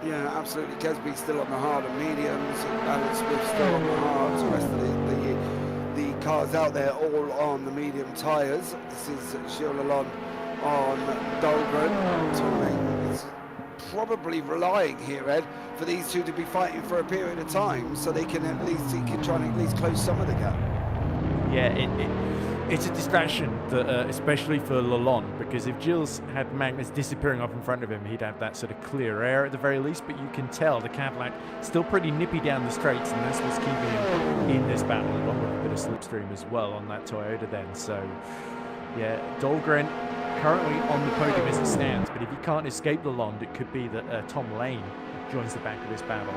Yeah, absolutely. Kesby's still on the hard and mediums, Alan Smith still on the hards, the rest of the cars out there all on the medium tyres. This is Gilles Lalonde on Dahlgren. Tom Lane is probably relying here, Ed, for these two to be fighting for a period of time, so he can try and at least close some of the gap. Yeah, it's a distraction, that, especially for Lalonde, because if Gilles had Magnus disappearing off in front of him, he'd have that sort of clear air at the very least, but you can tell the Cadillac still pretty nippy down the straights, and that's what's keeping him in this battle, along with a bit of slipstream as well on that Toyota then. So, yeah, Dahlgren currently on the podium as it stands, but if he can't escape Lalonde, it could be that Tom Lane joins the back of this battle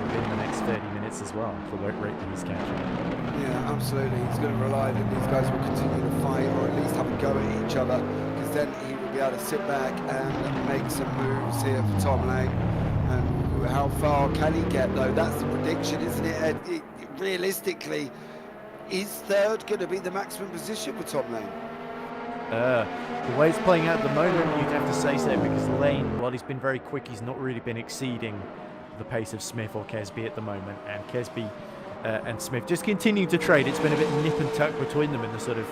within the next 30 minutes as well, for the rate that he's catching. Yeah, absolutely. He's going to rely that these guys will continue to fight, or at least have a go at each other, because then he will be able to sit back and make some moves here for Tom Lane. And how far can he get, though? That's the prediction, isn't it? Realistically, is third going to be the maximum position for Tom Lane? The way it's playing out at the moment, you'd have to say so, because Lane, while he's been very quick, he's not really been exceeding the pace of Smith or Kesby at the moment, and Kesby and Smith just continue to trade. It's been a bit nip and tuck between them in the sort of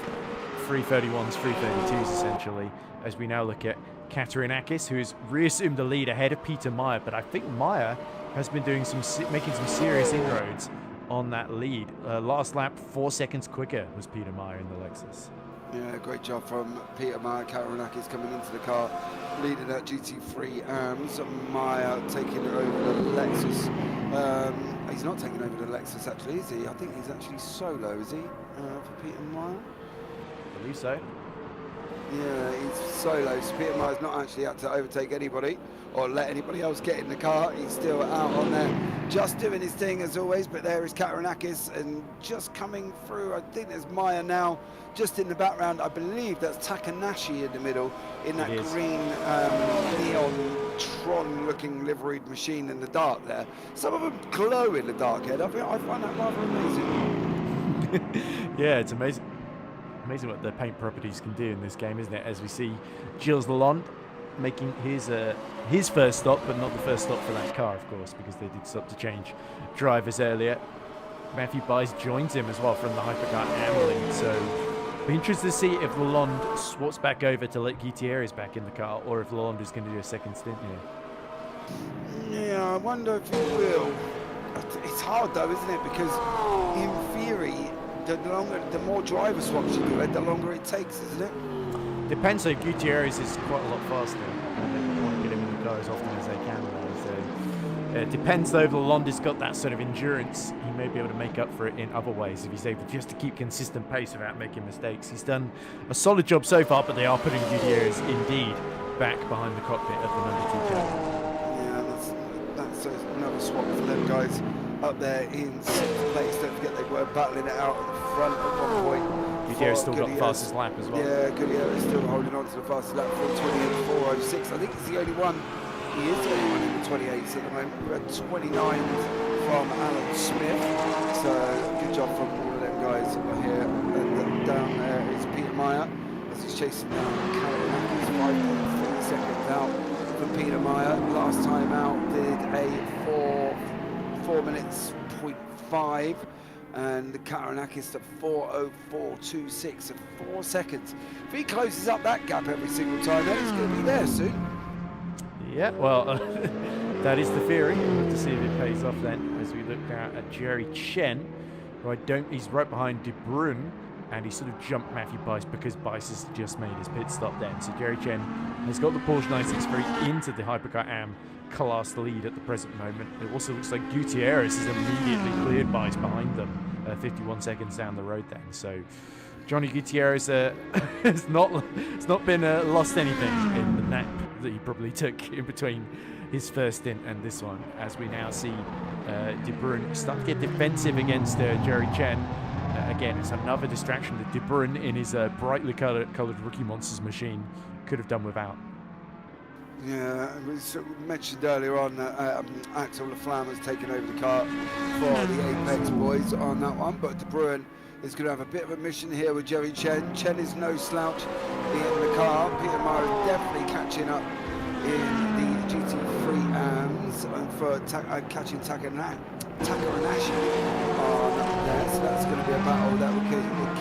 331s, 332s essentially, as we now look at Katarinakis, who has reassumed the lead ahead of Peter Meyer, but I think Meyer has been doing making some serious inroads on that lead. Last lap, 4 seconds quicker was Peter Meyer in the Lexus. Yeah, great job from Peter Meyer. Katarinakis coming into the car, leading that GT3 AMS. Meyer taking over the Lexus. He's not taking over the Lexus actually, is he? I think he's actually solo, is he, for Peter Meyer? I believe so. Yeah, he's solo, so Peter Meyer's not actually had to overtake anybody or let anybody else get in the car. He's still out on there, just doing his thing as always, but there is Katarinakis, and just coming through, I think there's Meyer now, just in the background. I believe that's Takanashi in the middle, in that green neon Tron-looking liveried machine in the dark there. Some of them glow in the dark, Ed. I find that rather amazing. Yeah, it's amazing. Amazing what the paint properties can do in this game, isn't it? As we see Gilles Lalonde making his first stop, but not the first stop for that car, of course, because they did stop to change drivers earlier. Matthew Byes joins him as well from the Hypercar AM lead, so be interested to see if Lalonde swaps back over to let Gutierrez back in the car, or if Lalonde is going to do a second stint here. Yeah, I wonder if he will. It's hard though, isn't it? Because in theory, the more driver swaps you do, the longer it takes, isn't it? Depends. So Gutierrez is quite a lot faster, and they want to get him in the car as often as they can. So it depends though. If Lalonde's got that sort of endurance, he may be able to make up for it in other ways if he's able just to keep consistent pace without making mistakes. He's done a solid job so far, but they are putting Gutierrez indeed back behind the cockpit of the number 2 car. Yeah, that's another swap for them guys up there in 6th place. Don't forget they were battling it out at the front at one point. Gutierrez still got the fastest lap as well. Yeah, Gutierrez still holding on to the fastest lap for 28.406. I think he's the only one. He is the only one in the 28s at the moment. We had 29 from Alan Smith. So good job from all of them guys over here. And down there is Peter Meyer as he's chasing down Katarinakis. 5.3 seconds out from Peter Meyer. Last time out did a 4 minutes 0.5, and the Katarinakis at 4:04.26 at 4 seconds. If he closes up that gap every single time, then it's going to be there soon. Yeah, well, that is the theory. We'll have to see if it pays off then, as we look down at Jerry Chen, who he's right behind De Bruyne, and he sort of jumped Matthew Byes because Byes has just made his pit stop then. So Jerry Chen has got the Porsche 963 into the Hypercar AM class lead at the present moment. It also looks like Gutierrez has immediately cleared Byes behind them, 51 seconds down the road then. So Johnny Gutierrez has not been lost anything in the nap that he probably took in between his first stint and this one, as we now see De Bruyne start to get defensive against Jerry Chen. Again, it's another distraction that De Bruyne in his brightly coloured Rookie Monsters machine could have done without. Yeah, it was mentioned earlier on that Axel Laflamme has taken over the car for the Apex boys on that one, but De Bruyne is going to have a bit of a mission here with Jerry Chen. Chen is no slouch in the car. Peter Meyer is definitely catching up in the GT3 AMS for catching Takanashi on there. So that's going to be a battle that we'll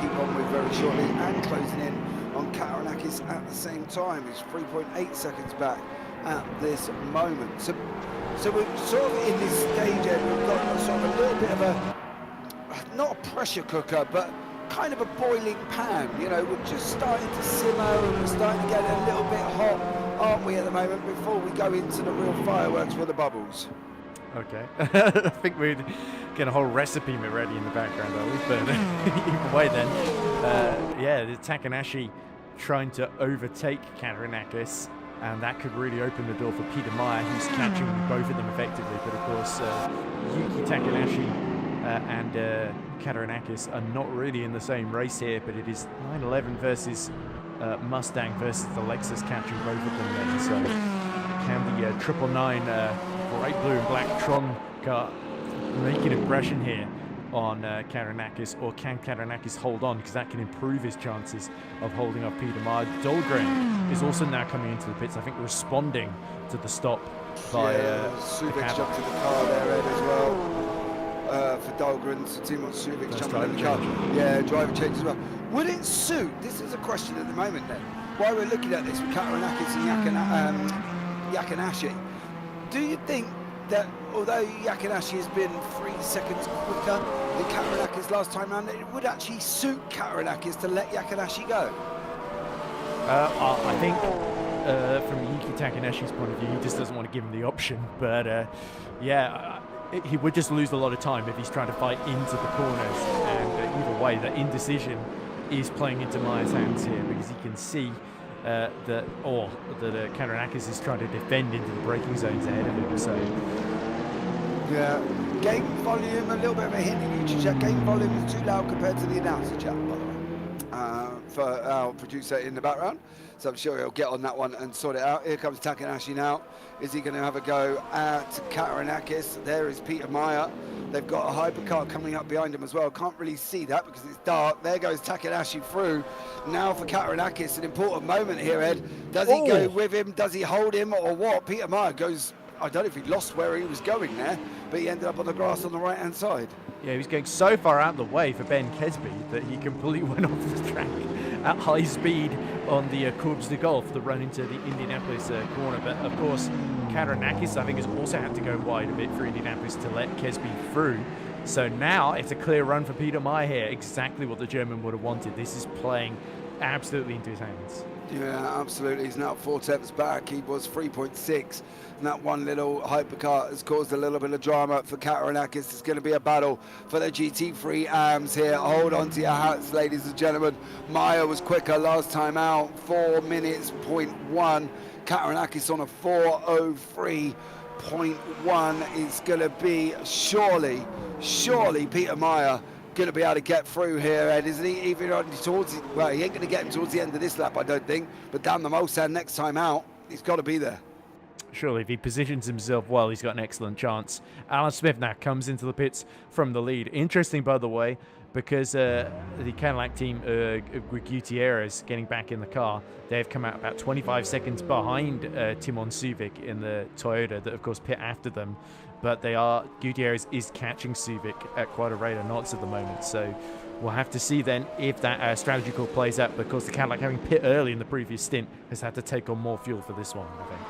keep on with very shortly, and closing in on Katarinakis at the same time. He's 3.8 seconds back at this moment. So we're sort of in this stage, and we've got sort of a little bit of a, not a pressure cooker, but kind of a boiling pan. You know, we're just starting to simmer and we're starting to get a little bit hot, aren't we, at the moment, before we go into the real fireworks with the bubbles. Okay. I think we'd get a whole recipe ready in the background, are we? But either way then, yeah, the Takanashi trying to overtake Katarinakis, and that could really open the door for Peter Meyer, who's catching both of them effectively. But of course, Yuki Takanashi and Katarinakis are not really in the same race here, but it is 911 versus Mustang versus the Lexus, catching both of them then. So can the 999 bright blue and black Tron car make an impression here on Katarinakis, or can Katarinakis hold on, because that can improve his chances of holding off Peter Meyer. Dahlgren is also now coming into the pits, I think responding to the stop by Suvic jumped in the car there, Ed, as well. For Dahlgren, so Timon Suvic jumping in the car. Yeah, driver change as well. Would it suit? This is a question at the moment then. While we're looking at this with Kataranakis and Yakanashi, do you think that although Yakanashi has been 3 seconds quicker than Kataranakis last time round, it would actually suit Kataranakis to let Yakanashi go? I think from Yuki Takanashi's point of view, he just doesn't want to give him the option. But he would just lose a lot of time if he's trying to fight into the corners. And either way, the indecision is playing into Maya's hands here, because he can see that Kataranakis is trying to defend into the braking zones ahead of him. So yeah, game volume, a little bit of a hint in YouTube chat. Game volume is too loud compared to the announcer chat, by the way, for our producer in the background. So I'm sure he'll get on that one and sort it out. Here comes Takanashi now. Is he going to have a go at Kataranakis? There is Peter Maya. They've got a hypercar coming up behind him as well. Can't really see that because it's dark. There goes Takanashi through. Now for Kataranakis, an important moment here, Ed. Does he go with him? Does he hold him or what? Peter Maya goes, I don't know if he lost where he was going there, but he ended up on the grass on the right-hand side. yeah, he was going so far out of the way for Ben Kesby that he completely went off the track at high speed on the Courbes de Golf, the run into the Indianapolis corner. But of course, Kataranakis, I think, has also had to go wide a bit for Indianapolis to let Kesby through. So now it's a clear run for Peter Meyer here, exactly what the German would have wanted. This is playing absolutely into his hands. Yeah, absolutely. He's now 4 tenths back. He was 3.6. And that one little hypercar has caused a little bit of drama for Kataranakis. It's going to be a battle for the GT3 AMs here. Hold on to your hats, ladies and gentlemen. Meyer was quicker last time out, 4 minutes, 0.1. Kataranakis on a 4:03.1 is going to be surely Peter Meyer going to be able to get through here, Ed, isn't he? Even towards, well, he ain't going to get him towards the end of this lap, I don't think, but down the Mulsanne next time out, he's got to be there. Surely, if he positions himself well, he's got an excellent chance. Alan Smith now comes into the pits from the lead. Interesting, by the way, because the Cadillac team, with Gutierrez getting back in the car, they've come out about 25 seconds behind Timon Suvic in the Toyota that, of course, pit after them. But Gutierrez is catching Suvic at quite a rate of knots at the moment. So we'll have to see then if that strategy call plays out, because the Cadillac, having pit early in the previous stint, has had to take on more fuel for this one, I think.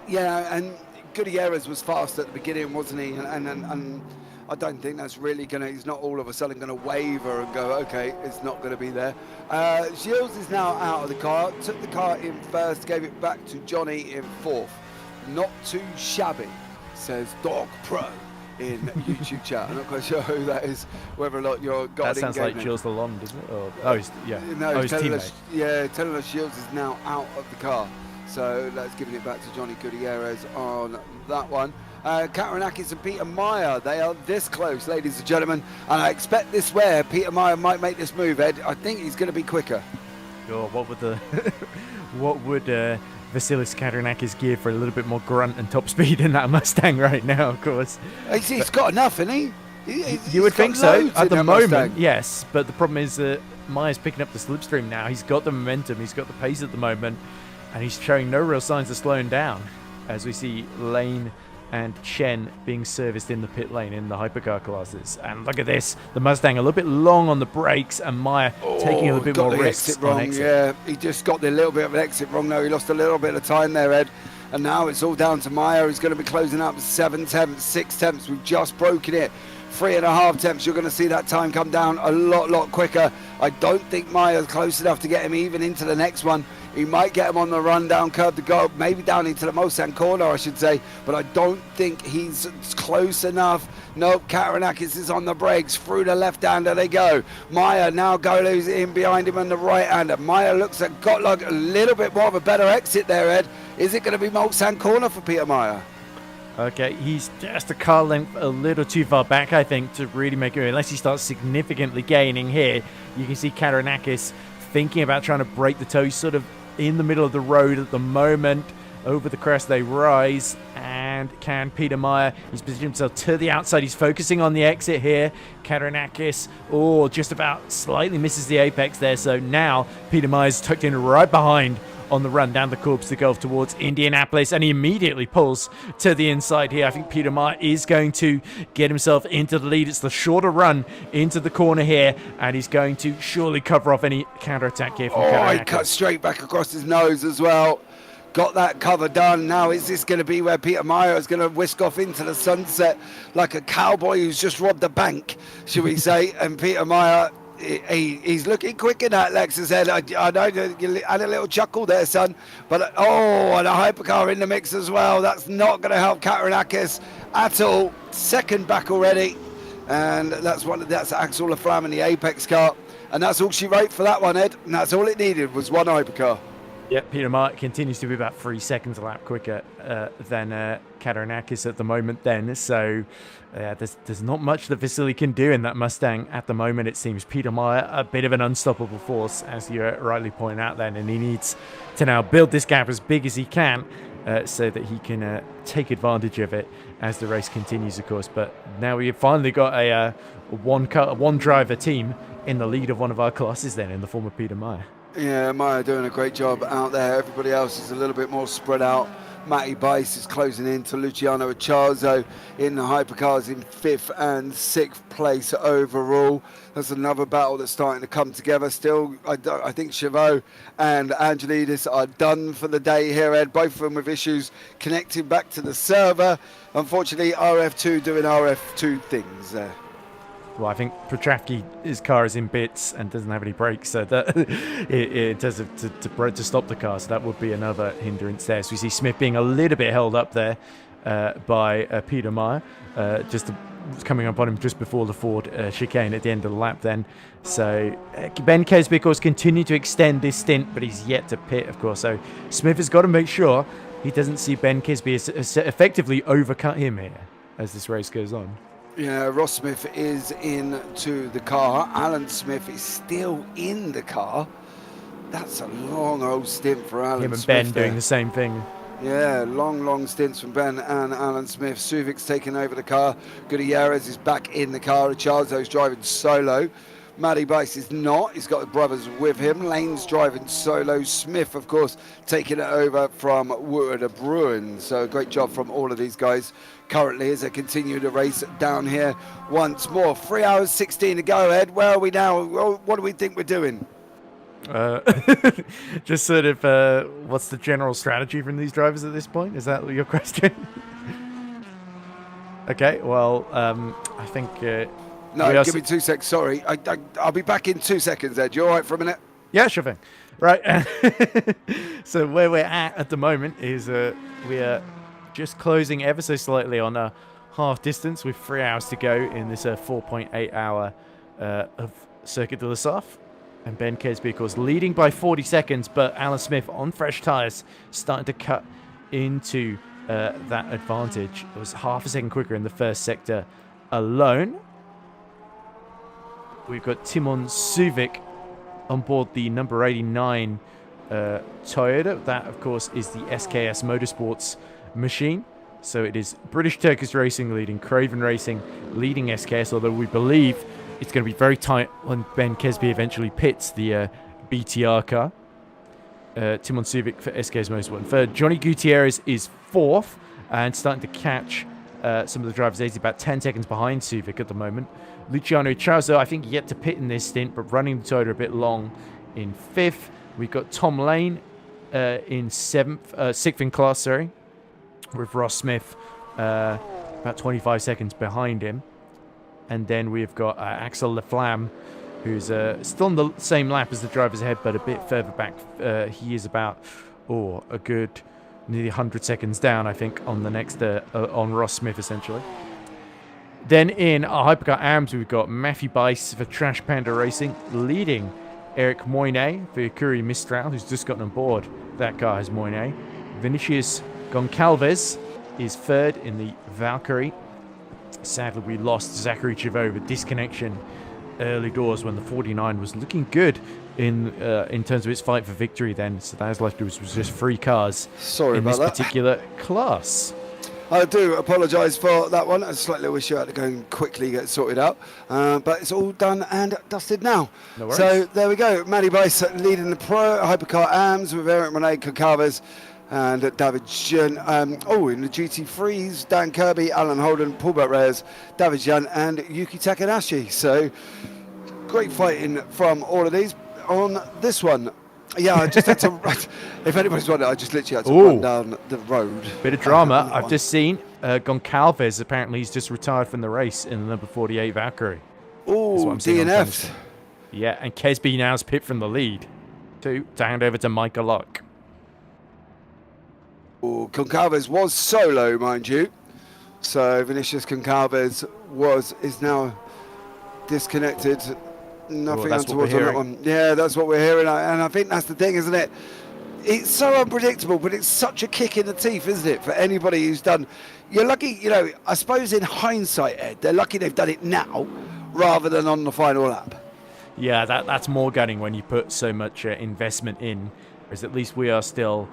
Yeah, and Gutierrez was fast at the beginning, wasn't he? And I don't think that's really he's not all of a sudden going to waver and go, okay, it's not going to be there. Gilles is now out of the car, took the car in first, gave it back to Johnny in fourth. Not too shabby, says Dog Pro in YouTube chat. I'm not quite sure who that is, whether or not you're got. That sounds like Gilles Lalonde, doesn't it? His teammate. Telling us Gilles is now out of the car. So let's give it back to Johnny Gutierrez on that one. Kataranakis and Peter Meyer, they are this close, ladies and gentlemen. And I expect this where Peter Meyer might make this move, Ed. I think he's going to be quicker. Oh, what would Vasilis Kataranakis give for a little bit more grunt and top speed in that Mustang right now, of course? He's got enough, isn't he? You would think so at the moment, Mustang. yes. But the problem is that Meyer's picking up the slipstream now. He's got the momentum, he's got the pace at the moment, and he's showing no real signs of slowing down, as we see Lane and Chen being serviced in the pit lane in the hypercar classes. And look at this, the Mustang a little bit long on the brakes, and Meyer taking a little bit more risks on exit. Yeah, he just got the little bit of an exit wrong though. He lost a little bit of time there, Ed. And now it's all down to Meyer. He's going to be closing up 7 tenths, 6 tenths. We've just broken it. 3.5 tenths. You're going to see that time come down a lot quicker. I don't think Meyer's close enough to get him even into the next one. He might get him on the run down curve to go, maybe down into the Mulsanne corner, I should say, but I don't think he's close enough. Nope, Kataranakis is on the brakes. Through the left-hander they go. Meyer now goes in behind him on the right-hander. Meyer looks like got like a little bit more of a better exit there, Ed. Is it going to be Mulsanne corner for Peter Meyer? Okay, he's just a car length a little too far back, I think, to really make it, unless he starts significantly gaining here. You can see Kataranakis thinking about trying to break the toe. He's sort of in the middle of the road at the moment. Over the crest they rise, and can Peter Meyer, he's positioned himself to the outside. He's focusing on the exit here. Kataranakis, just about slightly misses the apex there. So now Peter Meyer's tucked in right behind on the run down the Corps de Golf towards Indianapolis, and he immediately pulls to the inside here. I think Peter Meyer is going to get himself into the lead. It's the shorter run into the corner here, and he's going to surely cover off any counterattack here from Oh, he Karanakis. cut straight back across his nose as well. Got that cover done. Now, is this going to be where Peter Meyer is going to whisk off into the sunset like a cowboy who's just robbed a bank, should we say? And Peter Meyer, he's looking quick in that Lexus head. I know you had a little chuckle there, son. But, and a hypercar in the mix as well. That's not going to help Karanakis at all. Second back already. And that's Axel Laflamme in the Apex car. And that's all she wrote for that one, Ed. And that's all it needed was one hypercar. Yep, Peter Meyer continues to be about 3 seconds a lap quicker than Karanakis at the moment then. So there's not much that Vasily can do in that Mustang at the moment, it seems. Peter Meyer, a bit of an unstoppable force, as you rightly point out then, and he needs to now build this gap as big as he can so that he can take advantage of it as the race continues, of course. But now we've finally got a one driver team in the lead of one of our classes then, in the form of Peter Meyer. Yeah, Meyer doing a great job out there. Everybody else is a little bit more spread out. Matty Bice is closing in to Luciano Acciarzo in the hypercars in 5th and 6th place overall. That's another battle that's starting to come together still. I think Chavot and Angelidis are done for the day here, Ed. Both of them with issues connecting back to the server. Unfortunately, RF2 doing RF2 things there. Well, I think Petravsky, his car is in bits and doesn't have any brakes, so that it does to stop the car, so that would be another hindrance there. So we see Smith being a little bit held up there by Peter Meyer, just coming up on him just before the Ford chicane at the end of the lap then. So Ben Kesby, of course, continued to extend this stint, but he's yet to pit, of course. So Smith has got to make sure he doesn't see Ben Kesby as effectively overcut him here as this race goes on. Yeah, Ross Smith is into the car. Alan Smith is still in the car. That's a long old stint for Alan Smith. Him and Ben doing the same thing. Yeah, long stints from Ben and Alan Smith. Suvic's taking over the car. Gutierrez is back in the car. Acciarzo's driving solo. Matty Bice is not. He's got the brothers with him. Lane's driving solo. Smith, of course, taking it over from Wood Bruin. So great job from all of these guys currently as they continue the race down here once more. 3 hours 16 to go, Ed. Where are we now? What do we think we're doing? Just sort of, what's the general strategy from these drivers at this point? Is that your question? Okay, well, I think... No, give me 2 seconds. Sorry. I'll be back in 2 seconds, Ed. You all right for a minute? Yeah, sure thing. Right. So where we're at the moment is we are just closing ever so slightly on a half distance with 3 hours to go in this 4.8 hour of Circuit de la Sarthe. And Ben Kesby, of course, leading by 40 seconds, but Alan Smith on fresh tyres starting to cut into that advantage. It was half a second quicker in the first sector alone. We've got Timon Suvic on board the number 89 Toyota. That, of course, is the SKS Motorsports machine. So it is British Turkish Racing leading Craven Racing, leading SKS, although we believe it's going to be very tight when Ben Kesby eventually pits the BTR car. Timon Suvic for SKS Motorsport. Third, Johnny Gutierrez is 4th and starting to catch some of the drivers. He's about 10 seconds behind Suvic at the moment. Luciano Acciarzo, I think, yet to pit in this stint, but running the Toyota a bit long in 5th. We've got Tom Lane in 6th in class, with Ross Smith about 25 seconds behind him. And then we've got Axel Laflamme, who's still on the same lap as the drivers ahead, but a bit further back. He is about, a good nearly 100 seconds down, I think, on the next, on Ross Smith, essentially. Then in our Hypercar AMS, we've got Matthew Bice for Trash Panda Racing, leading Eric Moynet for Curie Mistral, who's just gotten on board. That car has Moynet. Vinicius Goncalves is 3rd in the Valkyrie. Sadly, we lost Zachary Chavot with disconnection early doors when the 49 was looking good in terms of its fight for victory then. So that has left us with just 3 cars in this particular class. I do apologise for that one. A slight little issue. I had to go and quickly get sorted out. But it's all done and dusted now. No worries. So there we go. Matty Bice leading the Pro Hypercar AMS with Eric Monet Concalves and David Jean. In the GT3s, Dan Kirby, Alan Holden, Paul Reyes, David Jean and Yuki Takanashi. So great fighting from all of these. On this one, yeah, I just had to, if anybody's wondering, I just literally had to run down the road. Bit of drama. I've just seen Goncalves, apparently he's just retired from the race in the number 48 Valkyrie. Oh, DNF. Yeah, and Kesby now's pipped from the lead. To hand over to Michael Luck. Oh, Goncalves was solo, mind you. So Vinicius Goncalves is now disconnected. Nothing untoward on that one. Yeah, that's what we're hearing, and I think that's the thing, isn't it? It's so unpredictable, but it's such a kick in the teeth, isn't it, for anybody who's done. You're lucky, I suppose in hindsight, Ed, they're lucky they've done it now rather than on the final lap. Yeah, that's more gutting when you put so much investment in, whereas at least we are still.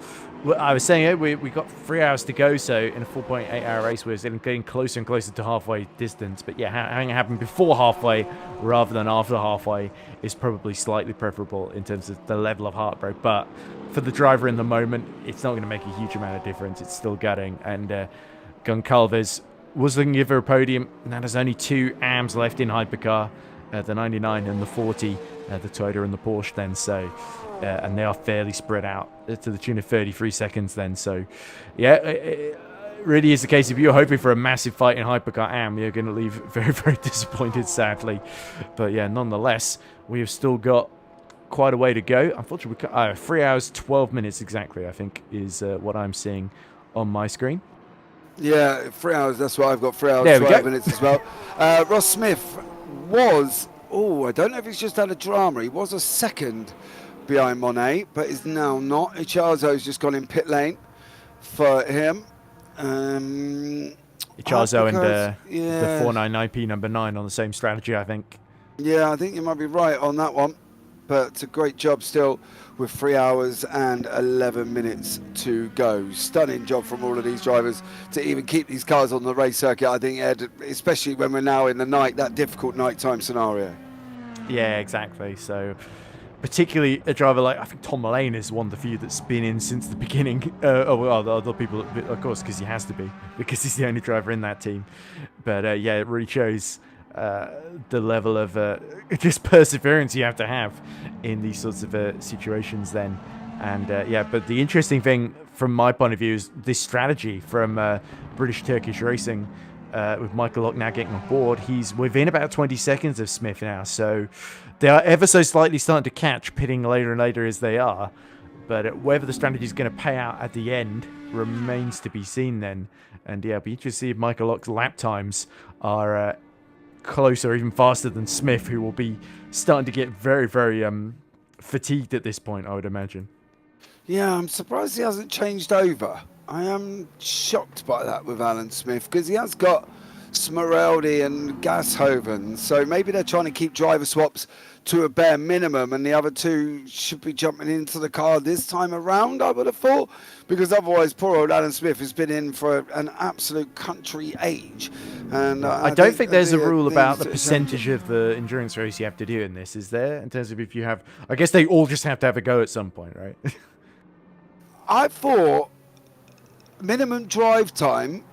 I was saying we got 3 hours to go, so in a 4.8-hour race, we're getting closer and closer to halfway distance. But yeah, having it happen before halfway rather than after halfway is probably slightly preferable in terms of the level of heartbreak. But for the driver in the moment, it's not going to make a huge amount of difference. It's still gutting. And Goncalves was looking to give her a podium. Now there's only 2 AMs left in Hypercar, the 99 and the 40, the Toyota and the Porsche then. So. And they are fairly spread out to the tune of 33 seconds then. So, yeah, it really is the case. If you're hoping for a massive fight in Hypercar AM, you're going to leave very, very disappointed, sadly. But, yeah, nonetheless, we have still got quite a way to go. Unfortunately, 3 hours, 12 minutes exactly, I think, is what I'm seeing on my screen. Yeah, 3 hours. That's what I've got. 3 hours, 12 minutes as well. Ross Smith was, I don't know if he's just had a drama. He was a second behind Monet, but is now not. Icharzo's just gone in pit lane for him. Icharzo and the 499P number 9 on the same strategy, I think. Yeah, I think you might be right on that one. But it's a great job still with 3 hours and 11 minutes to go. Stunning job from all of these drivers to even keep these cars on the race circuit, I think, Ed, especially when we're now in the night, that difficult nighttime scenario. Yeah, exactly. So particularly a driver like, I think Tom Mullane is one of the few that's been in since the beginning. The other people, of course, because he has to be, because he's the only driver in that team. But yeah, it really shows the level of just perseverance you have to have in these sorts of situations then. And yeah, but the interesting thing from my point of view is this strategy from British Turkish Racing with Michael Lock now getting on board. He's within about 20 seconds of Smith now, so they are ever so slightly starting to catch, pitting later and later as they are. But whether the strategy is going to pay out at the end remains to be seen then. And yeah, it'll be interesting to see if Michael Lock's lap times are closer, even faster than Smith, who will be starting to get very, very fatigued at this point, I would imagine. Yeah, I'm surprised he hasn't changed over. I am shocked by that with Alan Smith, because he has got Smeraldi and Gashoven, so maybe they're trying to keep driver swaps to a bare minimum, and the other two should be jumping into the car this time around, I would have thought, because otherwise poor old Alan Smith has been in for an absolute country age. And I don't think there's a rule about the percentage of the endurance race you have to do in this, is there? In terms of if you have, I guess they all just have to have a go at some point, right? I thought minimum drive time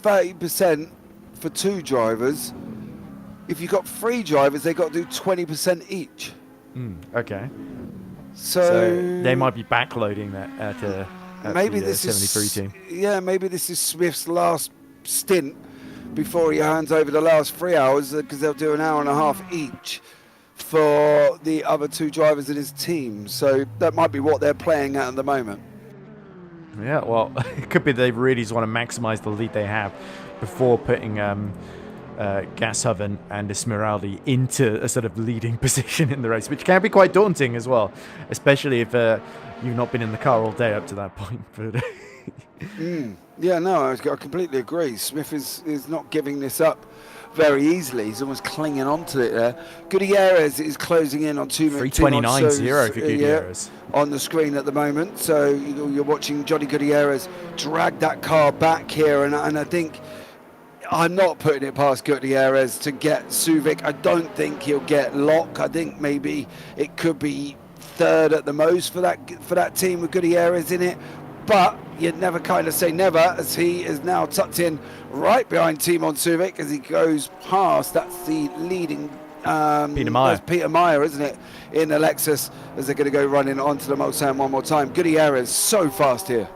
30% for 2 drivers. If you've got 3 drivers, they've got to do 20% each. Okay. So they might be backloading that at maybe the this 73 is team. Yeah, maybe this is Smith's last stint before he hands over the last 3 hours, because they'll do an hour and a half each for the other 2 drivers in his team. So that might be what they're playing at the moment. Yeah, well, it could be they really just want to maximize the lead they have before putting Gashoven and Esmeralda into a sort of leading position in the race, which can be quite daunting as well, especially if you've not been in the car all day up to that point. But yeah, no, I completely agree. Smith is not giving this up very easily. He's almost clinging onto it there. Gutierrez is closing in on 3:29.0 for Gutierrez. On the screen at the moment. So you're watching Johnny Gutierrez drag that car back here, and I think I'm not putting it past Gutierrez to get Suvic. I don't think he'll get Locke. I think maybe it could be third at the most for that team with Gutierrez in it. But you'd never kind of say never, as he is now tucked in right behind Timon Suvic as he goes past. That's the leading Peter Meyer. that's Peter Meyer, isn't it, in the Lexus, as they're going to go running onto the Mulsanne one more time. Gutierrez so fast here.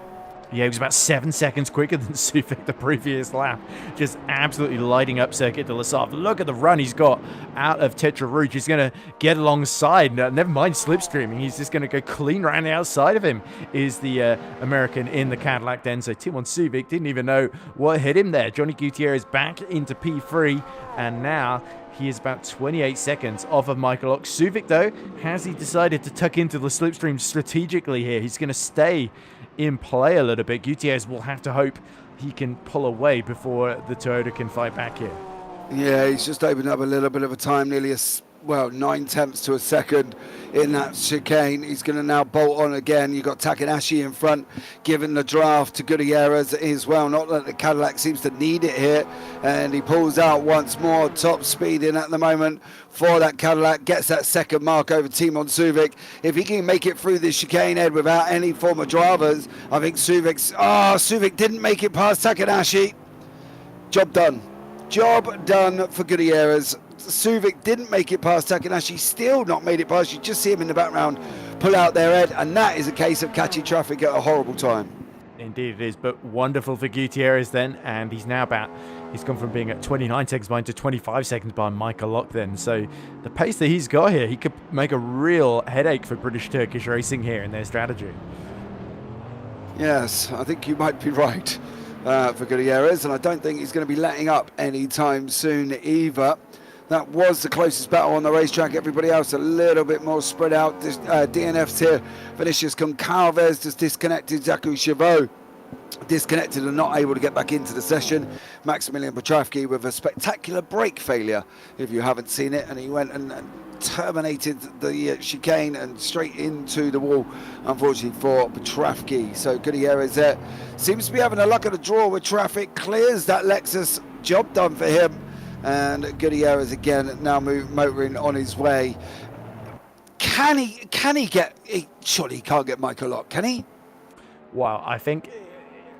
Yeah, he was about 7 seconds quicker than Suvic the previous lap. Just absolutely lighting up Circuit de la Sarthe. Look at the run he's got out of Tetra Rouge. He's going to get alongside. Never mind slipstreaming. He's just going to go clean around the outside of him, is the American in the Cadillac Denso. Timon Suvic didn't even know what hit him there. Johnny Gutierrez back into P3, and now he is about 28 seconds off of Michael Locke. Suvic, though, has he decided to tuck into the slipstream strategically here? He's going to stay in play a little bit. Gutierrez will have to hope he can pull away before the Toyota can fight back here. Yeah, he's just opened up a little bit of a time, nearly 9/10 to a second in that chicane. He's going to now bolt on again. You've got Takanashi in front, giving the draft to Gutierrez as well. Not that the Cadillac seems to need it here. And he pulls out once more, top speeding at the moment for that Cadillac. Gets that second mark over Timon Suvic. If he can make it through this chicane, Ed, without any form of drivers, I think Suvic didn't make it past Takanashi. Job done. Job done for Gutierrez. Suvic didn't make it past Takanashi, still not made it past. You just see him in the background pull out their head, and that is a case of catching traffic at a horrible time. Indeed it is, but wonderful for Gutierrez then, and he's gone from being at 29 seconds behind to 25 seconds behind Michael Locke then. So the pace that he's got here, he could make a real headache for British Turkish racing here in their strategy. Yes, I think you might be right for Gutierrez, and I don't think he's going to be letting up anytime soon either. That was the closest battle on the racetrack. Everybody else a little bit more spread out. DNFs here. Vinicius Goncalves just disconnected. Zaku Chavot disconnected and not able to get back into the session. Maximilian Petravki with a spectacular brake failure, if you haven't seen it. And he went and terminated the chicane and straight into the wall, unfortunately, for Petravki. So Gutierrez there seems to be having a luck of the draw with traffic. Clears that Lexus. Job done for him. And Gutierrez again now motoring on his way. Can he get? Surely he can't get Michael Locke, can he? Wow, I think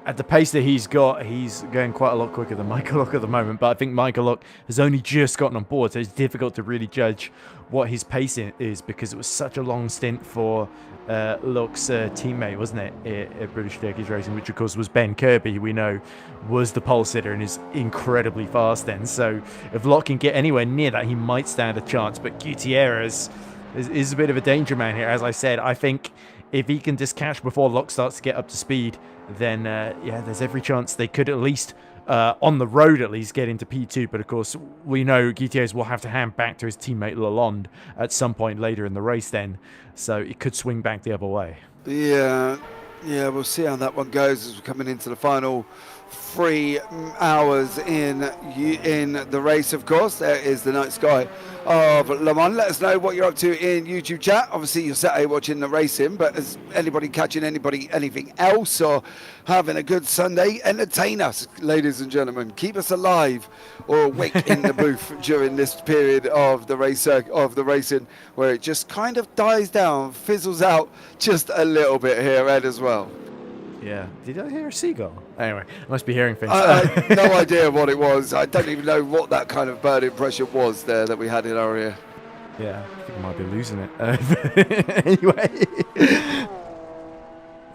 at the pace that he's got, he's going quite a lot quicker than Michael Locke at the moment. But I think Michael Locke has only just gotten on board, so it's difficult to really judge what his pace is, because it was such a long stint for Locke's teammate, wasn't it, at British Turkish Racing, which of course was Ben Kirby, we know was the pole sitter and is incredibly fast then. So if Locke can get anywhere near that, he might stand a chance. But Gutierrez is a bit of a danger man here. As I said, I think if he can just catch before Locke starts to get up to speed, then yeah, there's every chance they could at least on the road at least get into P2. But of course we know Gutierrez will have to hand back to his teammate Lalonde at some point later in the race then, so it could swing back the other way. Yeah, we'll see how that one goes as we're coming into the final 3 hours in the race. Of course, there is the night sky of Le Mans. Let us know what you're up to in YouTube chat. Obviously you're Saturday watching the racing, but is anybody catching anything else, or having a good Sunday? Entertain us, ladies and gentlemen. Keep us alive or awake in the booth during this period of the racing, where it just kind of dies down, fizzles out just a little bit here, Ed, as well. Yeah. Did I hear a seagull? Anyway, I must be hearing things. No idea what it was. I don't even know what that kind of bird impression was there that we had in our ear. Yeah, I think I might be losing it. Anyway.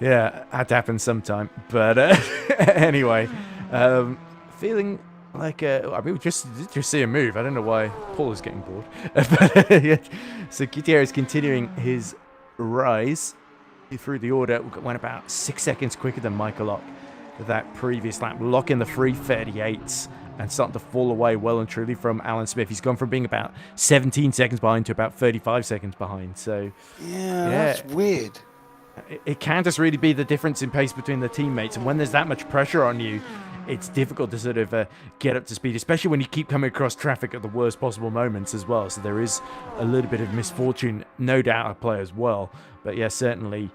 Yeah, had to happen sometime. But anyway, feeling like I mean, we just see a move. I don't know why Paul is getting bored. But, yeah. So Gutierrez continuing his rise through the order, went about 6 seconds quicker than Michael Locke that previous lap. Locke in the 3:38s and starting to fall away well and truly from Alan Smith. He's gone from being about 17 seconds behind to about 35 seconds behind. So yeah, that's weird. It can just really be the difference in pace between the teammates, and when there's that much pressure on you, it's difficult to sort of get up to speed, especially when you keep coming across traffic at the worst possible moments as well. So there is a little bit of misfortune, no doubt, at play as well. But yeah, certainly,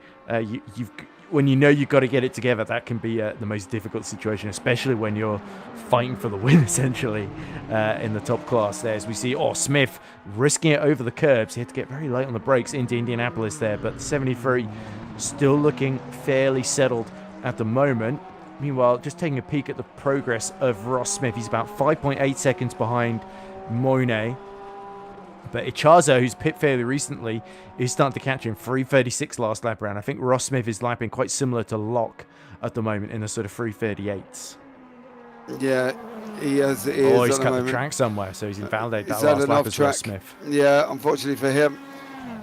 when you know you've got to get it together, that can be the most difficult situation, especially when you're fighting for the win, essentially, in the top class there. As we see, Smith risking it over the curbs. He had to get very late on the brakes into Indianapolis there, but the 73 still looking fairly settled at the moment. Meanwhile, just taking a peek at the progress of Ross Smith. He's about 5.8 seconds behind Monet. But Ichazo, who's pit fairly recently, is starting to catch him. 3:36 last lap round. I think Ross Smith is lapping quite similar to Locke at the moment in the sort of 3:38s. Yeah, he is. He's cut the track somewhere, so he's invalidated that last lap as Ross Smith. Yeah, unfortunately for him.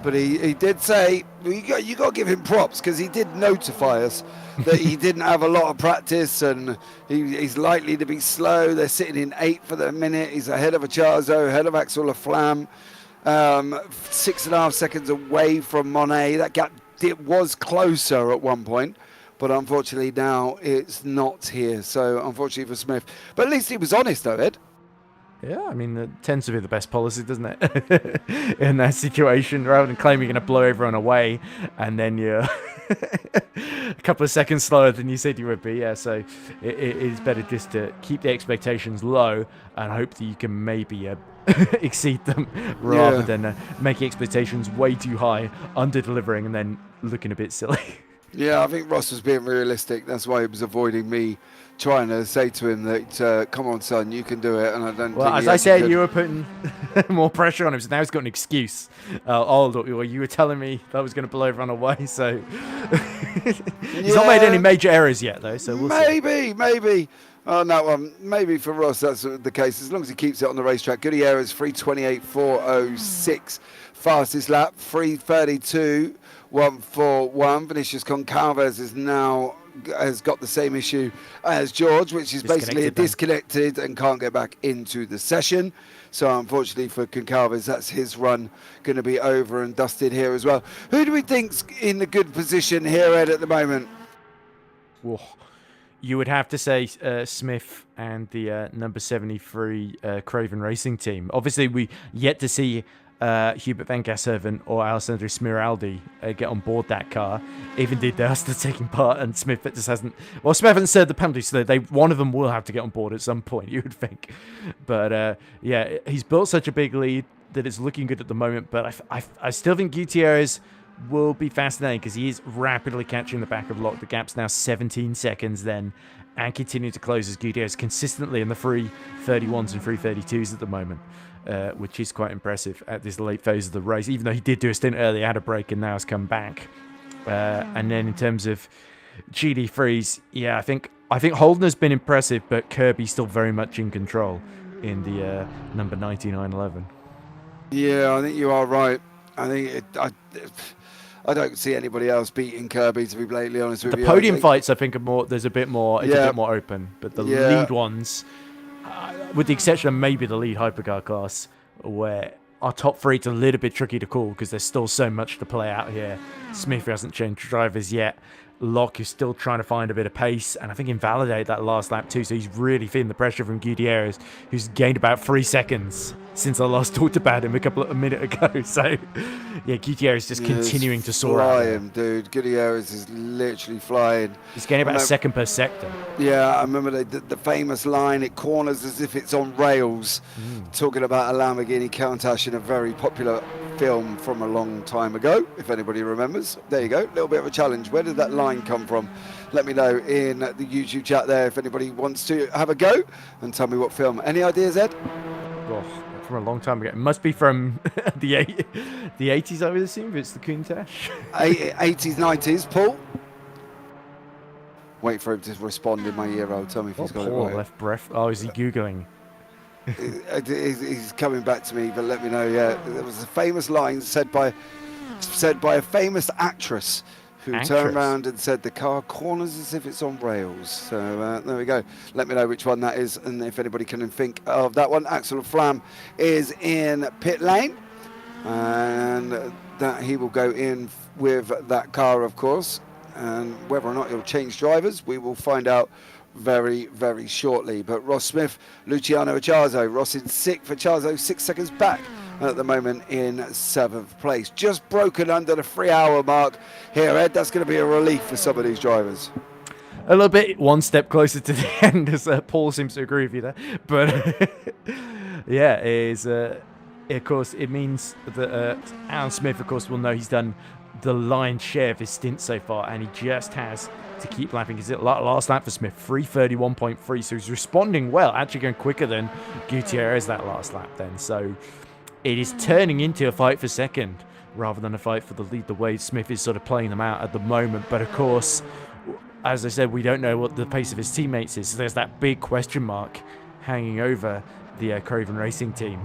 But he did say, you got to give him props, because he did notify us that he didn't have a lot of practice and he's likely to be slow. They're sitting in 8th for the minute. He's ahead of Ichazo, ahead of Axel Laflamme, 6.5 seconds away from Monet. That gap was closer at one point, but unfortunately now it's not here. So unfortunately for Smith. But at least he was honest, though, Ed. Yeah, I mean, it tends to be the best policy, doesn't it? In that situation, rather than claiming you're going to blow everyone away and then you're a couple of seconds slower than you said you would be. Yeah, so it is better just to keep the expectations low and hope that you can maybe exceed them rather than making expectations way too high, under-delivering, and then looking a bit silly. Yeah, I think Ross was being realistic. That's why he was avoiding me trying to say to him that, come on, son, you can do it. And I don't. Well, as I said, you were putting more pressure on him, so now he's got an excuse. You were telling me that I was going to blow everyone away, so he's not made any major errors yet, though. So we'll see. Maybe. On that one, maybe for Ross that's the case, as long as he keeps it on the racetrack. Gutierrez 3:28.406 fastest lap, 3:32.141. Vinicius Goncalves has got the same issue as George, which is basically disconnected and can't get back into the session. So unfortunately for Goncalves, that's his run going to be over and dusted here as well. Who do we think's in the good position here, Ed, at the moment? Whoa. You would have to say Smith and the number 73 Craven Racing team. Obviously, we yet to see Hubert van Gasserven or Alessandro Smiraldi get on board that car. Even did they are still taking part, and Smith just hasn't. Well, Smith hasn't served the penalty, so one of them will have to get on board at some point, you would think. But yeah, he's built such a big lead that it's looking good at the moment. But I still think Gutierrez will be fascinating because he is rapidly catching the back of Locke. The gap's now 17 seconds then, and continuing to close as Gutierrez consistently in the 3:31s and 3:32s at the moment, which is quite impressive at this late phase of the race, even though he did do a stint earlier, had a break, and now has come back. And then in terms of GD3s, yeah, I think Holden has been impressive, but Kirby's still very much in control in the number 9911. Yeah, I think you are right. I think I don't see anybody else beating Kirby, to be blatantly honest with you. The podium fights, I think, are more. There's a bit more. It's a bit more open, but the lead ones, with the exception of maybe the lead hypercar class, where our top three, it's a little bit tricky to call because there's still so much to play out here. Smith hasn't changed drivers yet. Locke is still trying to find a bit of pace, and I think invalidate that last lap too. So he's really feeling the pressure from Gutierrez, who's gained about 3 seconds since I last talked about him a minute ago. So yeah, Gutierrez just continuing to soar. Flying, dude. Gutierrez is literally flying. He's getting about a second per sector. Yeah, I remember the famous line, "It corners as if it's on rails," talking about a Lamborghini Countach in a very popular film from a long time ago, if anybody remembers. There you go, a little bit of a challenge. Where did that line come from? Let me know in the YouTube chat there if anybody wants to have a go and tell me what film. Any ideas, Ed? Oh, from a long time ago. It must be from the 80s, I would assume, if it's the Countach. 80s, 90s. Paul? Wait for him to respond in my ear. I'll tell me if he's got it right. Left breath. Oh, is he Googling? He's coming back to me, but let me know. Yeah, there was a famous line said by a famous actress who turned around and said, "The car corners as if it's on rails." So there we go. Let me know which one that is, and if anybody can think of that one. Axel Flam is in pit lane, and that he will go in with that car, of course. And whether or not he'll change drivers, we will find out very, very shortly. But Ross Smith, Luciano Acciarzo, Ross in 6th, Acciarzo 6 seconds back at the moment in 7th place. Just broken under the 3-hour mark here, Ed. That's going to be a relief for some of these drivers. A little bit one step closer to the end, as Paul seems to agree with you there. But yeah, of course, it means that Alan Smith, of course, will know he's done the lion's share of his stint so far, and he just has to keep lapping. His last lap for Smith, 3:31.3, so he's responding well, actually going quicker than Gutierrez that last lap then. So it is turning into a fight for second rather than a fight for the lead, the way Smith is sort of playing them out at the moment. But of course, as I said, we don't know what the pace of his teammates is, so there's that big question mark hanging over the Craven Racing team.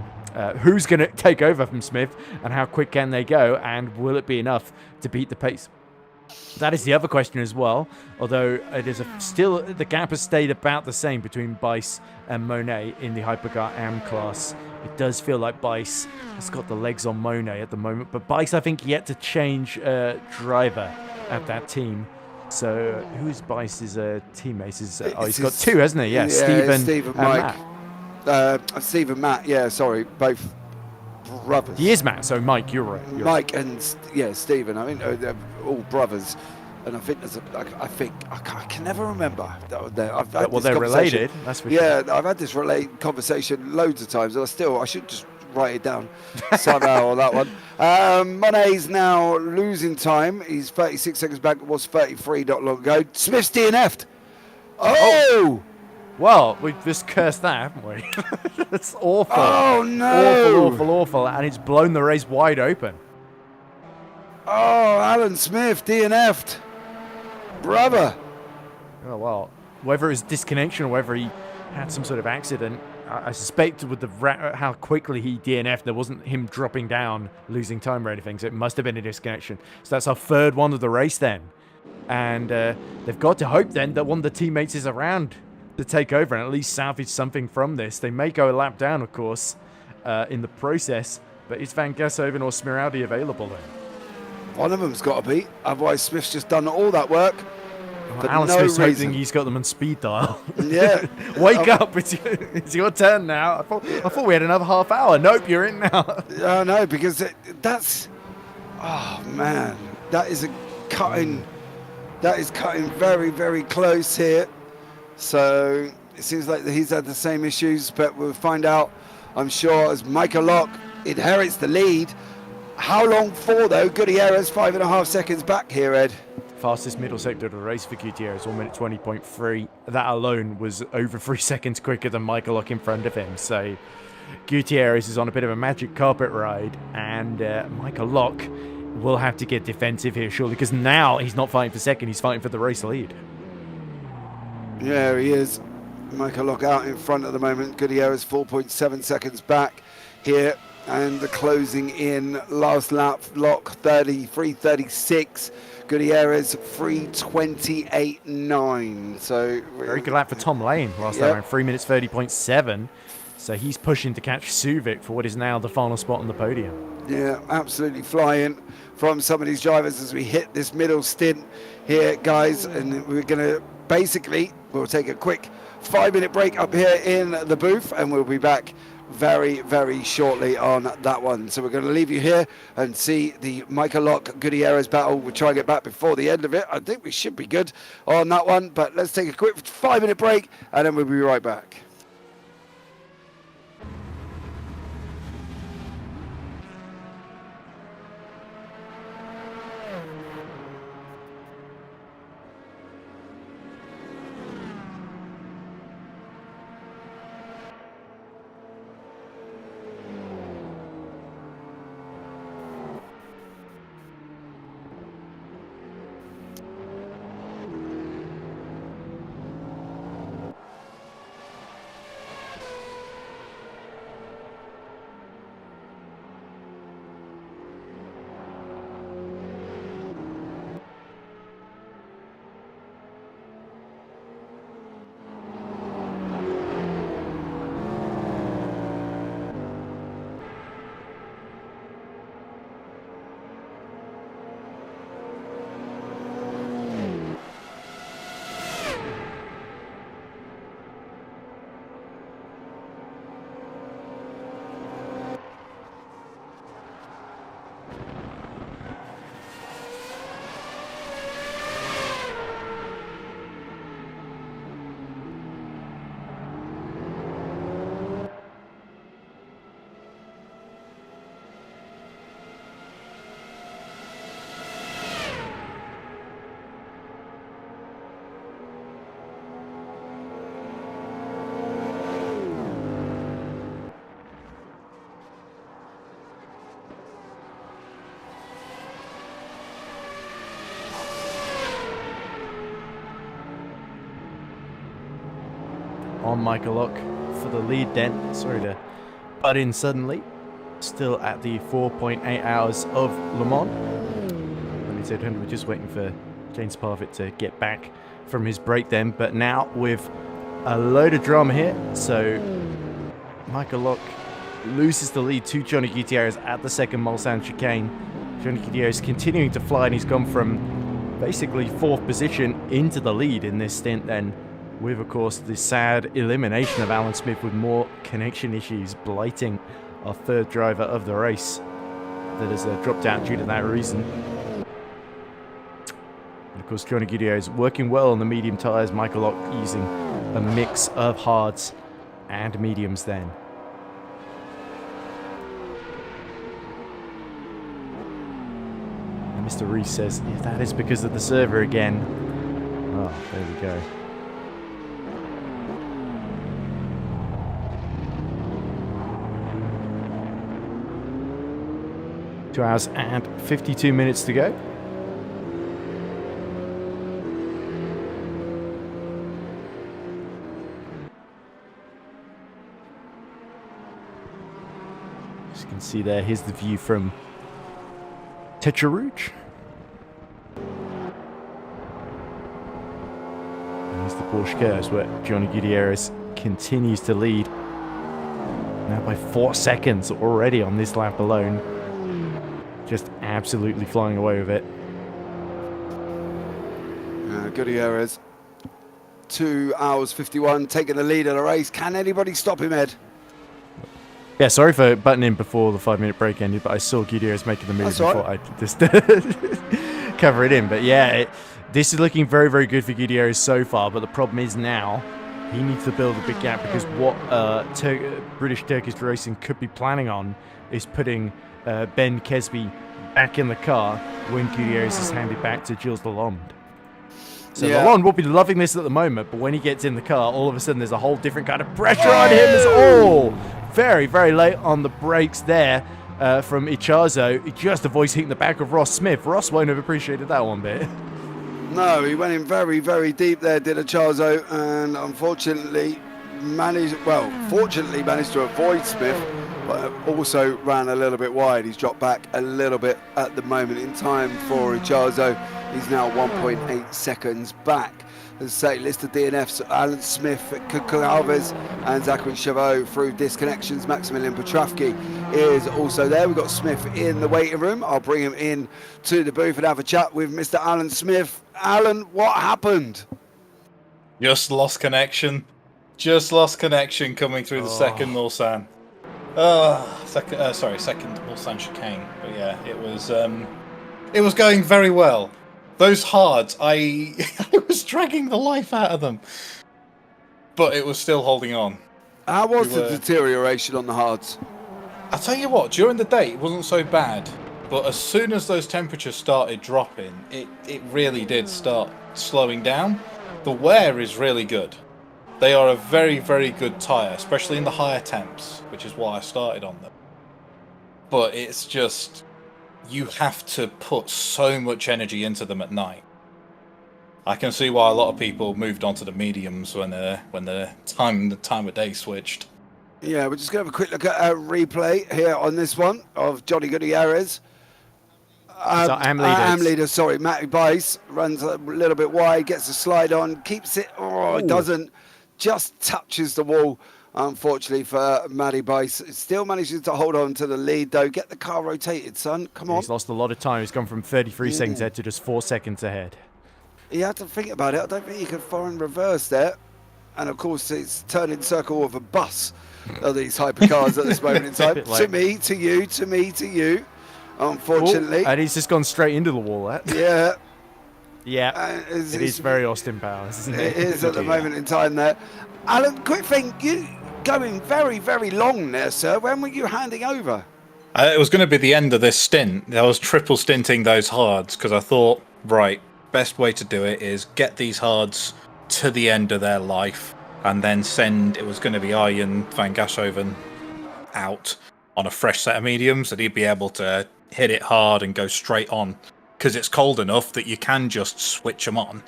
Who's going to take over from Smith, and how quick can they go, and will it be enough to beat the pace? That is the other question as well, although it is still the gap has stayed about the same between Bice and Monet in the Hypercar AM class. It does feel like Bice has got the legs on Monet at the moment, but Bice, I think, yet to change driver at that team. So who's Bice's teammates? He's got two, hasn't he? Yeah, Steve and Mike. Matt. Steve and Matt, yeah, sorry, both brothers. He is Matt, so Mike, you're right. Mike and Stephen, I mean, they're all brothers. And I think I can never remember. They're related, that's for sure. Yeah, I've had this conversation loads of times, and I should just write it down somehow on that one. Monet's now losing time. He's 36 seconds back, was 33 not long ago. Smith's DNF'd. Oh! Well, we've just cursed that, haven't we? That's awful. Oh, no. Awful. And it's blown the race wide open. Oh, Alan Smith, DNF'd. Brother. Oh, well, whether it was disconnection or whether he had some sort of accident, I suspect with how quickly he DNF'd, there wasn't him dropping down, losing time or anything, so it must have been a disconnection. So that's our third one of the race then. And they've got to hope then that one of the teammates is around to take over and at least salvage something from this. They may go a lap down, of course, in the process, but is Van Geshoven or Smiraldi available then? One of them's got to be, otherwise Smith's just done all that work. Alan Smith's hoping he's got them on speed dial. Yeah. Wake up, it's your turn now. I thought we had another half hour. Nope, you're in now. Oh, no, because that's, oh man, that is cutting very, very close here. So it seems like he's had the same issues, but we'll find out, I'm sure, as Michael Locke inherits the lead. How long for, though? Gutierrez 5.5 seconds back here, Ed. Fastest middle sector of the race for Gutierrez, 1 minute 20.3. That alone was over 3 seconds quicker than Michael Locke in front of him. So Gutierrez is on a bit of a magic carpet ride, and Michael Locke will have to get defensive here, surely, because now he's not fighting for second, he's fighting for the race lead. Yeah, he is. Michael Locke out in front at the moment. Gutierrez 4.7 seconds back here. And the closing in last lap, Locke 33.36. Gutierrez 3:28.9. So very good lap for Tom Lane last time around, 3 minutes 30.7. So he's pushing to catch Suvic for what is now the final spot on the podium. Yeah, absolutely flying from some of these drivers as we hit this middle stint here, guys. And we're going to we'll take a quick 5-minute break up here in the booth, and we'll be back very, very shortly on that one. So we're going to leave you here and see the Michael Locke Gutierrez battle. We'll try and get back before the end of it. I think we should be good on that one, but let's take a quick 5-minute break and then we'll be right back. on Michael Lock for the lead then. Sorry to butt in suddenly. Still at the 4.8 hours of Le Mans. We're just waiting for James Parfitt to get back from his break then. But now with a load of drama here. So Michael Lock loses the lead to Johnny Gutierrez at the second Mulsanne chicane. Johnny Gutierrez continuing to fly, and he's gone from basically 4th position into the lead in this stint then, with of course the sad elimination of Alan Smith with more connection issues blighting our 3rd driver of the race that has dropped out due to that reason. And of course Johnny Gutierrez working well on the medium tyres, Michael Lock using a mix of hards and mediums then. And Mr. Reese says, yeah, that is because of the server again. Oh, there we go. Two hours and 52 minutes to go. As you can see there, here's the view from Tetra Rouge. And here's the Porsche curves where Johnny Gutierrez continues to lead. Now by 4 seconds already on this lap alone. Just absolutely flying away with it. Gutierrez, 2 hours 51, taking the lead of the race. Can anybody stop him, Ed? Yeah, sorry for butting in before the 5-minute break ended, but I saw Gutierrez making the move and thought I'd just cover it in. But yeah, this is looking very, very good for Gutierrez so far, but the problem is now he needs to build a big gap, because what British Turkish Racing could be planning on is putting Ben Kesby back in the car when Gutierrez is handed back to Gilles Lalonde. So Lalonde will be loving this at the moment, but when he gets in the car, all of a sudden there's a whole different kind of pressure on him as all. Very, very late on the brakes there from Ichazo. He just avoids hitting the back of Ross Smith. Ross won't have appreciated that one bit. No, he went in very, very deep there, did Ichazo, and unfortunately fortunately managed to avoid Smith, but also ran a little bit wide. He's dropped back a little bit at the moment in time for Ichazo. He's now 1.8 seconds back. As I say, list of DNFs: Alan Smith, Calves and Zachary Chavot through disconnections. Maximilian Petrovsky is also there. We've got Smith in the waiting room. I'll bring him in to the booth and have a chat with Mr. Alan Smith. Alan, what happened? Just lost connection. Just lost connection coming through the second Mulsanne. Second Mulsanne chicane. But yeah, it was going very well. Those hards, I was dragging the life out of them, but it was still holding on. How was the deterioration on the hards? I tell you what, during the day it wasn't so bad, but as soon as those temperatures started dropping, it really did start slowing down. The wear is really good. They are a very, very good tyre, especially in the higher temps, which is why I started on them. But it's just, you have to put so much energy into them at night. I can see why a lot of people moved on to the mediums when the time of day switched. Yeah, we're just going to have a quick look at a replay here on this one of Johnny Gutierrez. AM leader, sorry, Matty Bice runs a little bit wide, gets a slide on, keeps it, it doesn't, just touches the wall, unfortunately for Matty Bice. Still manages to hold on to the lead though. Get the car rotated, son, come on. He's lost a lot of time. He's gone from 33 seconds ahead to just 4 seconds ahead. You have to think about it. I don't think you can foreign reverse there. And of course it's turning circle of a bus of these hypercars at this moment in time. To me, to you, to me, to you. Unfortunately. And he's just gone straight into the wall, that. Yeah. Yeah. It is very Austin Powers, isn't it? It is at the moment in time there. Alan, quick thing. You going very, very long there, sir. When were you handing over? It was going to be the end of this stint. I was triple stinting those hards because I thought, right, best way to do it is get these hards to the end of their life and then send, it was going to be Arjen van Gashoven out on a fresh set of mediums, and he'd be able to hit it hard and go straight on because it's cold enough that you can just switch them on.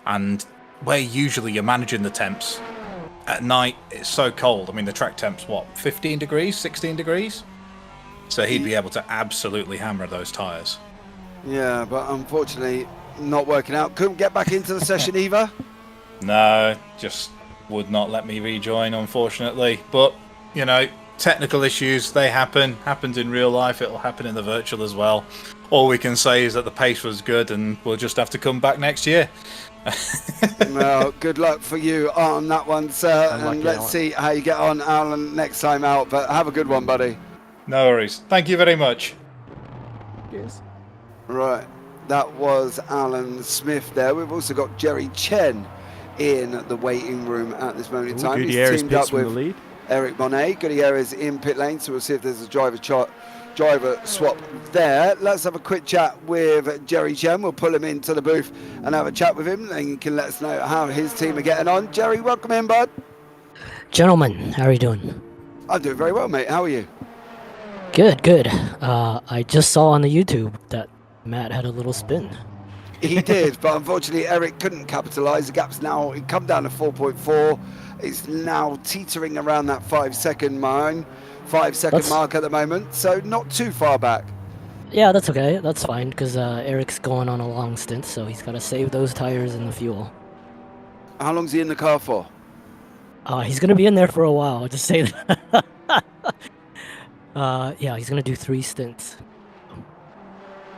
And where usually you're managing the temps, at night it's so cold. I mean, the track temp's what, 15 degrees, 16 degrees? So he'd be able to absolutely hammer those tyres. Yeah, but unfortunately, not working out. Couldn't get back into the session either. No, just would not let me rejoin, unfortunately. But, you know, technical issues, they happen. Happens in real life, it'll happen in the virtual as well. All we can say is that the pace was good and we'll just have to come back next year. Well, good luck for you on that one, sir. And let's see how you get on, Alan, next time out. But have a good one, buddy. No worries. Thank you very much. Yes. Right, that was Alan Smith there. We've also got Jerry Chen in the waiting room at this moment in time. He's teamed up with Eric Monet. Gutierrez in pit lane, so we'll see if there's a driver swap there. Let's have a quick chat with Jerry Chen. We'll pull him into the booth and have a chat with him, and he can let us know how his team are getting on. Jerry, welcome in, bud. Gentlemen, how are you doing? I'm doing very well, mate. How are you? Good, good. I just saw on the YouTube that Matt had a little spin. He did, but unfortunately Eric couldn't capitalise. The gap's now come down to 4.4. It's now teetering around that 5 second mark at the moment, so not too far back. Yeah, that's okay. That's fine, because Eric's going on a long stint, so he's got to save those tires and the fuel. How long's he in the car for? He's going to be in there for a while, I'll just say that. Yeah, he's going to do 3 stints.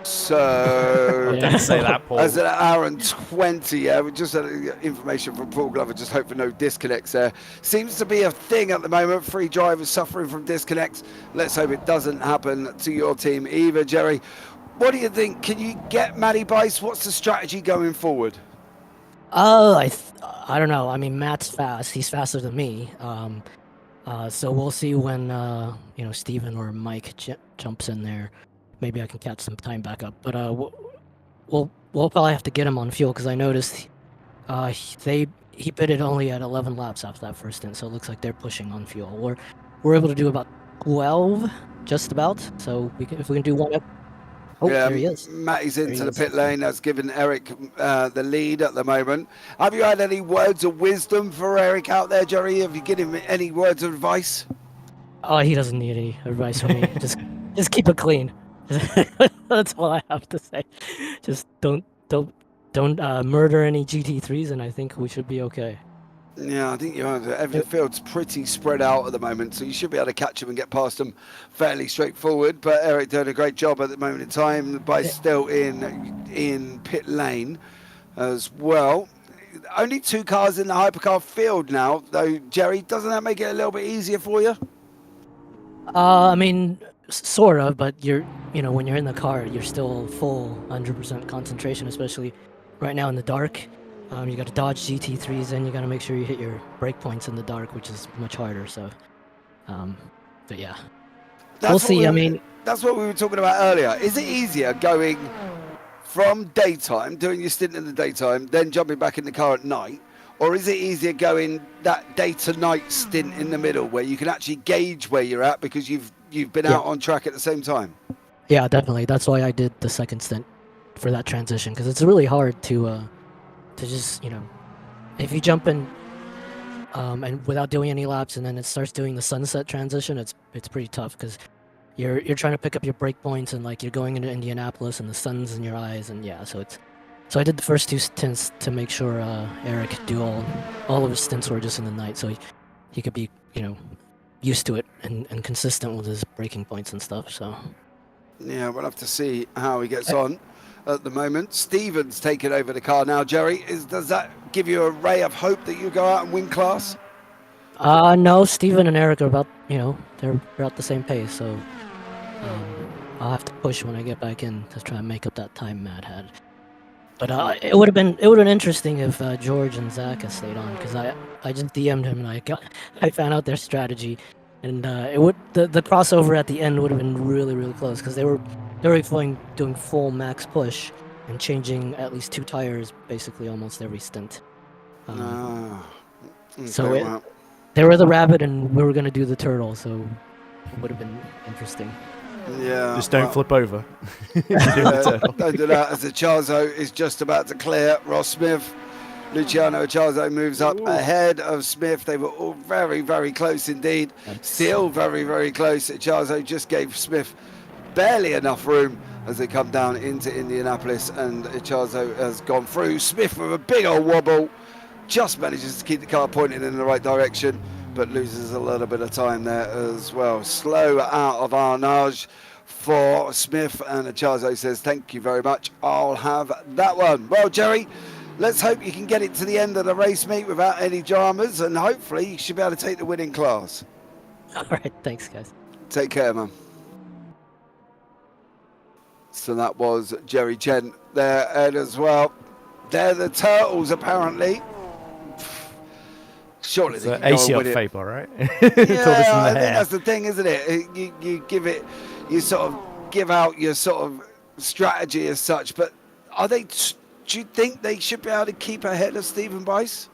So, Don't say that, Paul. as an hour and 20, yeah, we just had information from Paul Glover, just hope for no disconnects there. Seems to be a thing at the moment, 3 drivers suffering from disconnects. Let's hope it doesn't happen to your team either, Jerry. What do you think? Can you get Matty Bice? What's the strategy going forward? I don't know. I mean, Matt's fast. He's faster than me. So we'll see when, Steven or Mike jumps in there. Maybe I can catch some time back up, but we'll probably have to get him on fuel because I noticed he pitted only at 11 laps after that first stint, so it looks like they're pushing on fuel. We're able to do about 12, just about. So if we can do one up. Oh, yeah, there he is. Matty's into the pit lane. That's given Eric the lead at the moment. Have you had any words of wisdom for Eric out there, Jerry? Have you given him any words of advice? Oh, he doesn't need any advice from me. just keep it clean. That's all I have to say. Just don't murder any GT3s, and I think we should be okay. Yeah, I think you have. Every field's pretty spread out at the moment, so you should be able to catch them and get past them fairly straightforward. But Eric doing a great job at the moment in time. The bike's still in pit lane as well. Only 2 cars in the hypercar field now, though. Jerry, doesn't that make it a little bit easier for you? I mean, sort of, but when you're in the car, you're still full 100% concentration, especially right now in the dark. You got to dodge GT3s, and you got to make sure you hit your brake points in the dark, which is much harder. So, but yeah, we'll see. That's what we were talking about earlier. Is it easier going from daytime, doing your stint in the daytime, then jumping back in the car at night, or is it easier going that day to night stint in the middle, where you can actually gauge where you're at because you've been out on track at the same time? Yeah, definitely. That's why I did the second stint for that transition, because it's really hard to just, if you jump in and without doing any laps, and then it starts doing the sunset transition, it's pretty tough because you're trying to pick up your brake points, and like you're going into Indianapolis and the sun's in your eyes, and yeah, so I did the first 2 stints to make sure Eric could do all of his stints were just in the night, so he could be used to it and consistent with his braking points and stuff. So yeah, we'll have to see how he gets on at the moment. Steven's taken over the car now. Jerry, does that give you a ray of hope that you go out and win class? No, Steven and Eric are about, they're about the same pace, so I'll have to push when I get back in to try and make up that time Matt had. But it would have been interesting if George and Zach had stayed on, because I just DM'd him and I found out their strategy, and the crossover at the end would have been really, really close, because they were doing full max push and changing at least 2 tires basically almost every stint. So they were the rabbit and we were going to do the turtle, so it would have been interesting. Yeah. Just don't flip over. Don't do that, as the Charzo is just about to clear. Ross Smith Luciano Echarzo moves up ahead of Smith. They were all very, very close indeed. Still very, very close. Echarzo just gave Smith barely enough room as they come down into Indianapolis, and Echarzo has gone through. Smith with a big old wobble, just manages to keep the car pointing in the right direction, but loses a little bit of time there as well. Slow out of Arnage for Smith, and Echarzo says, thank you very much, I'll have that one. Well, Jerry, let's hope you can get it to the end of the race meet without any dramas, and hopefully you should be able to take the winning class. All right, thanks, guys. Take care, man. So that was Jerry Chen there, Ed, as well. They're the Turtles, apparently. Surely they can go AC and up win it. Fable, right? Yeah, I think that's the thing, isn't it? You give it, you sort of give out your sort of strategy as such, but are they? Do you think they should be able to keep ahead of Stephen Bice?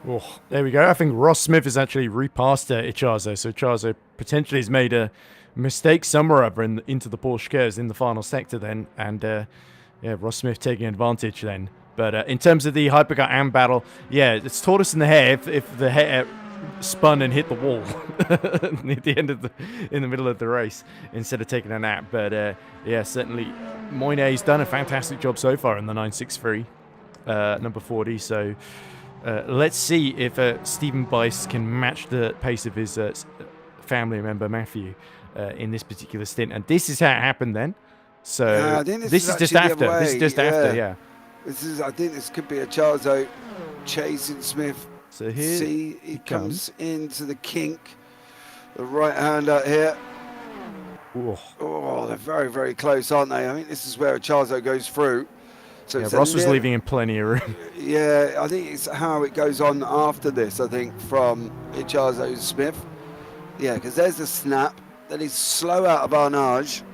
Oh, there we go. I think Ross Smith has actually repassed Echarzo, so Echarzo potentially has made a mistake somewhere over into the Porsche curves in the final sector then, and yeah, Ross Smith taking advantage then. But in terms of the Hypercar AM battle, yeah, it's tortoise in the hare if the hare spun and hit the wall at the end of in the middle of the race instead of taking a nap. But yeah, certainly Moynet's done a fantastic job so far in the 963 number 40. So let's see if Stephen Bice can match the pace of his family member Matthew in this particular stint. And this is how it happened then. So I think this is just after. This is just after, yeah. I think this could be Echarzo chasing Smith. So here See, he comes into the kink. The right hander here. Ooh. Oh, they're very, very close, aren't they? I think this is where Echarzo goes through. So Yeah, it's Ross was leaving him plenty of room. Yeah, I think it's how it goes on after this, I think, from Echarzo Smith. Yeah, because there's the snap. Then he's slow out of Arnage.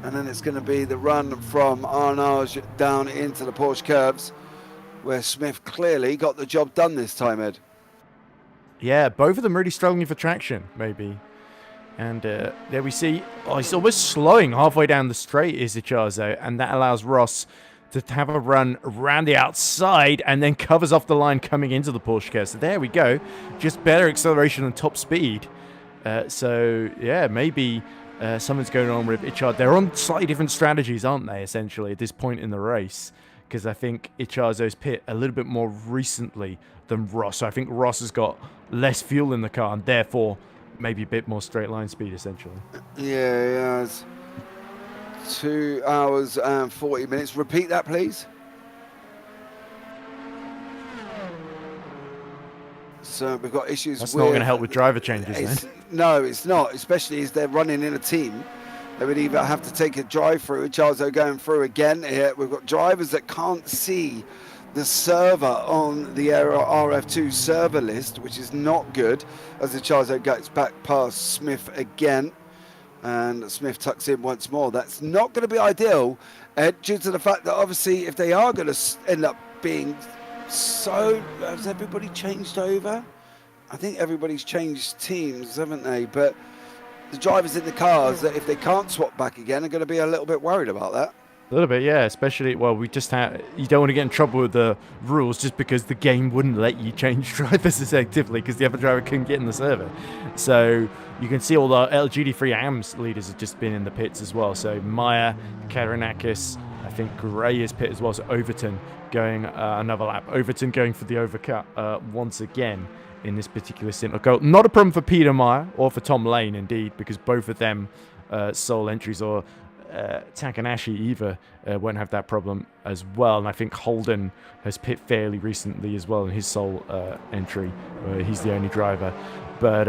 And then it's going to be the run from Arnage down into the Porsche curves, where Smith clearly got the job done this time, Ed. Yeah, both of them really struggling for traction, maybe. And there we see, he's almost slowing halfway down the straight, is Echarzo, and that allows Ross to have a run around the outside and then covers off the line coming into the Porsche curve. So there we go, just better acceleration and top speed. So yeah, maybe something's going on with Echarzo. They're on slightly different strategies, aren't they, essentially, at this point in the race? Because I think Echarzo's pit a little bit more recently than Ross. So I think Ross has got less fuel in the car and therefore maybe a bit more straight line speed, essentially. Yeah, it's 2 hours and 40 minutes. Repeat that, please. So we've got issues That's with... not going to help with driver changes, then. No, it's not, especially as they're running in a team. They would either have to take a drive through, Echarzo going through again here. We've got drivers that can't see the server on the RF2 server list, which is not good, as Echarzo gets back past Smith again. And Smith tucks in once more. That's not going to be ideal, due to the fact that obviously if they are going to end up being so... Has everybody changed over? I think everybody's changed teams, haven't they? But the drivers in the cars, that if they can't swap back again, are going to be a little bit worried about that. A little bit, yeah, especially, well, we just had, you don't want to get in trouble with the rules just because the game wouldn't let you change drivers effectively because the other driver couldn't get in the server. So you can see all the LGT3 AMS leaders have just been in the pits as well. So Meyer, Karanakis, I think Gray is pit as well. So Overton going another lap. Overton going for the overcut once again in this particular stint. Not a problem for Peter Meyer or for Tom Lane, indeed, because both of them sole entries, or Takanashi either won't have that problem as well. And I think Holden has pit fairly recently as well in his sole entry. He's the only driver. But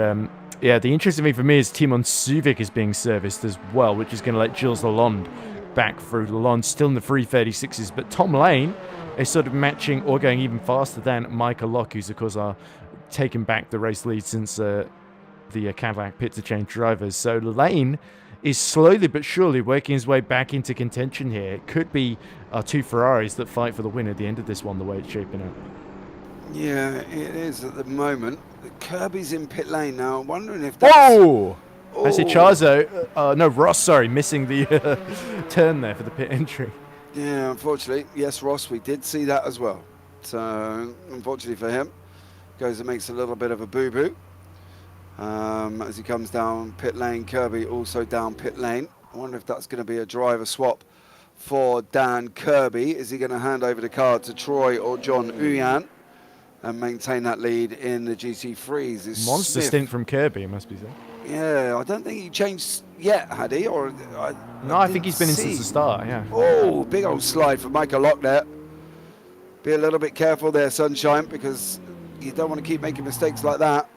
yeah, the interesting thing for me is Timon Suvic is being serviced as well, which is going to let Gilles Lalonde back through. Lalonde still in the 336s, but Tom Lane is sort of matching or going even faster than Michael Locke, who's of course taken back the race lead since the Cadillac pit to change drivers. So Lane is slowly but surely working his way back into contention here. It could be our two Ferraris that fight for the win at the end of this one, the way it's shaping up. Yeah, it is at the moment. Kirby's in pit lane now. I'm wondering if that's... Whoa! That's Echarzo. No, Ross, sorry, missing the turn there for the pit entry. Yeah, unfortunately. Yes, Ross, we did see that as well. unfortunately for him, goes and makes a little bit of a boo-boo. As he comes down pit lane. Kirby also down pit lane. I wonder if that's going to be a driver swap for Dan Kirby. Is he going to hand over the car to Troy or John Uyan and maintain that lead in the GT3s? Monster stint from Kirby, it must be said. Yeah, I don't think he changed yet, had he? Or No, I think he's been in since the start, yeah. Oh, big old slide for Michael Lock there. Be a little bit careful there, Sunshine, because you don't want to keep making mistakes like that.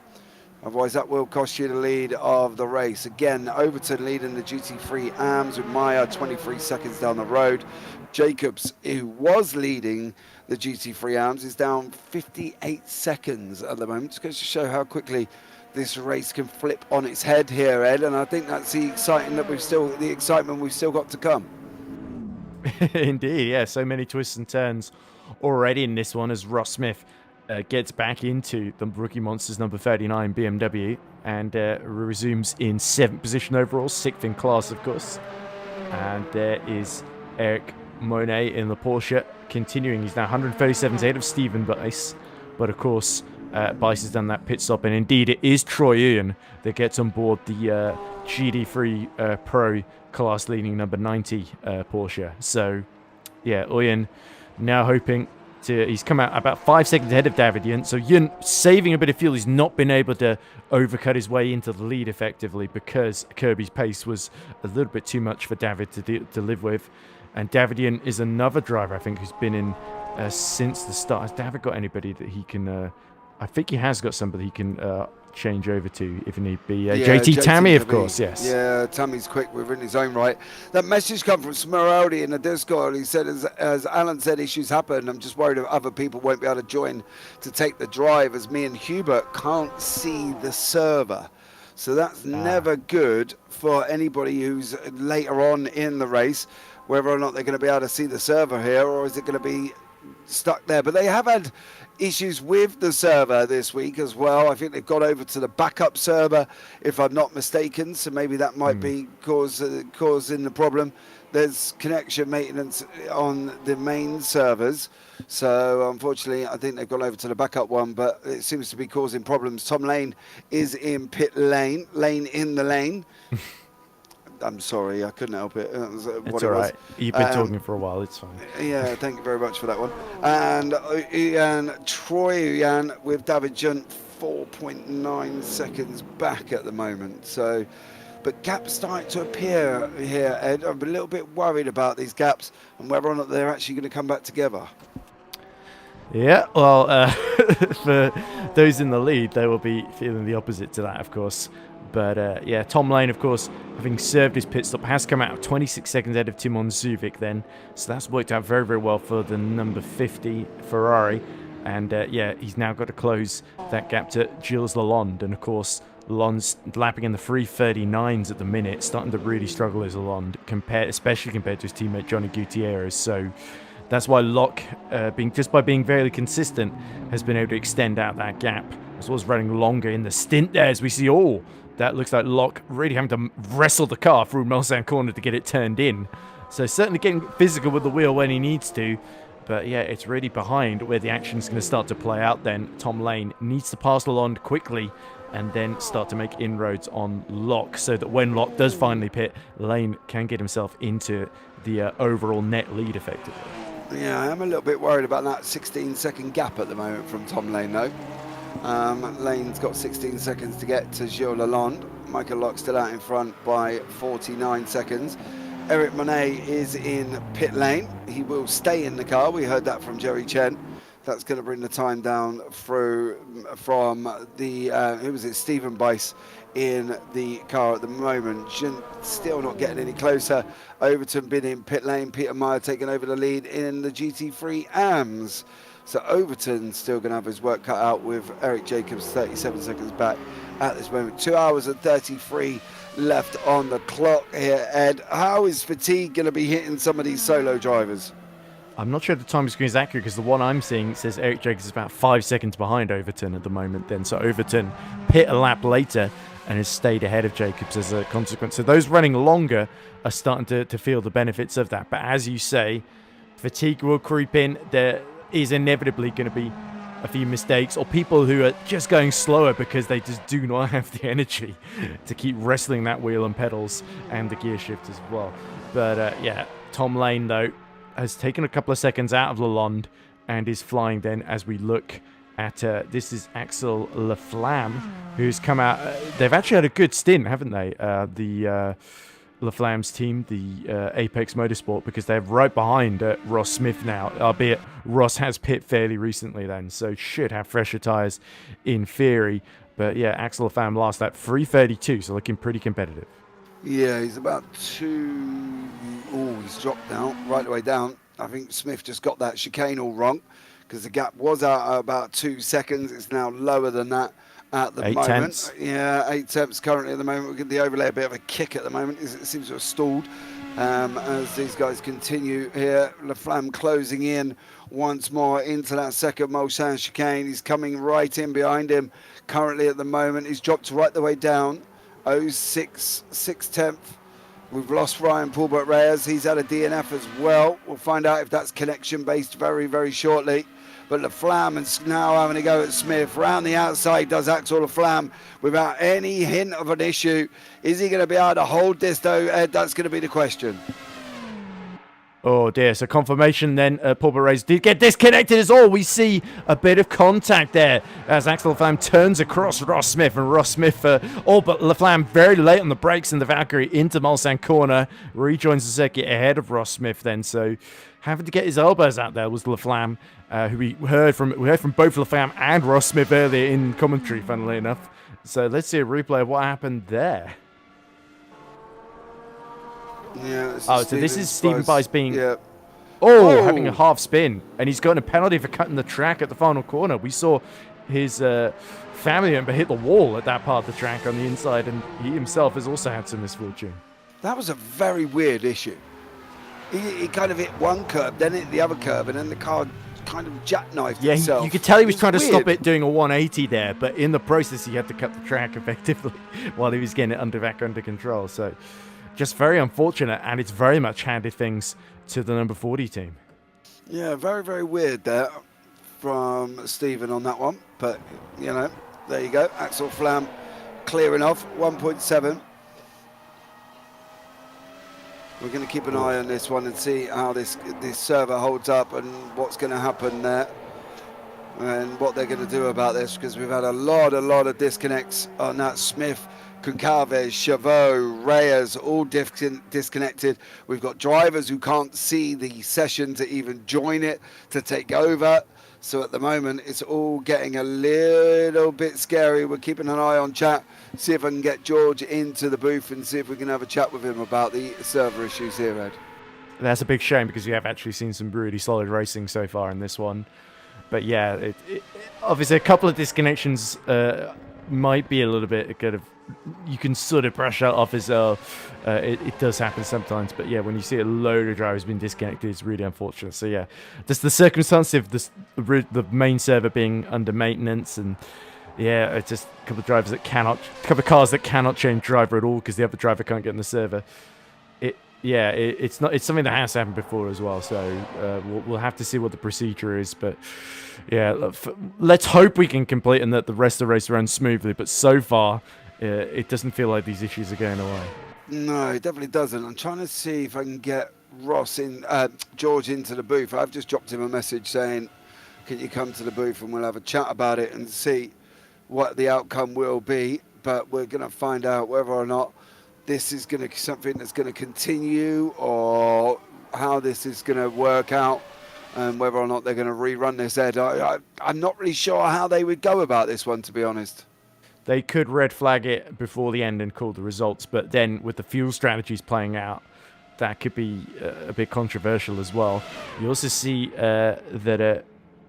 Otherwise, that will cost you the lead of the race. Again, Overton leading the GT3 AMS with Maya 23 seconds down the road. Jacobs, who was leading the GT3 AMS, is down 58 seconds at the moment. Just goes to show how quickly this race can flip on its head here, Ed. And I think that's the excitement we've still got to come. Indeed, yeah. So many twists and turns already in this one as Ross Smith gets back into the Rookie Monsters number 39 BMW and resumes in 7th position overall, 6th in class, of course. And there is Eric Monet in the Porsche continuing. He's now 137 ahead of Stephen Bice. But of course, Bice has done that pit stop. And indeed, it is Troy Ian that gets on board the GD3 Pro class leading number 90 Porsche. So, yeah, Ian now hoping he's come out about 5 seconds ahead of Davidian, so Yun saving a bit of fuel. He's not been able to overcut his way into the lead effectively because Kirby's pace was a little bit too much for David to live with. And Davidian is another driver, I think, who's been in since the start. Has David got anybody that he can... I think he has got somebody he can change over to if need be. JT Tammy, of course, yes. Yeah, Tammy's quick within his own right. That message come from Smeraldi in the Discord. He said, as Alan said, issues happen. I'm just worried that other people won't be able to join to take the drive as me and Hubert can't see the server. So that's never good for anybody who's later on in the race, whether or not they're going to be able to see the server here, or is it going to be stuck there. But they have had issues with the server this week as well. I think they've got over to the backup server, if I'm not mistaken, so maybe that might be causing the problem. There's connection maintenance on the main servers, so unfortunately I think they've gone over to the backup one, but it seems to be causing problems. Tom Lane is in pit lane in the lane. I'm sorry, I couldn't help it. That was it's all right. You've been talking for a while. It's fine. Yeah, thank you very much for that one. And Troy Uyan with David Junt 4.9 seconds back at the moment. So, but gaps starting to appear here, Ed. I'm a little bit worried about these gaps and whether or not they're actually going to come back together. Yeah, well, for those in the lead, they will be feeling the opposite to that, of course. But yeah, Tom Lane, of course, having served his pit stop, has come out 26 seconds ahead of Timon Zuvik then. So that's worked out very, very well for the number 50 Ferrari. And yeah, he's now got to close that gap to Gilles Lalonde. And of course, Lalonde's lapping in the 3:39s at the minute, starting to really struggle as Lalonde, especially compared to his teammate Johnny Gutierrez. So that's why Locke, just by being very consistent, has been able to extend out that gap, as well as running longer in the stint there, as we see that looks like Locke really having to wrestle the car through Mulsanne corner to get it turned in. So certainly getting physical with the wheel when he needs to. But yeah, it's really behind where the action's going to start to play out then. Tom Lane needs to pass Lalonde quickly and then start to make inroads on Locke, so that when Locke does finally pit, Lane can get himself into the overall net lead effectively. Yeah, I am a little bit worried about that 16-second gap at the moment from Tom Lane, though. Lane's got 16 seconds to get to Gilles Lalonde. Michael Locke still out in front by 49 seconds. Eric Monet is in pit lane. He will stay in the car. We heard that from Jerry Chen. That's going to bring the time down through from the, who was it, Stephen Bice in the car at the moment. Still not getting any closer. Overton been in pit lane. Peter Meyer taking over the lead in the GT3 AMS. So Overton still going to have his work cut out with Eric Jacobs 37 seconds back at this moment. 2 hours and 33 left on the clock here, Ed. How is fatigue going to be hitting some of these solo drivers? I'm not sure the time screen is accurate because the one I'm seeing says Eric Jacobs is about 5 seconds behind Overton at the moment then. So Overton pit a lap later and has stayed ahead of Jacobs as a consequence. So those running longer are starting to feel the benefits of that. But as you say, fatigue will creep in. is inevitably going to be a few mistakes, or people who are just going slower because they just do not have the energy to keep wrestling that wheel and pedals and the gear shift as well. But yeah, Tom Lane, though, has taken a couple of seconds out of Lalonde and is flying then as we look at, this is Axel Laflamme, who's come out. They've actually had a good stint, haven't they? The Laflamme's team, the Apex Motorsport, because they're right behind Ross Smith now, albeit Ross has pit fairly recently then, so should have fresher tyres in theory. But yeah, Axel Laflamme last lap, 3:32, so looking pretty competitive. Yeah, he's about he's dropped now, right the way down. I think Smith just got that chicane all wrong, because the gap was out at about 2 seconds. It's now lower than that at the 8 moment. tenths. Yeah, 8 tenths currently at the moment. We'll give the overlay a bit of a kick at the moment. It seems to have stalled as these guys continue here. Laflamme closing in once more into that second Mulsanne chicane. He's coming right in behind him currently at the moment. He's dropped right the way down. 0.6 We've lost Ryan Paulbert Reyes. He's had a DNF as well. We'll find out if that's connection based very, very shortly. But Laflamme is now having a go at Smith. Round the outside does Axel Laflamme without any hint of an issue. Is he going to be able to hold this though, Ed? That's going to be the question. Oh dear, so confirmation then, Paul Perez did get disconnected as all. We see a bit of contact there as Axel Laflamme turns across Ross Smith, and Ross Smith, but Laflamme very late on the brakes in the Valkyrie into Mulsanne corner, rejoins the circuit ahead of Ross Smith then, so having to get his elbows out there was Laflamme, who we heard from both Laflamme and Ross Smith earlier in commentary, funnily enough. So let's see a replay of what happened there. Yeah, so this is Stephen Bice being having a half spin, and he's gotten a penalty for cutting the track at the final corner. We saw his family member hit the wall at that part of the track on the inside, and he himself has also had some misfortune. That was a very weird issue. He kind of hit one curb, then hit the other curb, and then the car kind of jackknifed itself. Yeah, you could tell he was trying to stop it doing a 180 there, but in the process he had to cut the track effectively while he was getting it back under control. So just very unfortunate, and it's very much handed things to the number 40 team. Yeah, very, very weird there from Stephen on that one. But, you know, there you go. Axel Laflamme clearing off, 1.7. We're going to keep an eye on this one and see how this server holds up and what's going to happen there and what they're going to do about this, because we've had a lot of disconnects on that. Smith, Concalves, Chavot, Reyes, all disconnected. We've got drivers who can't see the session to even join it, to take over. So at the moment, it's all getting a little bit scary. We're keeping an eye on chat, see if I can get George into the booth and see if we can have a chat with him about the server issues here, Ed. That's a big shame, because we have actually seen some really solid racing so far in this one. But yeah, obviously a couple of disconnections might be a little bit kind of, you can sort of brush that off as it does happen sometimes. But yeah, when you see a load of drivers being disconnected, it's really unfortunate. So yeah, just the circumstance of the main server being under maintenance, and yeah, it's just a couple of cars that cannot change driver at all because the other driver can't get in the server. It's something that has happened before as well. So we'll have to see what the procedure is. But yeah, let's hope we can complete and that the rest of the race runs smoothly. But so far, it doesn't feel like these issues are going away. No, it definitely doesn't. I'm trying to see if I can get George into the booth. I've just dropped him a message saying, can you come to the booth and we'll have a chat about it and see what the outcome will be. But we're going to find out whether or not this is going to be something that's going to continue, or how this is going to work out, and whether or not they're going to rerun this, Ed. I'm not really sure how they would go about this one, to be honest. They could red flag it before the end and call the results, but then with the fuel strategies playing out, that could be a bit controversial as well. You also see that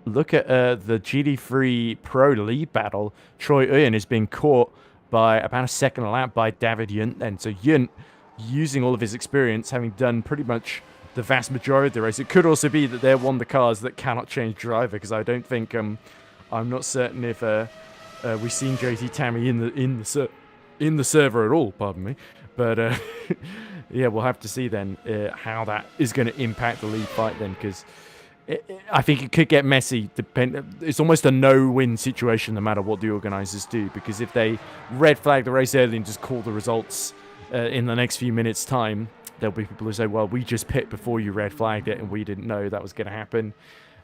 look at the GT3 Pro lead battle. Troy Uyen is being caught by about a second a lap by David Yunt then. So Yunt, using all of his experience, having done pretty much the vast majority of the race. It could also be that they're one of the cars that cannot change driver, because I don't think, I'm not certain if we've seen JT Tammy in the server at all, pardon me. But yeah, we'll have to see then how that is going to impact the lead fight then, because I think it could get messy. It's almost a no-win situation no matter what the organisers do, because if they red flag the race early and just call the results in the next few minutes' time, there'll be people who say, well, we just pit before you red flagged it and we didn't know that was going to happen.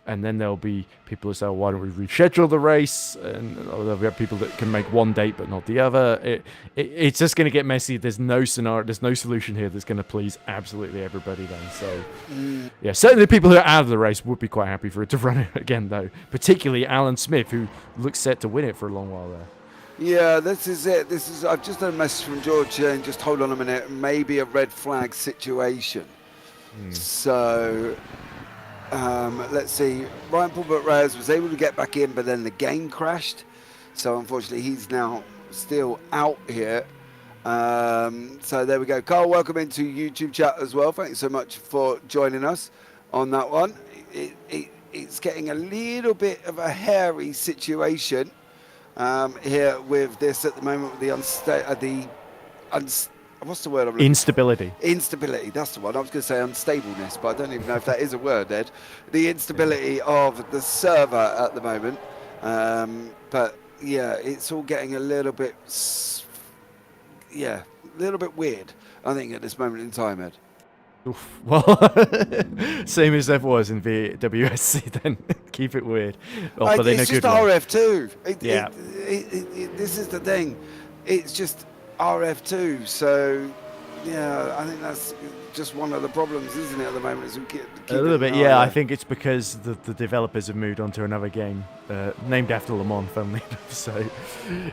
And then there'll be people who say, well, why don't we reschedule the race? And there'll be people that can make one date but not the other. It's just going to get messy. There's no scenario, there's no solution here that's going to please absolutely everybody then. So, yeah, certainly the people who are out of the race would be quite happy for it to run it again, though. Particularly Alan Smith, who looks set to win it for a long while there. Yeah, this is it. I've just had a message from George saying, just hold on a minute, maybe a red flag situation. So... let's see. Ryan Paul Reyes was able to get back in, but then the game crashed. So unfortunately, he's now still out here. So there we go. Carl, welcome into YouTube chat as well. Thanks so much for joining us on that one. It's getting a little bit of a hairy situation here with this at the moment. With what's the word I'm looking Instability. for? Instability, that's the one. I was going to say unstableness, but I don't even know if that is a word, Ed. The instability of the server at the moment. But yeah, it's all getting a little bit weird, I think, at this moment in time, Ed. Oof. Well, same as ever was in VWSC then. Keep it weird. Oh, but it's just RF2. Yeah. This is the thing. It's just RF2, so yeah, I think that's just one of the problems, isn't it, at the moment? Is we keep a little bit, yeah. I think it's because the developers have moved on to another game named after Le Mans, funnily enough. So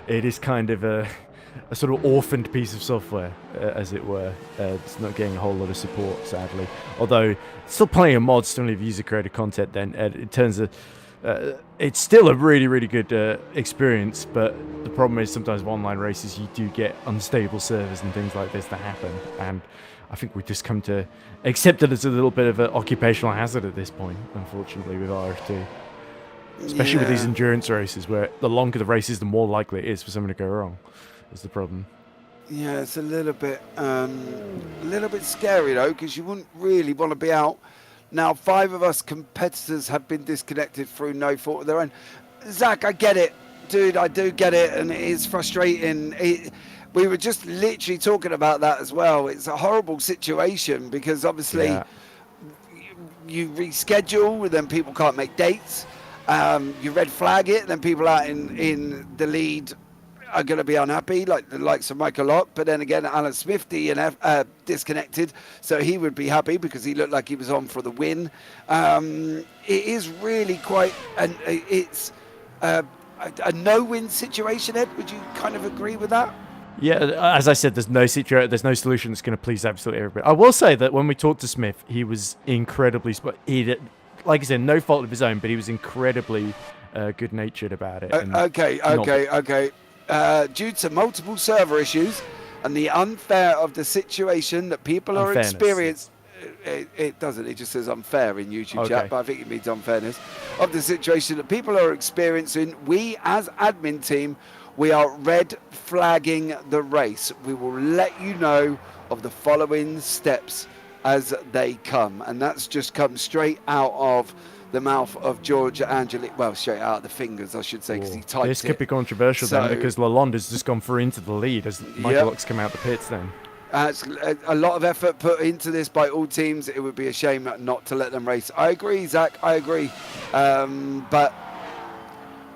it is kind of a sort of orphaned piece of software, as it were. It's not getting a whole lot of support, sadly. Although still plenty of mods, still have user-created content. Then in terms of it's still a really, really good experience, but the problem is sometimes with online races you do get unstable servers and things like this that happen, and I think we've just come to accept it as a little bit of an occupational hazard at this point, unfortunately, with RF2. Especially with these endurance races, where the longer the race is, the more likely it is for something to go wrong, is the problem. Yeah, it's a little bit scary, though, because you wouldn't really want to be out. Now, 5 of us competitors have been disconnected through no fault of their own. Zach, I get it. Dude, I do get it, and it is frustrating. We were just literally talking about that as well. It's a horrible situation because, obviously, you reschedule, then people can't make dates. You red flag it, then people out in the lead are going to be unhappy, like the likes of Michael Locke. But then again, Alan Smith disconnected, so he would be happy because he looked like he was on for the win. It is really quite, it's a no-win situation, Ed. Would you kind of agree with that? Yeah, as I said, there's no solution that's going to please absolutely everybody. I will say that when we talked to Smith, he was incredibly, like I said, no fault of his own, but he was incredibly good-natured about it. Okay. Due to multiple server issues and the unfair of the situation that people are experiencing, it doesn't, it just says unfair in YouTube chat, but I think it means unfairness of the situation that people are experiencing, we as admin team, we are red flagging the race. We will let you know of the following steps as they come, and that's just come straight out of the mouth of George Angeli. Well, straight out of the fingers, I should say, because he typed This could be controversial then, because Lalonde has just gone through into the lead as Michael Locke's come out the pits then. It's a lot of effort put into this by all teams. It would be a shame not to let them race. I agree, Zach, I agree. But,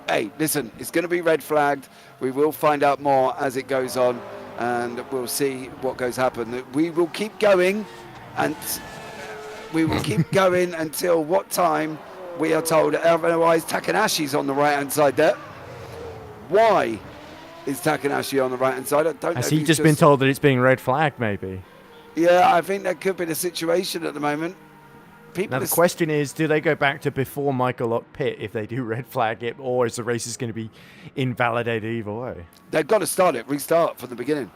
hey, listen, it's going to be red flagged. We will find out more as it goes on, and we'll see what goes happen. We will keep going, and we will keep going until what time we are told. Otherwise, Takanashi's on the right-hand side there. Why is Takanashi on the right-hand side? I don't know. Has he just been told that it's being red flagged, maybe? Yeah, I think that could be the situation at the moment. Now, the question is, do they go back to before Michael Locke pit if they do red flag it, or is the race going to be invalidated either way? They've got to restart from the beginning.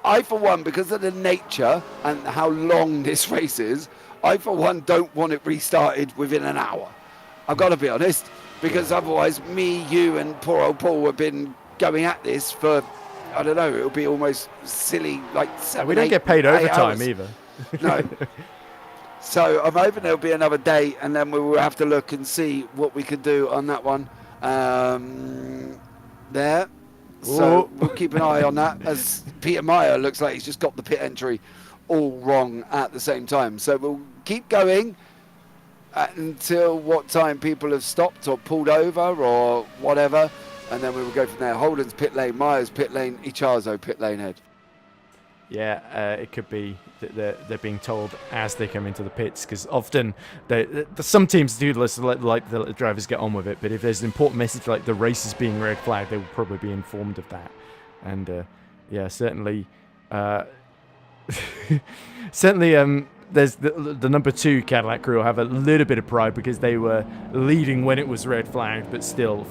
I, for one, because of the nature and how long this race is, I, for one, don't want it restarted within an hour. I've got to be honest, because otherwise me, you, and poor old Paul have been going at this for, I don't know, it'll be almost silly, like 7, We don't get paid overtime hours. either. No. So I'm hoping there'll be another date, and then we will have to look and see what we can do on that one. There. So we'll keep an eye on that, as Peter Meyer looks like he's just got the pit entry all wrong at the same time. So we'll keep going until what time people have stopped or pulled over or whatever, and then we will go from there. Holden's pit lane, Meyer's pit lane, Ichazo pit lane head. Yeah, it could be that they're being told as they come into the pits, because often some teams do let the drivers get on with it, but if there's an important message like the race is being red flagged, they will probably be informed of that. And yeah, certainly there's the number 2 Cadillac crew will have a little bit of pride because they were leading when it was red flagged, but still,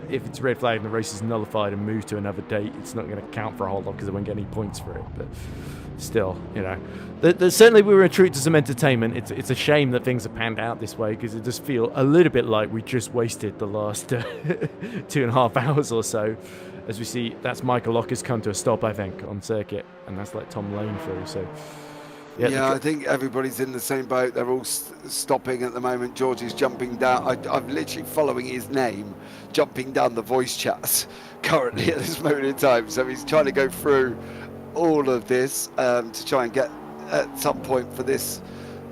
if it's red flagged and the race is nullified and moved to another date, it's not going to count for a whole lot because they won't get any points for it. But still, you know, certainly we were a treat to some entertainment. It's a shame that things have panned out this way, because it does feel a little bit like we just wasted the last 2.5 hours or so. As we see, that's Michael Locker's come to a stop, I think, on circuit, and that's like Tom Lane through. So. Yeah, I think everybody's in the same boat. They're all stopping at the moment. George is jumping down. I'm literally following his name, jumping down the voice chats currently at this moment in time. So he's trying to go through all of this to try and get at some point for this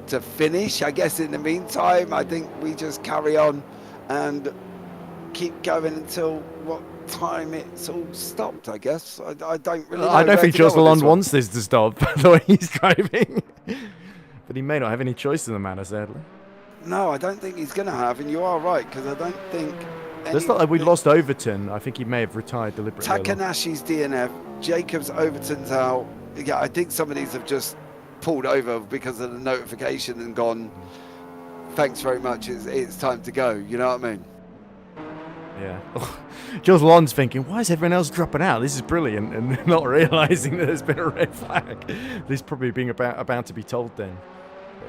to finish. I guess in the meantime, I think we just carry on and keep going until what time it's all stopped, I guess. I don't really know. I don't think Jules Lalonde wants this to stop the way he's driving. But he may not have any choice in the matter, sadly. No, I don't think he's going to have, and you are right, because I don't think... It's not like we lost Overton. I think he may have retired deliberately. Takanashi's DNF, Jacobs Overton's out. Yeah, I think some of these have just pulled over because of the notification and gone, thanks very much, it's time to go, you know what I mean? Yeah. Jules Lalonde's thinking, why is everyone else dropping out? This is brilliant, and not realising that there's been a red flag. This probably being about to be told then.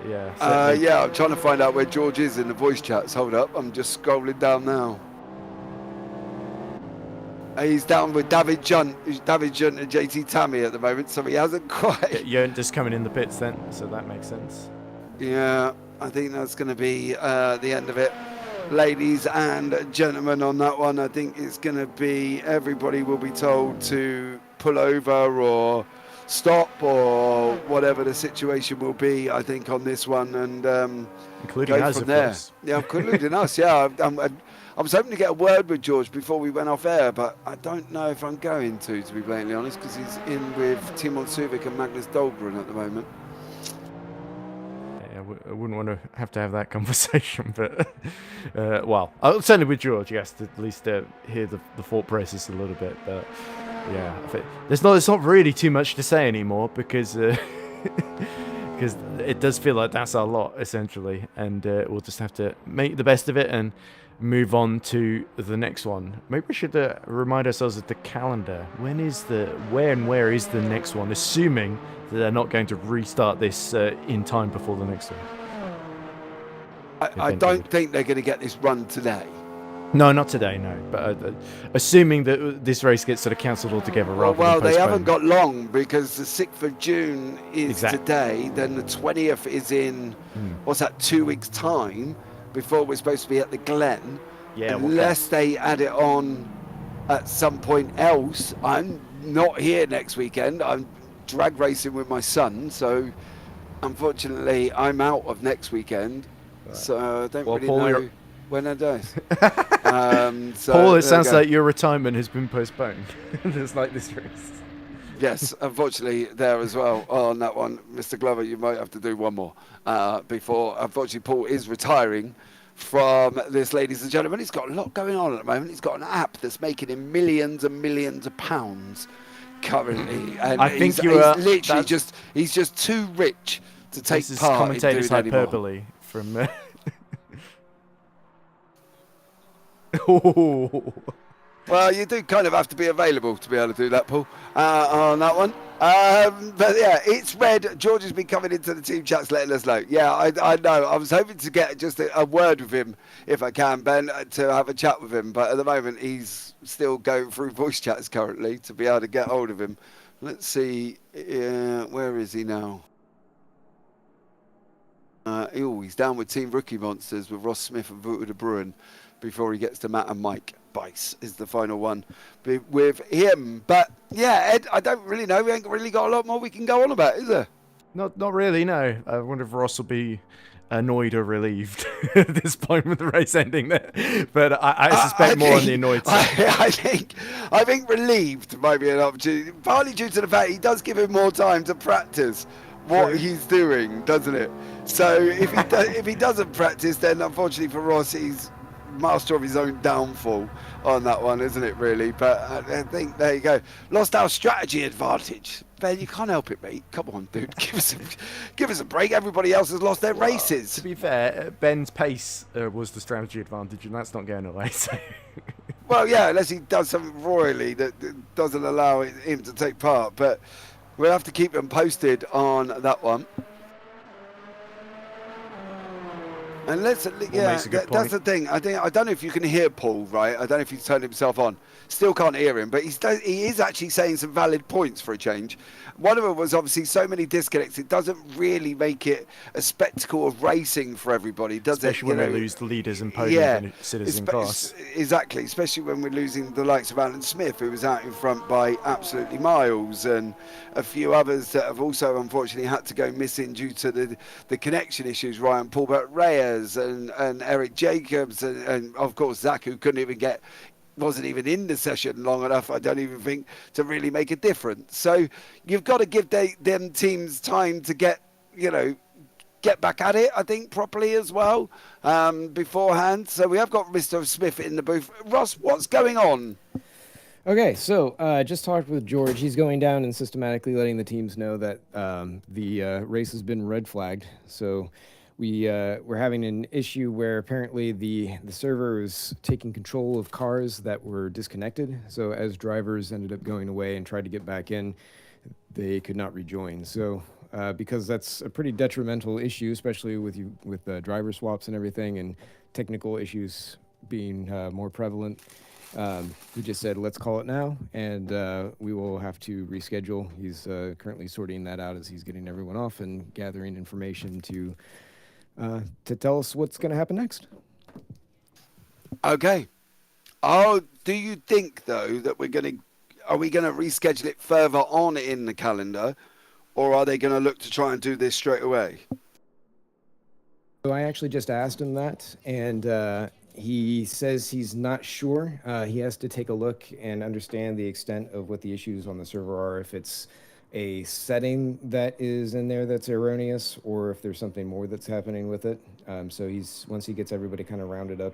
But yeah. Yeah, I'm trying to find out where George is in the voice chats. Hold up, I'm just scrolling down now. He's down with David Junt and JT Tammy at the moment, so he hasn't quite... You're just coming in the pits then, so that makes sense. Yeah, I think that's going to be the end of it. Ladies and gentlemen, on that one, I think it's going to be everybody will be told to pull over or stop or whatever the situation will be, I think, on this one, and including go us, from there. Course. Yeah, including us. Yeah, I was hoping to get a word with George before we went off air, but I don't know if I'm going to be blatantly honest, because he's in with Timon Suvic and Magnus Dahlgren at the moment. I wouldn't want to have that conversation, but well, certainly with George, yes, to at least hear the thought process a little bit. But yeah, there's not really too much to say anymore, because because it does feel like that's our lot essentially, and we'll just have to make the best of it and move on to the next one. Maybe we should remind ourselves of the calendar. Where is the next one? Assuming that they're not going to restart this in time before the next one. I don't think they're going to get this run today. No, not today, no. But assuming that this race gets sort of cancelled altogether rather well, than they haven't got long, because the 6th of June is exactly today, then the 20th is in, what's that, 2 weeks' time, before we're supposed to be at the Glen. Yeah, unless they add it on at some point else. I'm not here next weekend. I'm drag racing with my son, so unfortunately I'm out of next weekend. Right. So I don't really know when that does. So Paul, it sounds like your retirement has been postponed. Just like this race. Yes, unfortunately there as well on that one. Mr. Glover, you might have to do one more before. Unfortunately, Paul is retiring from this, ladies and gentlemen. He's got a lot going on at the moment. He's got an app that's making him millions and millions of pounds currently. And I think he's just too rich to take this part commentator's in doing hyperbole anymore. From oh. Well, you do kind of have to be available to be able to do that, Paul, on that one. But yeah, it's red. George has been coming into the team chats letting us know. Yeah, I know. I was hoping to get just a word with him, if I can, Ben, to have a chat with him. But at the moment, he's still going through voice chats currently to be able to get hold of him. Let's see. Where is he now? he's down with Team Rookie Monsters with Ross Smith and Wouter de Bruin before he gets to Matt and Mike. Bice is the final one with him. But yeah, Ed, I don't really know. We ain't really got a lot more we can go on about, is there? Not really, no. I wonder if Ross will be annoyed or relieved at this point with the race ending there. But I suspect more on the annoyed side. I think relieved might be an opportunity, partly due to the fact he does give him more time to practice what he's doing, doesn't it? So if he doesn't practice, then unfortunately for Ross, he's master of his own downfall on that one, isn't it, really? But I think, there you go. Lost our strategy advantage. Ben, you can't help it, mate. Come on, dude. Give us a break. Everybody else has lost their races. To be fair, Ben's pace was the strategy advantage, and that's not going away. So. Well, yeah, unless he does something royally that doesn't allow him to take part. But we'll have to keep them posted on that one. And that's the thing. I don't know if you can hear Paul, right? I don't know if he's turned himself on. Still can't hear him, but he is actually saying some valid points for a change. One of them was obviously so many disconnects. It doesn't really make it a spectacle of racing for everybody, does it? Especially when they lose the leaders and podiums and sitters in class. Exactly, especially when we're losing the likes of Alan Smith, who was out in front by absolutely miles, and a few others that have also unfortunately had to go missing due to the connection issues. Ryan Paulbert Reyes and Eric Jacobs and of course Zach, who wasn't even in the session long enough, I don't even think, to really make a difference. So you've got to give them teams time to get back at it, I think, properly as well, beforehand. So we have got Mr. Smith in the booth. Ross, what's going on? Okay, so just talked with George. He's going down and systematically letting the teams know that the race has been red flagged. So we're having an issue where apparently the server is taking control of cars that were disconnected. So as drivers ended up going away and tried to get back in, they could not rejoin. So because that's a pretty detrimental issue, especially with driver swaps and everything, and technical issues being more prevalent. We just said, let's call it now, and we will have to reschedule. He's currently sorting that out as he's getting everyone off and gathering information to tell us what's going to happen next. Okay. Do you think, though, that are we going to reschedule it further on in the calendar, or are they going to look to try and do this straight away? So I actually just asked him that, and he says he's not sure. He has to take a look and understand the extent of what the issues on the server are, if it's a setting that is in there that's erroneous, or if there's something more that's happening with it. So once he gets everybody kind of rounded up,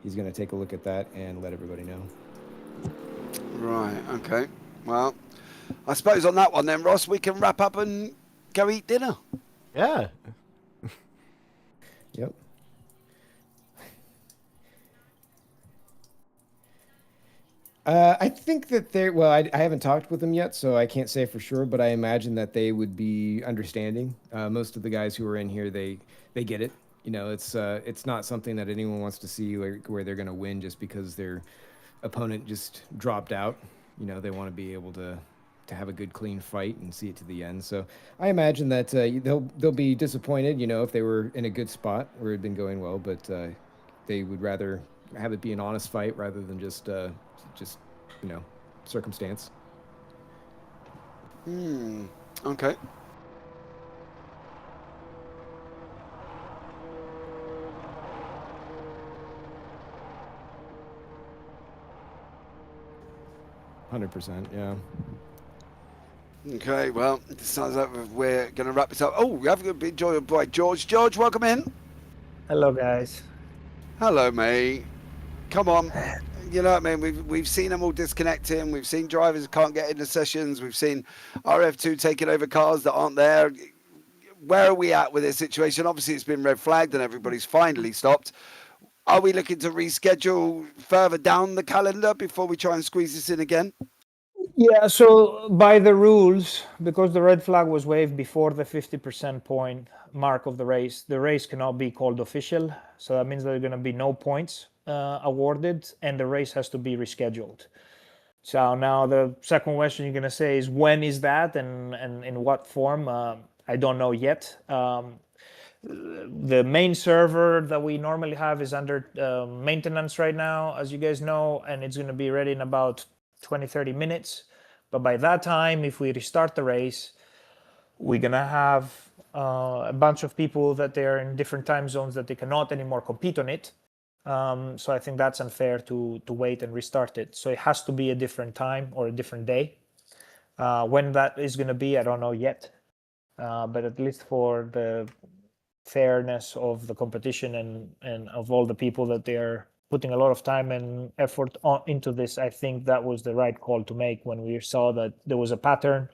he's going to take a look at that and let everybody know. Right, okay. Well, I suppose on that one then, Ross, we can wrap up and go eat dinner. Yeah. Yep. I think that I haven't talked with them yet, so I can't say for sure, but I imagine that they would be understanding. Most of the guys who are in here, they get it. It's not something that anyone wants to see where they're going to win just because their opponent just dropped out. They want to be able to have a good, clean fight and see it to the end. So I imagine that they'll be disappointed, if they were in a good spot where it had been going well, but they would rather have it be an honest fight rather than just circumstance. Okay. %, yeah. Okay, well, it sounds like we're going to wrap this up. Oh, we have a big joy by George. George, welcome in. Hello, guys. Hello, mate. Come on. You know what I mean? We've seen them all disconnecting. We've seen drivers can't get into sessions. We've seen RF2 taking over cars that aren't there. Where are we at with this situation? Obviously, it's been red flagged and everybody's finally stopped. Are we looking to reschedule further down the calendar before we try and squeeze this in again? Yeah, so by the rules, because the red flag was waved before the 50% point mark of the race cannot be called official. So that means there are going to be no points awarded, and the race has to be rescheduled. So now the second question you're going to say is, when is that and in what form? I don't know yet. The main server that we normally have is under maintenance right now, as you guys know, and it's going to be ready in about 20-30 minutes. But by that time, if we restart the race, we're going to have a bunch of people that they're in different time zones that they cannot anymore compete on it. So I think that's unfair to wait and restart it. So it has to be a different time or a different day. When that is going to be, I don't know yet. But at least for the fairness of the competition and of all the people that they are putting a lot of time and effort into this, I think that was the right call to make when we saw that there was a pattern.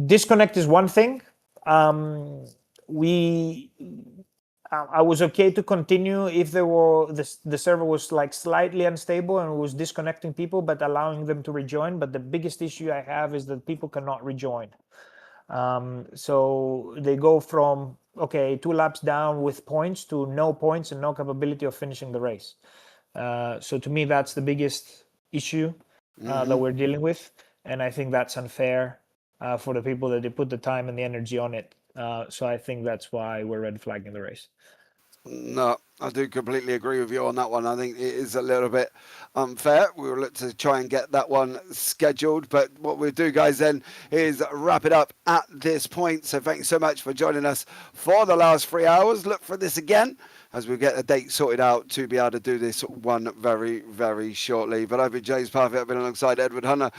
Disconnect is one thing. I was okay to continue if there were the server was like slightly unstable and was disconnecting people but allowing them to rejoin. But the biggest issue I have is that people cannot rejoin. So they go from 2 laps down with points to no points and no capability of finishing the race. So to me, that's the biggest issue that we're dealing with, and I think that's unfair for the people that they put the time and the energy on it. So I think that's why we're red flagging the race. No, I do completely agree with you on that one. I think it is a little bit unfair. We'll look to try and get that one scheduled. But what we'll do, guys, then is wrap it up at this point. So thanks so much for joining us for the last 3 hours. Look for this again as we get a date sorted out to be able to do this one very, very shortly. But I've been James Parfitt. I've been alongside Edward Hunter,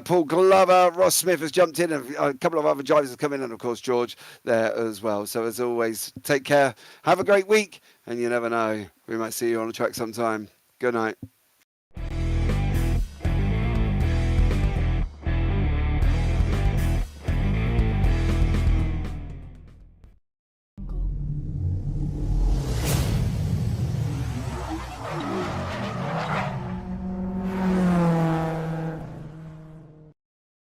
Paul Glover, Ross Smith has jumped in, and a couple of other drivers have come in, and of course George there as well. So as always, take care, have a great week, and you never know, we might see you on the track sometime. Good night.